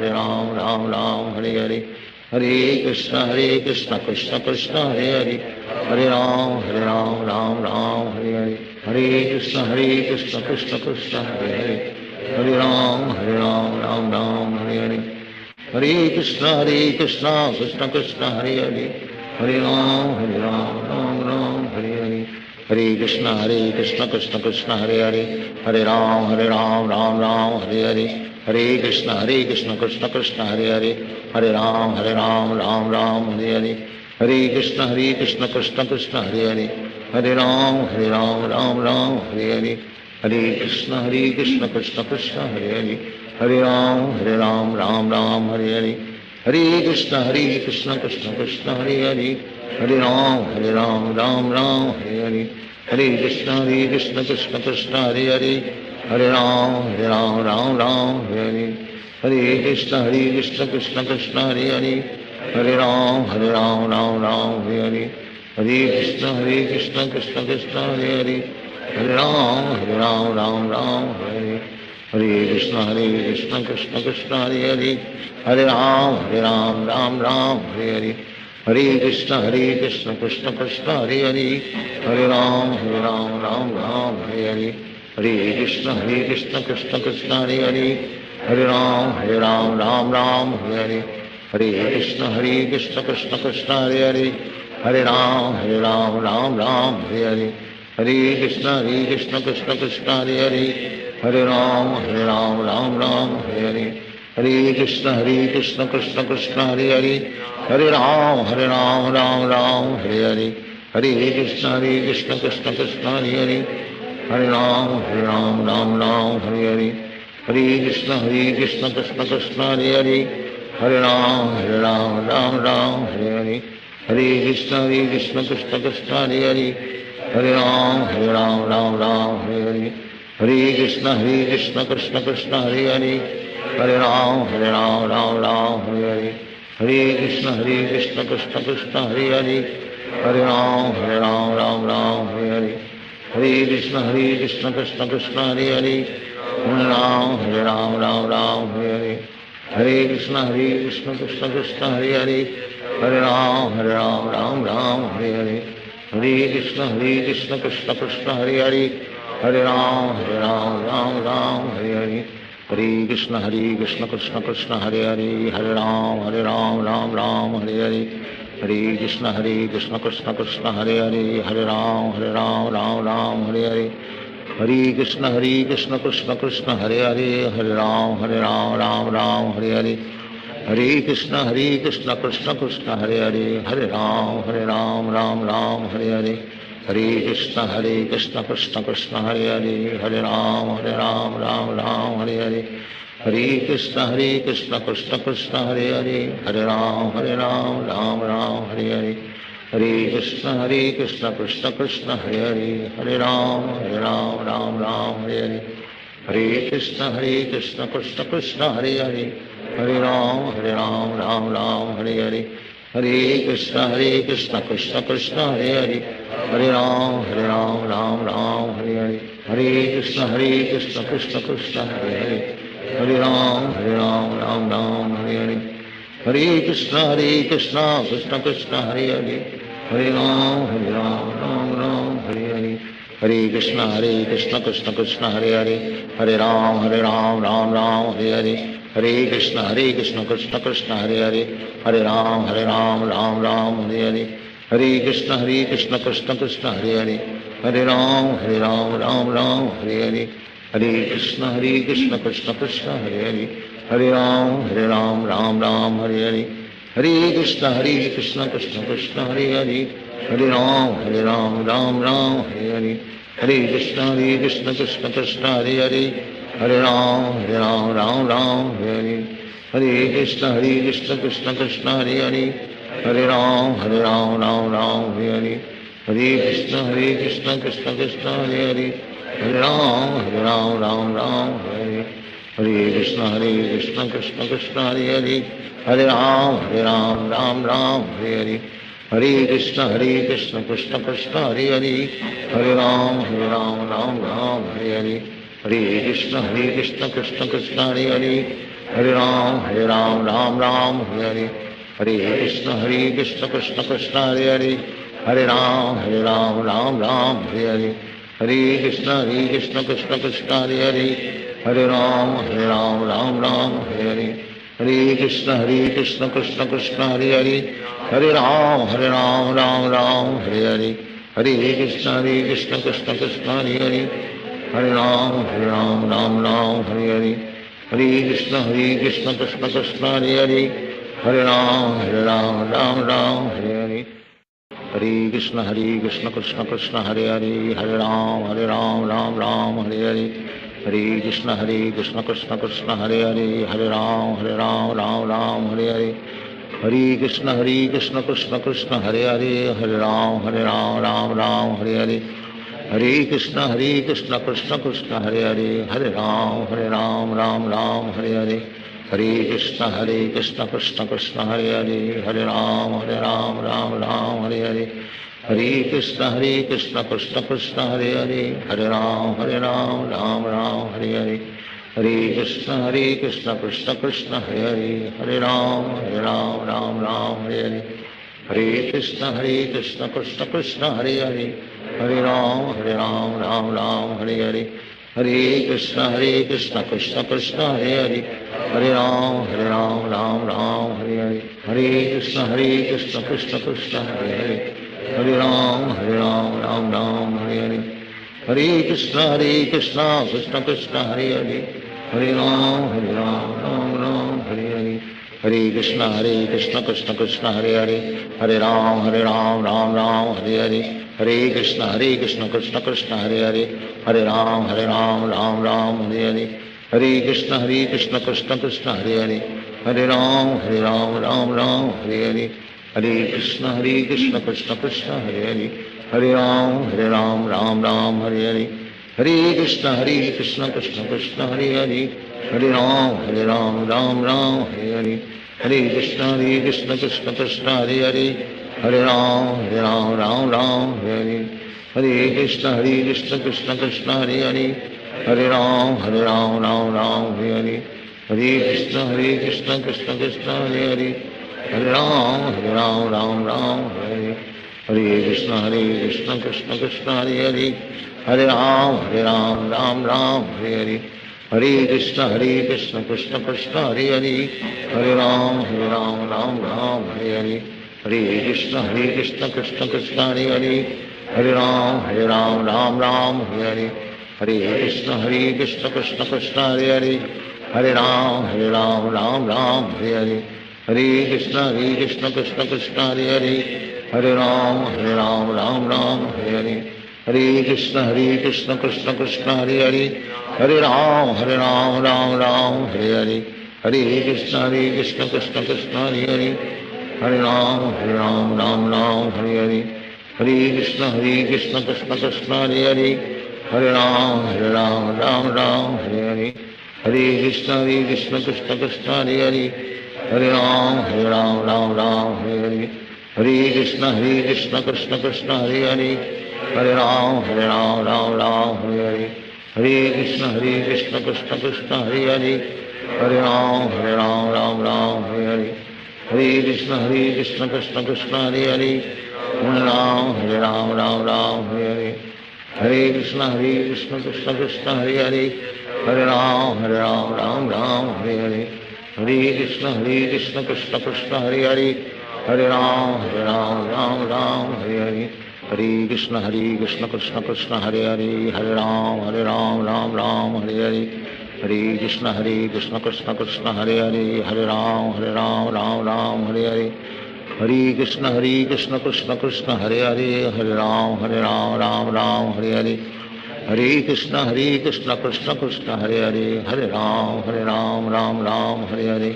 Ram Ram Hare Hare Hare Krishna Krishna Krishna Hare Hare Hare Ram Ram Hare Hare Hare Krishna Krishna Krishna Hare Hare Hare Ram Ram Hare Hare Hare Krishna Krishna Krishna Hare Hare Hare Ram Ram Hare Hare Hare Krishna Krishna Krishna Hare Hare Hare Ram Ram Hare Hare Hare Krishna Krishna Krishna Hare Hare Hare Ram Ram Hare Hare Hare Krishna Krishna Krishna Hare Hare Hare Ram Ram Hare Hare Hare Krishna Krishna Krishna Hare Hare Hare Ram Ram Hare Hare Hare Krishna Krishna Krishna Hare Hare Hare Ram Ram Hare Hare Hare Krishna Krishna Krishna Hare Hare Hare Ram Ram Hare Hare Hare Krishna Krishna Krishna Hare Hare Hare Ram Ram Hare Hare Hare Krishna Krishna Krishna Hare Hare Hare Ram Ram Hare Hare Hare Krishna Krishna Krishna Hare Hare Hare Ram Ram Hare Hare Hare Krishna Krishna Krishna Hare Hare Hare Ram Ram Hare Hare Hare Krishna Krishna Krishna Hare Hare Hare Ram Ram Hare Hare Hare Krishna Krishna Krishna Hare Hare Hare Ram Ram Hare Hare Hare Krishna Krishna Krishna Hare Hare Hare Ram Ram Hare Hare Hare Krishna Krishna Krishna Hare Hare Hare Ram Ram Hare Hare Hare Krishna Krishna Krishna Hare Hare Hare Ram Ram Hare Hare Hare Krishna Krishna Krishna Hare Hare Hare Ram Ram Hare Hare Hare Krishna Krishna Krishna Hare Hare Hare Ram Ram Hare Hare Hare Krishna Krishna Krishna Hare Hare Hare Ram Hare Hare Hare Krishna Krishna Krishna Hare Hare Hare Ram Hare Hare Hare Krishna Krishna Krishna Hare Hare Hare Ram Hare Hare Hare Krishna Krishna Krishna Hare Hare Hare Ram Hare Hare Hare Krishna Krishna Krishna Hare Hare Hare Ram Hare Hare Hare Krishna Krishna Krishna Hare Hare Hare Ram Ram Hare Hare Hare Krishna Krishna Krishna Hare Hare Hare Ram Ram Hare Hare Hare Krishna Krishna Krishna Hare Hare Hare Ram Ram Hare Hare Hare Krishna Krishna Krishna Hare Hare Hare Ram Ram Hare Hare Hare Krishna Krishna Krishna Hare Hare Hare Ram Ram Ram Hare Hare Hare Krishna Krishna Krishna Hare Hare Hare Ram Ram Ram Hare Hare Hare Krishna Krishna Krishna Hare Hare Hare Ram Ram Ram Hare Hare Hare Krishna Krishna Krishna Hare Hare Hare Ram Ram Ram Hare Hare Hare Krishna Krishna Krishna Hare Hare Hare Ram Ram Ram Hare Hare Hare Krishna Krishna Krishna Hare Hare Hare Ram Ram Ram Hare Hare Hare Krishna Krishna Krishna Hare Hare Hare Ram Ram Ram Hare Hare Hare Krishna Krishna Krishna Hare Hare Hare Ram Ram Ram Hare Hare Hare Krishna Krishna Krishna Hare Hare Hare Ram Ram Hare Hare Hare Krishna Krishna Krishna Hare Hare Hare Ram Ram Ram Hare Hare Hare Krishna Krishna Krishna Hare Hare Hare Ram Ram Hare Hare Hare Krishna Krishna Krishna Hare Hare Hare Ram Ram Hare Hare Hare Krishna Krishna Krishna Hare Hare Hare Ram Ram Hare Hare Hare Krishna Krishna Krishna Hare Hare Hare Ram Ram Hare Hare Hare Krishna Krishna Krishna Hare Hare Hare Ram Ram Ram Hare Hare Hare Krishna Krishna Krishna Hare Hare Hare Ram Ram Hare Hare Hare Krishna Krishna Krishna Hare Hare Hare Ram Ram Hare Hare Hare Krishna Krishna Krishna Hare Hare Hare Ram Ram Hare Hare Hare Krishna Krishna Krishna Hare Hare Hare Ram Ram Hare Hare Hare Krishna Krishna Krishna Hare Hare Hare Ram Ram Hare Hare Hare Krishna Krishna Krishna Hare Hare Hare Ram Ram Hare Hare Hare Krishna Krishna Krishna Hare Hare Hare Ram Ram Hare Hare Hare Krishna Krishna Krishna Hare Hare Hare Ram Ram Hare Hare Hare Krishna Krishna Krishna Hare Hare Hare Ram Ram Hare Hare Hare Krishna Krishna Krishna Hare Hare Hare Ram Ram Hare Hare Hare Krishna Krishna Krishna Hare Hare Hare Ram Ram Hare Hare Hare Krishna Krishna Krishna Hare Hare Hare Ram Ram Hare Hare Hare Krishna Krishna Krishna Hare Hare Hare Ram Ram Hare Hare Hare Krishna Krishna Krishna Hare Hare Hare Ram Ram Hare Hare Hare Krishna Krishna Krishna Hare Hare Hare Ram Ram Hare Hare Hare Krishna Krishna Krishna Hare Hare Hare Ram Ram Hare Hare Hare Krishna Krishna Krishna Hare Hare Hare Ram Hare Hare Hare Krishna Krishna Krishna Hare Hare Hare Ram Ram Hare Hare Hare Krishna Krishna Krishna Hare Hare Hare Ram Ram Hare Hare Hare Krishna Krishna Krishna Hare Hare Hare Ram Ram Hare Hare Hare Krishna Krishna Krishna Hare Hare Hare Ram Ram Hare Hare Hare Krishna Krishna Krishna Hare Hare Hare Ram Ram Hare Hare Hare Krishna Krishna Krishna Hare Hare Hare Ram Ram Hare Hare Hare Krishna Krishna Krishna Hare Hare Hare Ram Ram Hare Hare Hare Krishna Krishna Krishna Hare Hare Hare Ram Ram Hare Hare Hare Krishna Krishna Krishna Hare Hare Hare Ram Ram Hare Hare Hare Krishna Krishna Krishna Hare Hare Hare Ram Ram Hare Hare Hare Krishna Krishna Krishna Hare Hare Hare Ram Ram Hare Hare Hare Krishna Krishna Krishna Hare Hare Hare Ram Ram Hare Hare Hare Krishna Krishna Krishna Hare Hare Hare Ram Ram Hare Hare Hare Krishna Krishna Krishna Hare Hare Hare Ram Ram Hare Hare Hare Krishna Krishna Krishna Hare Hare Hare Ram Ram Ram Hare Hare Hare Krishna Krishna Krishna Hare Hare Hare Ram Ram Ram Hare Hare Hare Krishna Krishna Krishna Hare Hare Hare Ram Ram Hare Hare Hare Krishna Krishna Krishna Hare Hare Hare Ram Ram Hare Hare Hare Krishna Krishna Krishna Hare Hare Hare Ram Ram Hare Hare Hare Krishna Krishna Krishna Hare Hare Hare Ram Ram Hare Hare Hare Krishna Krishna Krishna Hare Hare Hare Ram Ram Hare Hare Hare Krishna Krishna Krishna Hare Hare Hare Ram Ram Hare Hare Hare Krishna Krishna Krishna Hare Hare Hare Ram Ram Hare Hare Hare Krishna Krishna Krishna Hare Hare Hare Ram Ram Hare Hare Hare Krishna Krishna Krishna Hare Hare Hare Ram Hare Hare Hare Krishna Krishna Krishna Hare Hare Hare Ram Hare Hare Hare Krishna Krishna Krishna Hare Hare Hare Ram Hare Hare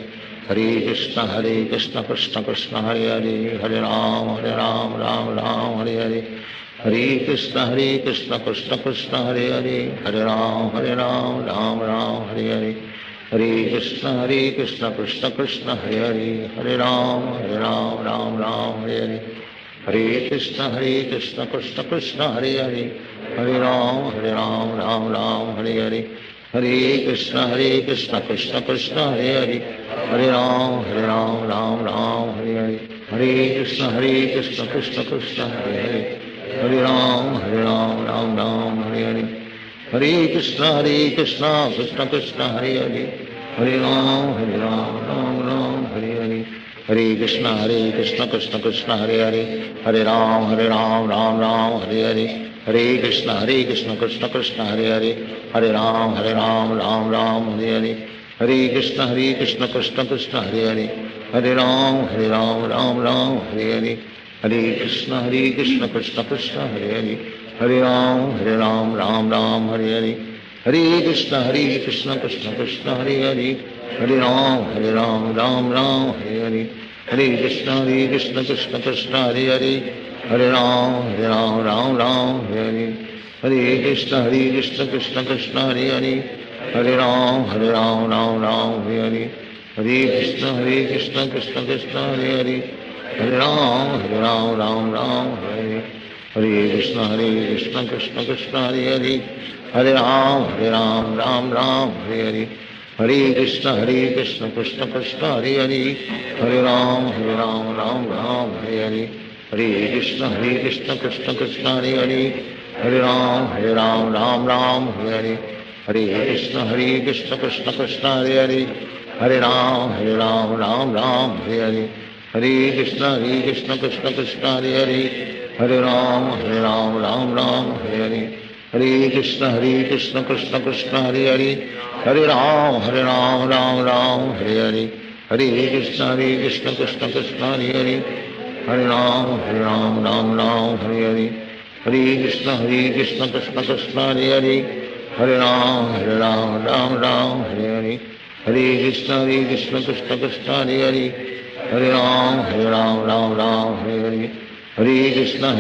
Hare Krishna Krishna Krishna Hare Hare Hare Ram Hare Hare Hare Krishna Krishna Krishna Hare Hare Hare Ram Hare Hare Hare Krishna Krishna Krishna Hare Hare Hare Ram Hare Hare Hare Krishna Krishna Krishna Hare Hare Hare Ram Hare Hare Hare Krishna Krishna Krishna Hare Hare Hare Ram Hare Hare Hare Krishna Krishna Krishna Hare Hare Hare Ram Hare Hare Hare Krishna Krishna Krishna Hare Hare Hare Ram Hare Hare Hare Krishna Krishna Krishna Hare Hare Hare Ram Hare Hare Hare Krishna Krishna Krishna Hare Hare Hare Ram Hare Hare Hare Krishna Krishna Krishna Hare Hare Hare Ram Hare Hare Hare Krishna Krishna Krishna Hare Hare Hare Ram Hare Hare Hare Krishna Krishna Krishna Hare Hare Hare Ram Hare Hare Hare Krishna Krishna Krishna Hare Hare Hare Ram Hare Hare Hare Krishna Krishna Krishna Hare Hare Hare Ram Hare Hare Krishna Krishna Krishna Hare Hare Hare Ram Hare Hare Hare Krishna Krishna Krishna Hare Hare Hare Ram Hare Hare Hare Krishna Krishna Krishna Hare Hare Hare Ram Hare Hare Hare Krishna Krishna Krishna Hare Hare Hare Ram Hare Hare Hare Krishna Krishna Krishna Hare Hare Hare Ram Hare Hare Hare Krishna Krishna Krishna Hare Hare Hare Ram Hare Hare Hare Krishna Krishna Krishna Hare Hare Hare Ram Hare Hare Hare Krishna Krishna Krishna Hare Hare Hare Ram Hare Hare Hare Krishna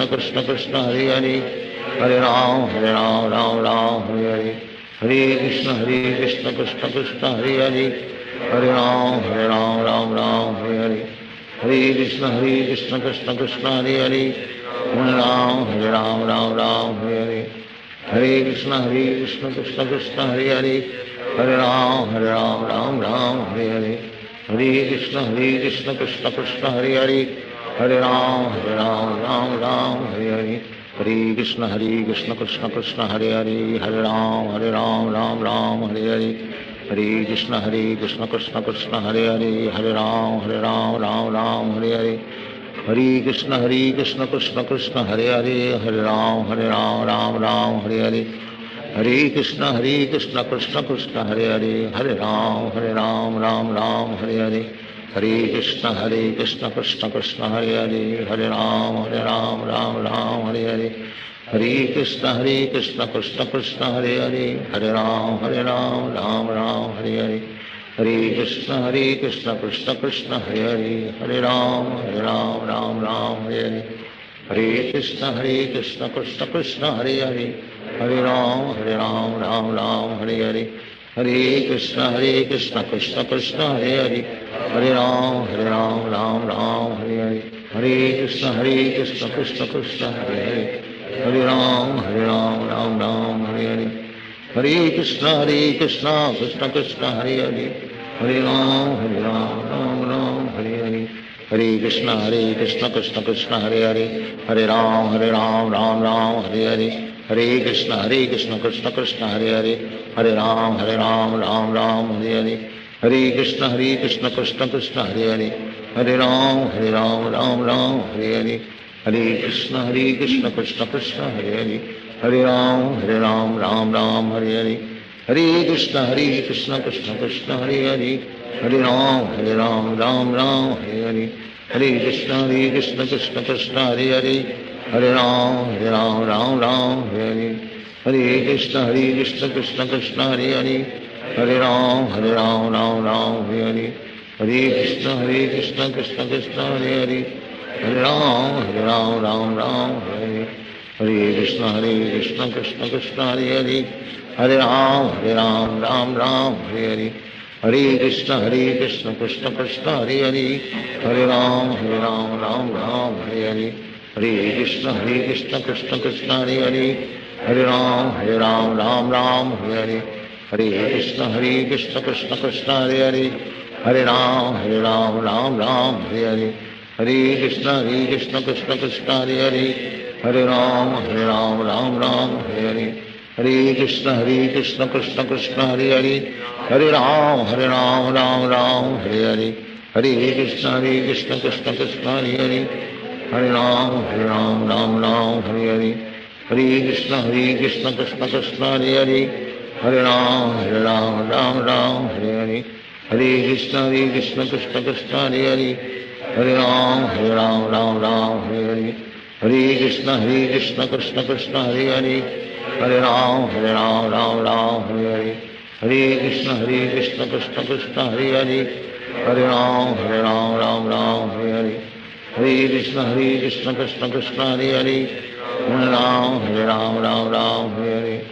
Krishna Krishna Hare Hare Hare Ram Hare Hare Hare Krishna Krishna Krishna Hare Hare Hare Ram Hare Hare Hare Krishna Krishna Krishna Hare Hare Hare Ram Hare Hare Hare Krishna Krishna Krishna Hare Hare Hare Ram Hare Hare Hare Krishna Krishna Krishna Hare Hare Hare Ram Hare Hare Hare Krishna Krishna Krishna Hare Hare Hare Ram Hare Hare Hare Krishna Krishna Krishna Hare Hare Hare Ram Hare Hare Hare Krishna Krishna Krishna Hare Hare Hare Ram Hare Hare Hare Krishna Krishna Krishna Hare Hare Hare Ram Hare Hare Hare Krishna Krishna Krishna Hare Hare Hare Ram Hare Hare Hare Krishna Krishna Krishna Hare Hare Hare Ram Hare Hare Hare Krishna Krishna Krishna Hare Hare Hare Ram Hare Hare Hare Krishna Krishna Krishna Hare Hare Hare Ram Ram Ram Hare Hare Krishna Krishna Krishna Hare Hare Hare Ram Ram Ram Hare Hare Krishna Krishna Krishna Hare Hare Hare Ram Ram Ram Hare Hare Krishna Krishna Krishna Hare Hare Ram Ram Ram Hare Hare Krishna Krishna Krishna Hare Hare Ram Ram Ram Hare Hare Krishna Krishna Krishna Hare Hare Ram Ram Ram Hare Hare Krishna Krishna Krishna Hare Hare Ram Ram Ram Hare Hare Krishna Krishna Krishna Hare Hare Ram Ram Ram Hare Hare Krishna Krishna Krishna Hare Hare Ram Ram Ram Hare Hare Krishna Krishna Krishna Hare Hare Ram Ram Ram Hare Hare Krishna Krishna Krishna Hare Hare Ram Ram Ram Hare Hare Krishna Krishna Krishna Hare Hare Ram Ram Ram Hare Hare Krishna Krishna Krishna Hare Hare Ram Ram Ram Hare Hare Krishna Krishna Krishna Hare Hare Ram Ram Ram Hare Hare Krishna Krishna Krishna Hare Hare Ram Ram Ram Hare Hare Krishna Krishna Krishna Hare Hare Ram Ram Ram Hare Hare Krishna Krishna Krishna Hare Hare Ram Ram Ram Hare Hare Krishna Krishna Krishna Hare Hare Ram Ram Ram Hare Hare Krishna Krishna Krishna Hare Hare Ram Ram Ram Hare Hare Krishna Krishna Krishna Hare Hare Ram Ram Ram Hare Hare Krishna Krishna Krishna Hare Hare Ram Ram Ram Hare Hare Krishna Krishna Krishna Hare Hare Ram Ram Ram Hare Hare Krishna Krishna Krishna Hare Hare Ram Ram Ram Hare Hare Krishna Krishna Krishna Hare Hare Ram Ram Ram Hare Hare Krishna Krishna Krishna Hare Hare Ram Ram Ram Hare Hare Krishna Krishna Krishna Hare Hare Ram Ram Ram Hare Hare Krishna Krishna Krishna Hare Hare Ram Ram Ram Hare Hare Krishna Krishna Krishna Hare Hare Ram Ram Ram Hare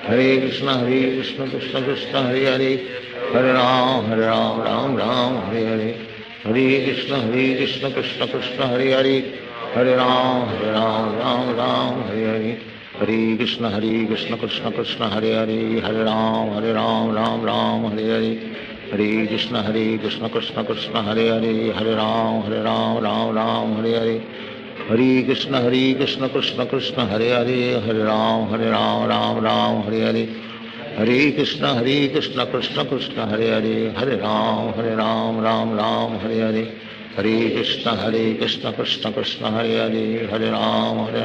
Hare Krishna Krishna Krishna Hare Hare Ram Ram Ram Hare Hare Krishna Krishna Krishna Hare Hare Ram Ram Ram Hare Hare Krishna Krishna Krishna Hare Hare Ram Ram Ram Hare Hare Krishna Krishna Krishna Hare Hare Ram Ram Ram Hare Hare Krishna Krishna Krishna Hare Hare Ram Ram Ram Hare Hare Krishna Krishna Krishna Hare Hare Ram Ram Ram Hare Hare Krishna Krishna Krishna Hare Hare Ram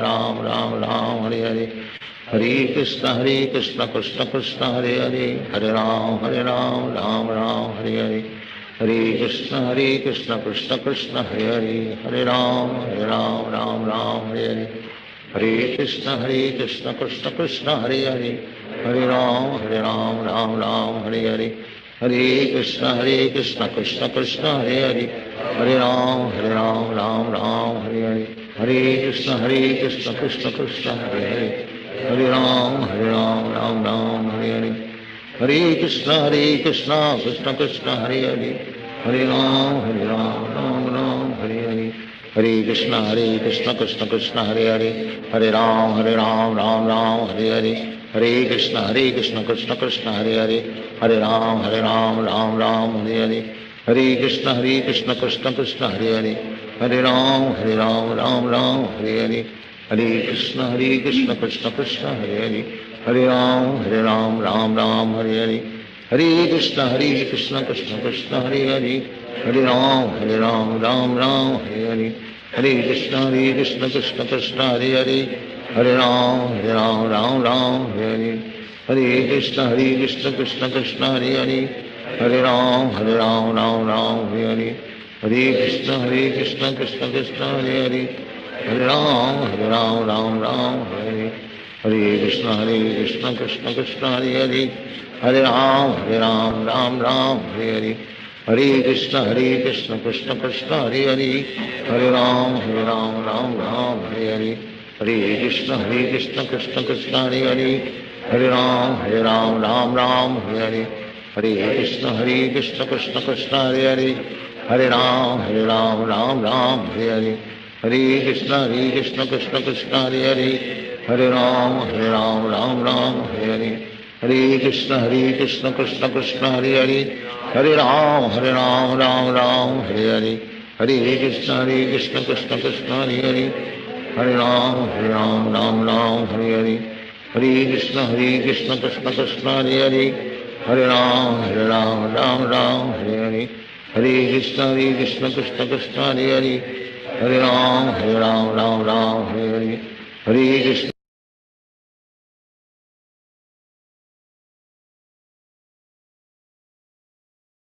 Ram Ram Hare Hare Krishna Krishna Krishna Hare Hare Ram Ram Ram Hare Hare Krishna Krishna Krishna Hare Hare Ram Ram Ram Hare Hare Krishna Krishna Krishna Hare Hare Ram Ram Ram Hare Hare Krishna Krishna Krishna Hare Hare Ram Ram Ram Hare Hare Krishna Krishna Krishna Hare Hare Ram Ram Ram Hare Hare Krishna Krishna Krishna Hare Hare Ram Ram Ram Hare Hare Krishna Krishna Krishna Hare Hare Ram Ram Ram Hare Hare Krishna Krishna Krishna Hare Hare Ram Ram Ram Hare Hare Krishna Krishna Krishna Hare Hare Ram Ram Ram Hare Hare Krishna Krishna Krishna Hare Hare Ram Ram Ram Hare Hare Krishna Krishna Krishna Hare Hare Ram Ram Ram Hare Hare Krishna Krishna Krishna Hare Hare Hare Ram Ram Ram Hare Hare Hare Krishna Krishna Krishna Hare Hare Hare Ram Ram Ram Hare Hare Hare Krishna Krishna Krishna Hare Hare Hare Ram Ram Hare Hare Hare Krishna Krishna Krishna Hare Hare Hare Ram Ram Hare Hare Hare Krishna Krishna Krishna Hare Hare Hare Ram Ram Hare Hare Hare Krishna Krishna Krishna Hare Hare Hare Ram Ram Hare Hare Hare Krishna Krishna Krishna Hare Hare Hare Ram Ram Hare Hare Hare Krishna Krishna Krishna Hare Hare Hare Ram Ram Hare Hare Hare Krishna Krishna Krishna Hare Hare Hare Ram Ram Ram Hare Hare Hare Krishna